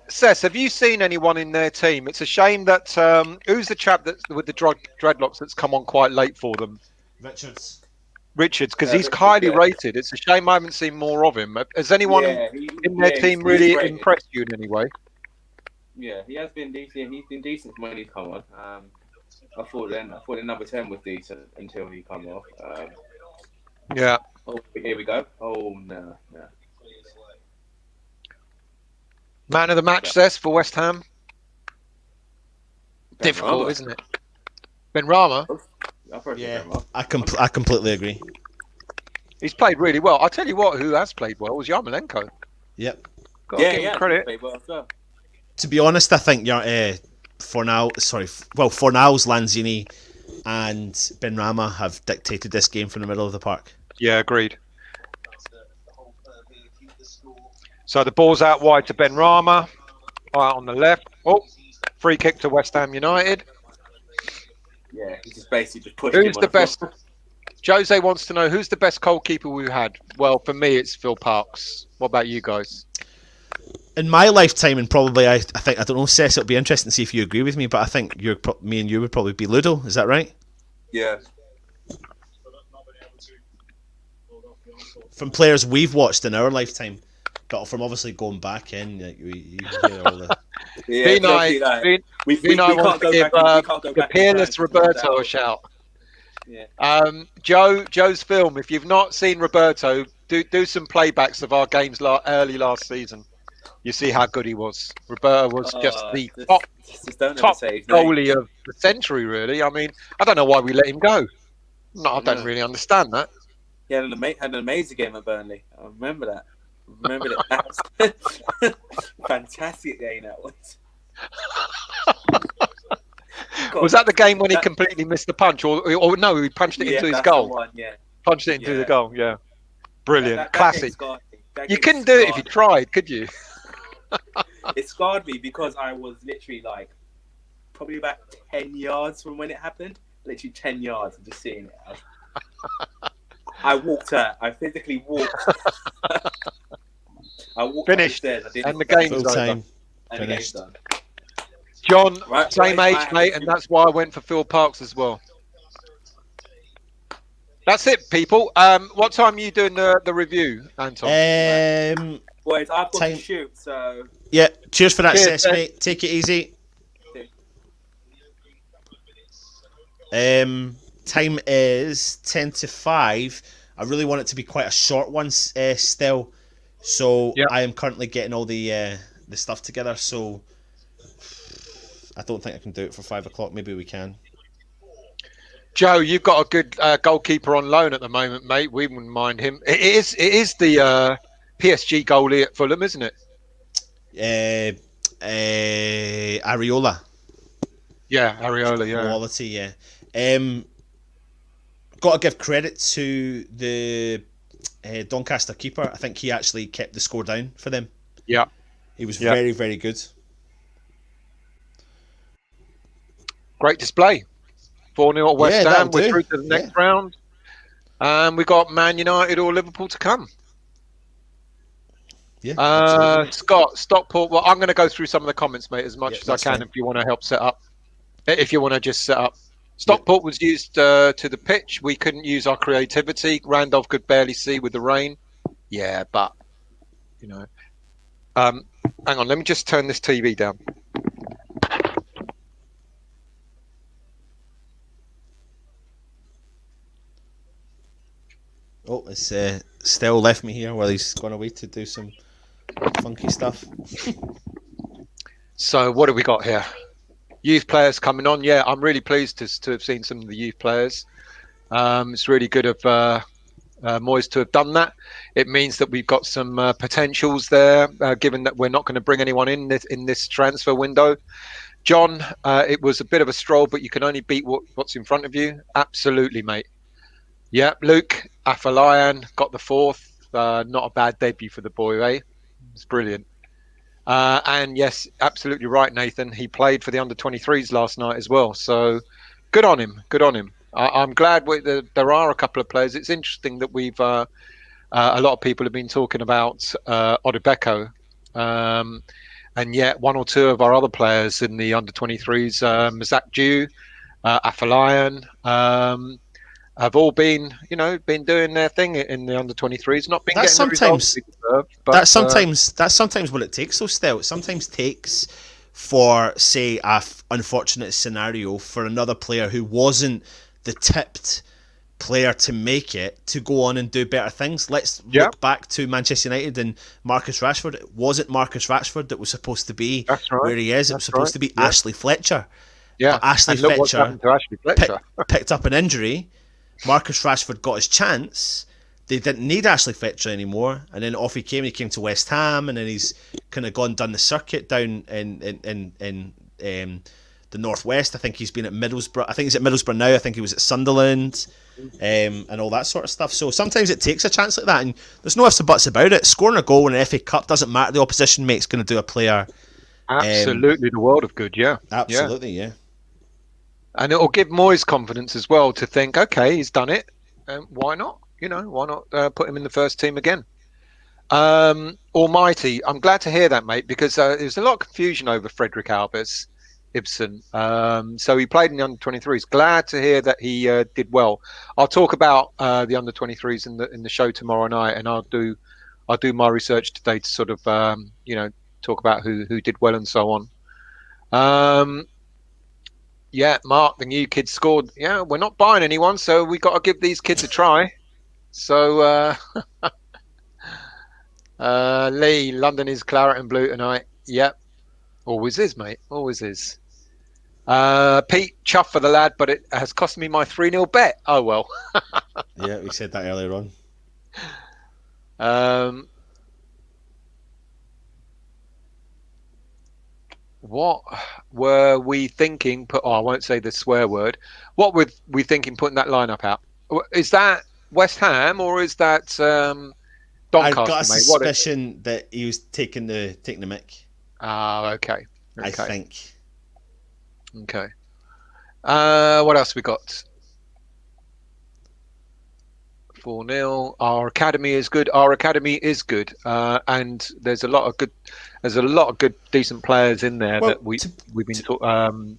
Cess, have you seen anyone in their team? It's a shame that who's the chap that's with the dreadlocks that's come on quite late for them? Richards, because he's highly rated. It's a shame I haven't seen more of him. Has anyone in their team really impressed you in any way? Yeah, he has been decent. He's been decent when he's come on. I thought the number 10 was decent until he come off. Yeah. Oh, here we go. Oh no. Man of the match, says for West Ham. Difficult, isn't it? Benrahma. Yeah, I completely agree. He's played really well. I'll tell you what, who has played well was Yarmolenko. Yep. Got to give him credit. Played well as well. To be honest, I think Fornals, Lanzini and Benrahma have dictated this game from the middle of the park. Yeah, agreed. So the ball's out wide to Benrahma. Out on the left. Oh, free kick to West Ham United. Yeah, he just basically just pushed Who's him the on best? foot. Jose wants to know who's the best goalkeeper we've had. Well, for me, it's Phil Parks. What about you guys? In my lifetime, and probably I don't know, Cess, it'll be interesting to see if you agree with me, but I think me and you would probably be Ludo. Is that right? Yeah. From players we've watched in our lifetime, but from obviously going back in, like, you hear all the. We can't go give back the peerless Roberto a shout. Yeah. Joe's film. If you've not seen Roberto, do some playbacks of our games early last season. You see how good he was. Roberto was just the top goalie of the century, really. I mean, I don't know why we let him go. No, I don't really understand that. He had an amazing game at Burnley. I remember that. That. Fantastic game that was. Was that the game when he completely missed the punch, or no? He punched it into his goal. Punched it into the goal. Yeah, brilliant, classic. You couldn't do it if you tried, could you? It scarred me because I was literally like probably about 10 yards from when it happened. Literally 10 yards of just seeing it. I walked out. I physically walked. I walked finished, and the game's over. And the game's done. John, same age, mate, and that's why I went for Phil Parks as well. That's it, people. What time are you doing the review, Anton? Boys, I've got to shoot, so... Yeah, cheers for that, Cess, mate. Take it easy. Time is 10 to 5. I really want it to be quite a short one still. So I am currently getting all the stuff together, so I don't think I can do it for 5 o'clock. Maybe we can. Joe, you've got a good goalkeeper on loan at the moment, mate. We wouldn't mind him. It is the PSG goalie at Fulham, isn't it? Areola. Yeah, Areola, yeah. Quality, yeah. Got to give credit to the Doncaster keeper. I think he actually kept the score down for them. Yeah. He was very, very good. Great display. 4-0 at West Ham. We're through to the next round. And we got Man United or Liverpool to come. Yeah. Scott, Stockport. Well, I'm going to go through some of the comments, mate, as much as I can if you want to help set up. If you want to just set up. Stockport was used to the pitch. We couldn't use our creativity. Randolph could barely see with the rain. Yeah, but, you know. Hang on, let me just turn this TV down. Oh, it's still left me here while he's gone away to do some funky stuff. So what have we got here? Youth players coming on. Yeah, I'm really pleased to have seen some of the youth players. It's really good of Moyes to have done that. It means that we've got some potentials there, given that we're not going to bring anyone in this transfer window. John, it was a bit of a stroll, but you can only beat what's in front of you. Absolutely, mate. Yeah, Luke Afolayan got the 4th. Not a bad debut for the boy, eh? It's brilliant. And yes, absolutely right, Nathan. He played for the under-23s last night as well. So good on him. Good on him. I'm glad there are a couple of players. It's interesting that we've a lot of people have been talking about Odebeko. And yet one or two of our other players in the under-23s, Mazak Jew, Afolayan, have all been, been doing their thing in the under-23s, not been That's getting the results they deserve. But that's sometimes what it takes. So still, it sometimes takes for, say, unfortunate scenario for another player who wasn't the tipped player to make it to go on and do better things. Let's look back to Manchester United and Marcus Rashford. It wasn't Marcus Rashford that was supposed to be where he is. It was supposed to be Ashley Fletcher. Yeah, but Ashley Fletcher picked up an injury. Marcus Rashford got his chance. They didn't need Ashley Fletcher anymore, and then off he came. He came to West Ham, and then he's kind of done the circuit down in the northwest. I think he's been at Middlesbrough. I think he's at Middlesbrough now. I think he was at Sunderland, and all that sort of stuff. So sometimes it takes a chance like that, and there's no ifs and buts about it. Scoring a goal in an FA Cup doesn't matter. The opposition mate's going to do a player absolutely the world of good. Yeah, absolutely, yeah. And it'll give Moyes confidence as well to think, okay, he's done it. Why not? Why not put him in the first team again? Almighty, I'm glad to hear that, mate, because there's a lot of confusion over Frederick Albers Ibsen. So he played in the under-23s. Glad to hear that he did well. I'll talk about the under-23s in the show tomorrow night, and I'll do my research today to sort of talk about who did well and so on. Yeah, Mark, the new kid scored. Yeah, we're not buying anyone, so we got to give these kids a try. So, Lee, London is claret and blue tonight. Yep, always is, mate. Always is. Pete, chuff for the lad, but it has cost me my 3-0 bet. Oh well. Yeah, we said that earlier on. What were we thinking? I won't say the swear word. What were we thinking putting that lineup out? Is that West Ham or is that Doncaster? I've got a suspicion that he was taking the mick. Ah, okay. I think. Okay. What else we got? 4-0. Our academy is good. Our academy is good, and there's a lot of good, decent players in there that we've been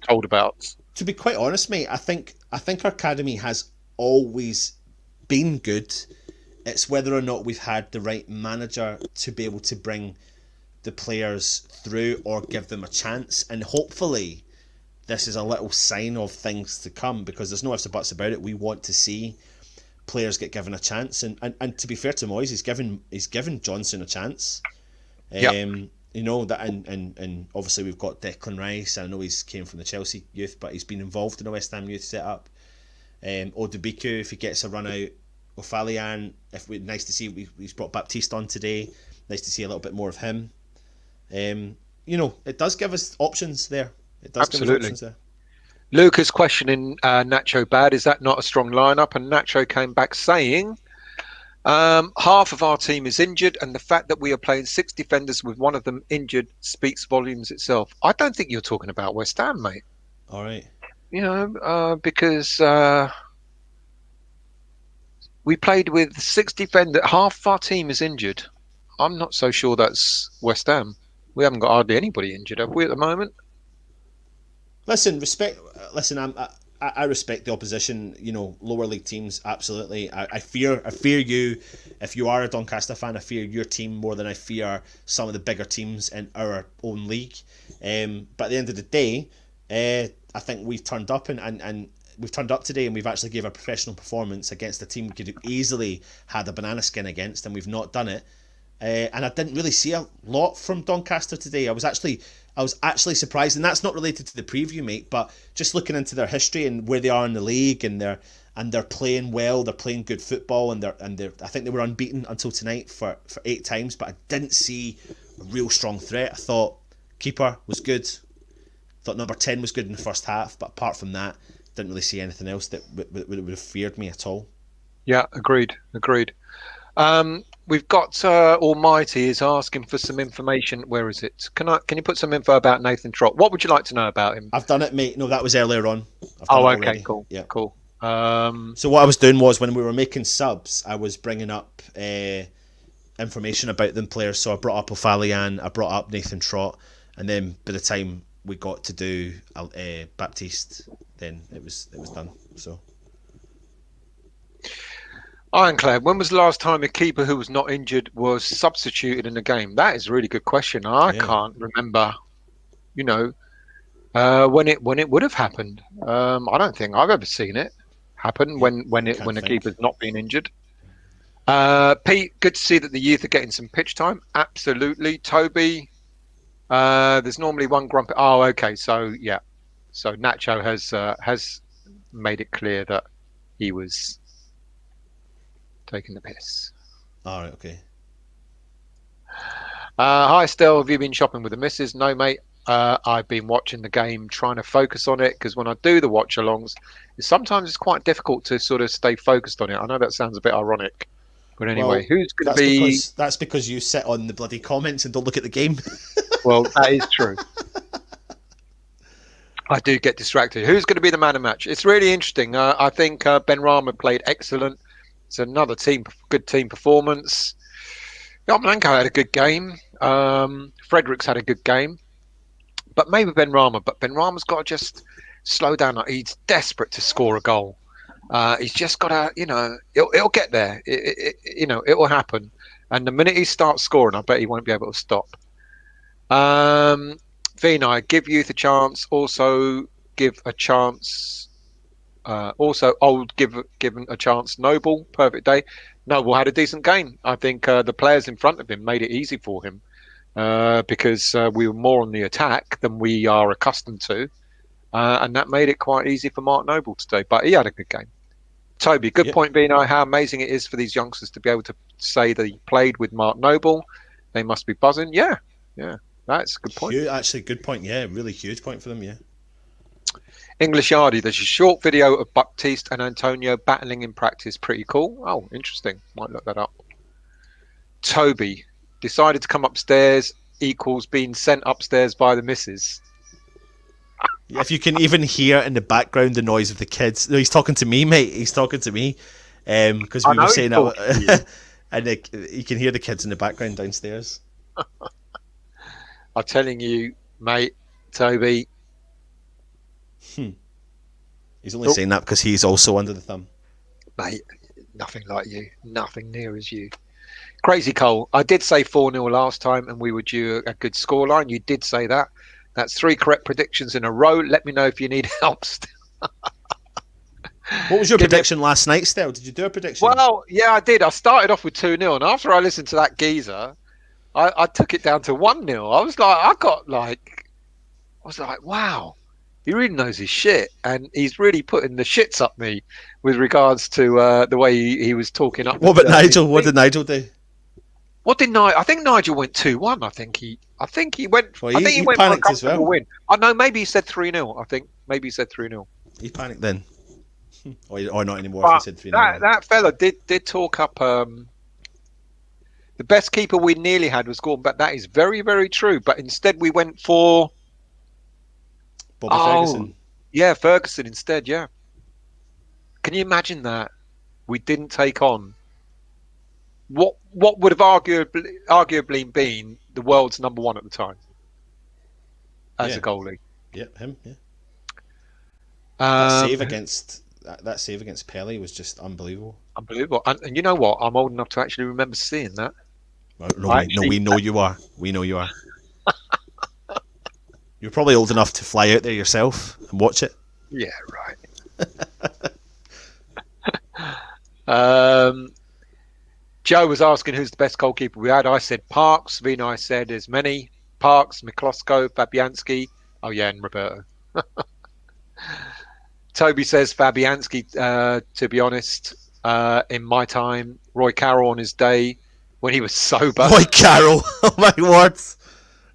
told about. To be quite honest, mate, I think our academy has always been good. It's whether or not we've had the right manager to be able to bring the players through or give them a chance, and hopefully this is a little sign of things to come, because there's no ifs or buts about it. We want to see players get given a chance, and to be fair to Moyes, he's given Johnson a chance. That, and obviously we've got Declan Rice. I know he's came from the Chelsea youth, but he's been involved in the West Ham youth setup. Odubiku, if he gets a run out. O'Fallon, nice to see he's brought Baptiste on today. Nice to see a little bit more of him. It does give us options there. It does give us options there. Lucas questioning Nacho bad. Is that not a strong lineup? And Nacho came back saying, half of our team is injured, and the fact that we are playing 6 defenders with one of them injured speaks volumes itself. I don't think you're talking about West Ham, mate. All right. Because we played with 6 defenders. Half of our team is injured. I'm not so sure that's West Ham. We haven't got hardly anybody injured, have we, at the moment? Listen, I respect the opposition. Lower league teams, absolutely. I fear you. If you are a Doncaster fan, I fear your team more than I fear some of the bigger teams in our own league. But at the end of the day, I think we've turned up and we've turned up today, and we've actually gave a professional performance against a team we could have easily had a banana skin against, and we've not done it. And I didn't really see a lot from Doncaster today. I was actually surprised, and that's not related to the preview, mate, but just looking into their history and where they are in the league, and they're playing well, they're playing good football, and they're I think they were unbeaten until tonight for 8 times, but I didn't see a real strong threat. I thought keeper was good. I thought number 10 was good in the first half, but apart from that, didn't really see anything else that would have feared me at all. Yeah, agreed. We've got Almighty is asking for some information. Where is it? Can you put some info about Nathan Trott? What would you like to know about him? I've done it, mate. No, that was earlier on. Okay, cool. Yeah, cool. So what I was doing was, when we were making subs, I was bringing up information about them players. So I brought up O'Fallon, I brought up Nathan Trott, and then by the time we got to do Baptiste, then it was done. So Ironclad, when was the last time a keeper who was not injured was substituted in a game? That is a really good question. I can't remember, when it would have happened. I don't think I've ever seen it happen when a keeper's not been injured. Pete, good to see that the youth are getting some pitch time. Absolutely. Toby, there's normally one grumpy. Oh, okay. So yeah, so Nacho has made it clear that he was taking the piss. All right, okay. Hi, Stell. Have you been shopping with the missus? No, mate. I've been watching the game, trying to focus on it, because when I do the watch-alongs, sometimes it's quite difficult to sort of stay focused on it. I know that sounds a bit ironic, but anyway, who's going to be... That's because you sit on the bloody comments and don't look at the game. Well, that is true. I do get distracted. Who's going to be the man of match? It's really interesting. I think Benrahma played excellent. It's another good team performance. Yarmolenko had a good game. Fredericks had a good game. But maybe Benrahma. But Benrahma's got to just slow down. He's desperate to score a goal. He's just got to, it'll get there. It will happen. And the minute he starts scoring, I bet he won't be able to stop. Vinay, give youth a chance. Also give a chance. Given a chance. Noble, perfect day. Noble had a decent game. I think the players in front of him made it easy for him because we were more on the attack than we are accustomed to, and that made it quite easy for Mark Noble today. But he had a good game. Toby, good point, Vinay. How amazing it is for these youngsters to be able to say that he played with Mark Noble. They must be buzzing. Yeah, that's a good point. Actually, good point. Yeah, really huge point for them. Yeah. English Yardy, there's a short video of Baptiste and Antonio battling in practice. Pretty cool. Oh, interesting. Might look that up. Toby, decided to come upstairs equals being sent upstairs by the missus. If you can even hear in the background the noise of the kids. No, he's talking to me, mate. He's talking to me. Because we were saying that. And you can hear the kids in the background downstairs. I'm telling you, mate, Toby. He's only saying that because he's also under the thumb. Mate, nothing like you. Nothing near as you. Crazy Cole. I did say 4-0 last time and we were due a good scoreline. You did say that. That's 3 correct predictions in a row. Let me know if you need help still. What was your prediction last night, Stel? Did you do a prediction? Well, yeah, I did. I started off with 2-0 and after I listened to that geezer, I took it down to 1-0. I was like, wow. He really knows his shit, and he's really putting the shits up me with regards to the way he was talking up. What about Nigel? What did Nigel do? What did Nigel? I think Nigel went 2-1. I think he went. Well, I think he went panicked as well. Win. I know. Maybe he said 3-0. I think maybe he said 3-0. He panicked then, or not anymore. But if he said 3-0. That fella did talk up. The best keeper we nearly had was Gordon, but that is very, very true. But instead we went for Bobby Ferguson. Yeah, Ferguson instead, yeah. Can you imagine that? We didn't take on what would have arguably been the world's number one at the time as a goalie. Yep, him, yeah. That save against Pele was just unbelievable. Unbelievable. And you know what? I'm old enough to actually remember seeing that. We know you are. We know you are. You're probably old enough to fly out there yourself and watch it. Yeah, right. Joe was asking who's the best goalkeeper we had. I said Parks. Vinay said there's many. Parks, Miklosko, Fabianski. Oh, yeah, and Roberto. Toby says Fabianski, to be honest, in my time, Roy Carroll on his day when he was sober. Roy Carroll! Oh, my word.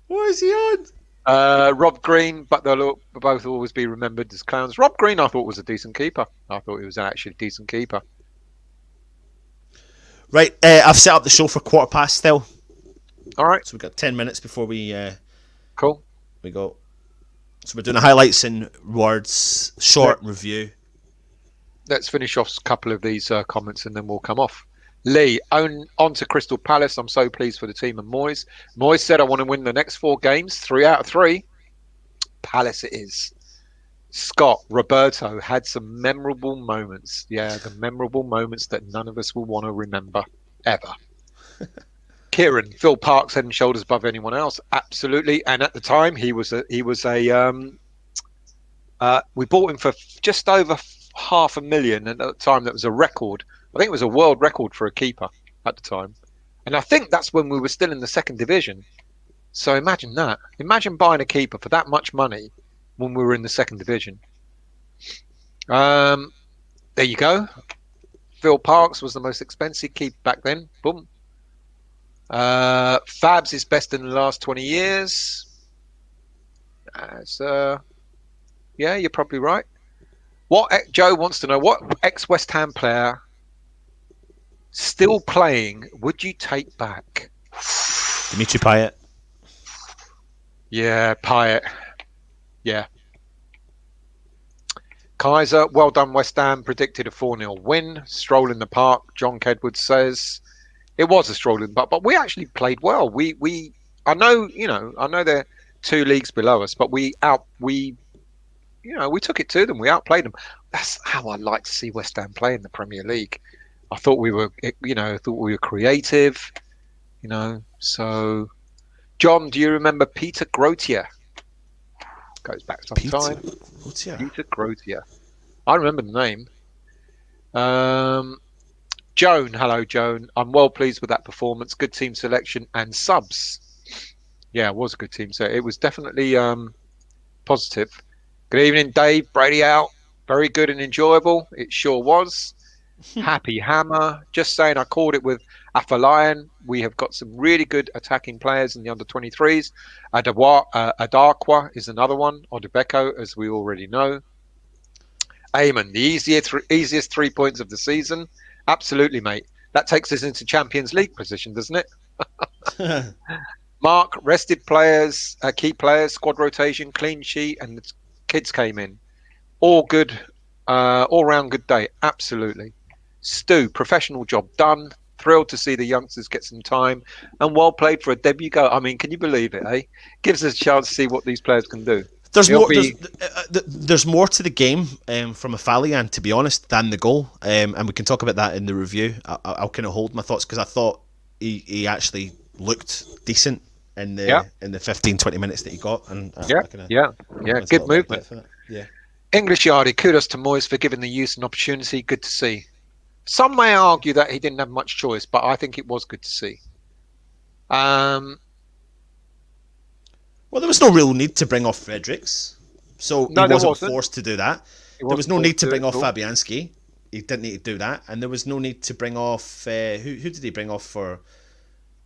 What is he on? Rob Green, but they'll both always be remembered as clowns. Rob Green, I thought was a decent keeper. I thought he was actually a decent keeper. Right, I've set up the show for 15:15 still. All right. So we've got 10 minutes before we... Cool. We go. So we're doing a highlights in words, short review. Let's finish off a couple of these comments and then we'll come off. Lee, on to Crystal Palace. I'm so pleased for the team and Moyes. Moyes said, I want to win the next 4 games, 3 out of 3. Palace it is. Scott, Roberto had some memorable moments. Yeah, the memorable moments that none of us will want to remember ever. Kieran, Phil Parks head and shoulders above anyone else. Absolutely. And at the time, he was a we bought him for just over $500,000. And at the time, that was a record. I think it was a world record for a keeper at the time. And I think that's when we were still in the second division. So imagine that. Imagine buying a keeper for that much money when we were in the second division. There you go. Phil Parks was the most expensive keeper back then. Boom. Fabs is best in the last 20 years. Yeah, you're probably right. Joe wants to know, what ex-West Ham player still playing would you take back? Dimitri Payet. Yeah, Payet. Yeah. Kaiser, well done West Ham, predicted a 4-0 win. Stroll in the park, John Kedwood says. It was a stroll in the park, but we actually played well. I know they're 2 leagues below us, but we took it to them. We outplayed them. That's how I like to see West Ham play in the Premier League. I thought we were creative, So, John, do you remember Peter Grotier? Goes back some time. Peter Grotier. I remember the name. Joan, hello, Joan. I'm well pleased with that performance. Good team selection and subs. Yeah, it was a good team. So it was definitely positive. Good evening, Dave. Brady out. Very good and enjoyable. It sure was. Happy Hammer. Just saying, I called it with Afalayan. We have got some really good attacking players in the under-23s. Adakwa is another one. Odebeko, as we already know. Eamon, the easiest 3 points of the season. Absolutely, mate. That takes us into Champions League position, doesn't it? Mark, rested players, key players, squad rotation, clean sheet, and the kids came in. All good, all round good day. Absolutely. Stu, professional job done. Thrilled to see the youngsters get some time, and well played for a debut goal. I mean, can you believe it? Eh? Gives us a chance to see what these players can do. There's more to the game from Afalayan, to be honest, than the goal, and we can talk about that in the review. I'll kind of hold my thoughts because I thought he actually looked decent in the 15-20 minutes that he got. And good movement. Yeah. English Yardie, kudos to Moyes for giving the youth an opportunity. Good to see. Some may argue that he didn't have much choice, but I think it was good to see. Well, there was no real need to bring off Fredericks, so he wasn't forced to do that. There was no need to bring off Fabianski. He didn't need to do that, and there was no need to bring off who did he bring off for?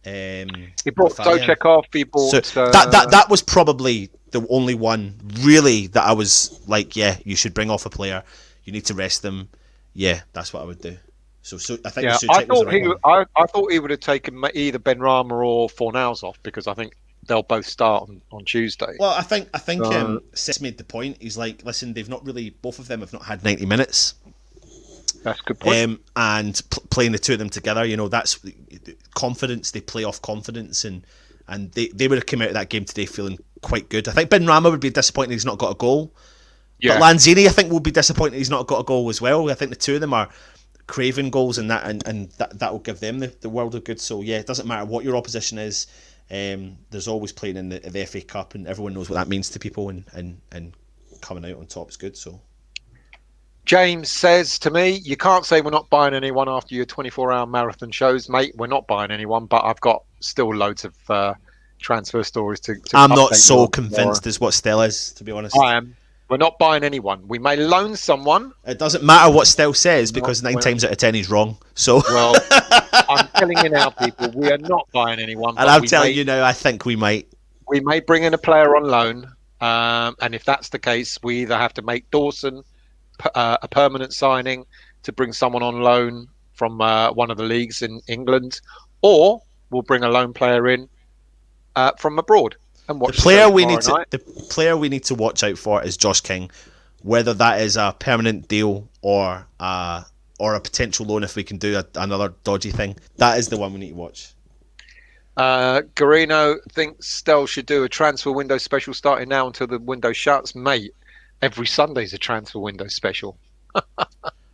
He brought Stochekov. He brought that was probably the only one really that I was like, yeah, you should bring off a player. You need to rest them. Yeah, that's what I would do. So I think I thought he would have taken either Benrahma or Fornals off because I think they'll both start on Tuesday. Well, I think Sis made the point. He's like, listen, both of them have not had 90 minutes. That's a good point. And playing the two of them together, that's confidence. They play off confidence, and they would have come out of that game today feeling quite good. I think Benrahma would be disappointed he's not got a goal. Yeah. But Lanzini, I think, will be disappointed he's not got a goal as well. I think the two of them are craving goals, and that will give them the world of good. So yeah, it doesn't matter what your opposition is. There's always playing in the FA Cup, and everyone knows what that means to people, and coming out on top is good. So James says to me, you can't say we're not buying anyone after your 24-hour marathon shows, mate. We're not buying anyone, but I've got still loads of transfer stories to I'm not so convinced as what Stell is, to be honest. I am. We're not buying anyone. We may loan someone. It doesn't matter what Stell says because 9 times out of 10 he's wrong. So well, I'm telling you now, people, we are not buying anyone. And I'm telling you now, I think we might. We may bring in a player on loan, and if that's the case, we either have to make Dawson a permanent signing to bring someone on loan from one of the leagues in England, or we'll bring a loan player in from abroad. And watch the player we need to watch out for is Josh King, whether that is a permanent deal or a potential loan if we can do another dodgy thing. That is the one we need to watch. Garino thinks Stell should do a transfer window special starting now until the window shuts. Mate, every Sunday's a transfer window special.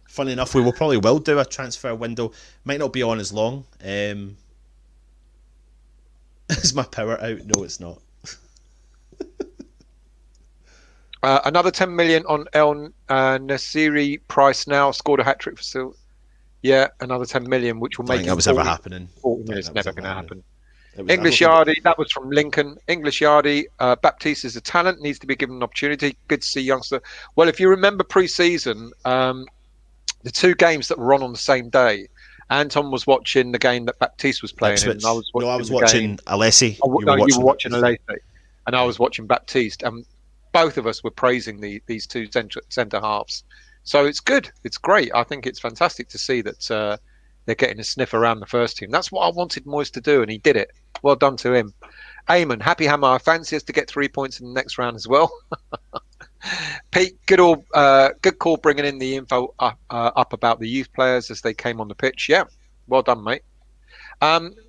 Funny enough, we will probably will do a transfer window. Might not be on as long. Is my power out? No, it's not. Another 10 million on El Nasiri. Price now scored a hat trick for Sil. Yeah, another 10 million, which will make that was ever happening. 40 minutes, never going to happen. English Yardie, that was from Lincoln. English Yardie, Baptiste is a talent, needs to be given an opportunity. Good to see youngster. Well, if you remember pre-season, the two games that were on the same day, Anton was watching the game that Baptiste was playing in, and I was watching Alessi. You were watching Alessi, and I was watching Baptiste, and both of us were praising these two centre halves. So it's good. It's great. I think it's fantastic to see that they're getting a sniff around the first team. That's what I wanted Moyes to do, and he did it. Well done to him. Eamon, happy Hammer. I fancy us to get 3 points in the next round as well. Pete, good call bringing in the info up about the youth players as they came on the pitch. Yeah, well done, mate.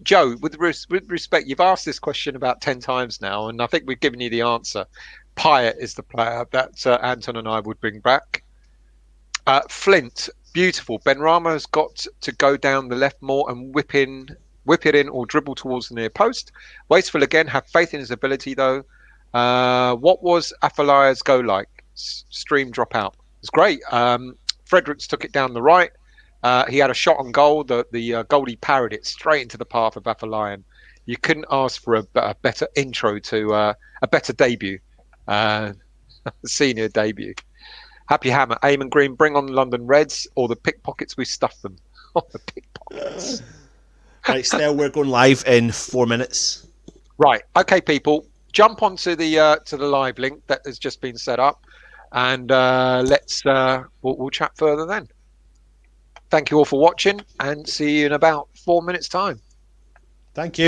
Joe, with respect, you've asked this question about 10 times now, and I think we've given you the answer. Pyatt is the player that Anton and I would bring back. Flint, beautiful. Benrahma has got to go down the left more and whip it in or dribble towards the near post. Wasteful again, have faith in his ability though. What was Afalaya's go like? Stream drop out. It was great. Fredericks took it down the right. He had a shot on goal. The goalie parried it straight into the path of Afalayan. You couldn't ask for a better intro to a better debut. Senior debut. Happy Hammer. Eamon Green, bring on London Reds or the pickpockets, we stuff them. Oh, the pickpockets. Right, Stell, we're going live in 4 minutes. Right. Okay, people. Jump onto the live link that has just been set up, and we'll chat further then. Thank you all for watching, and see you in about 4 minutes' time. Thank you.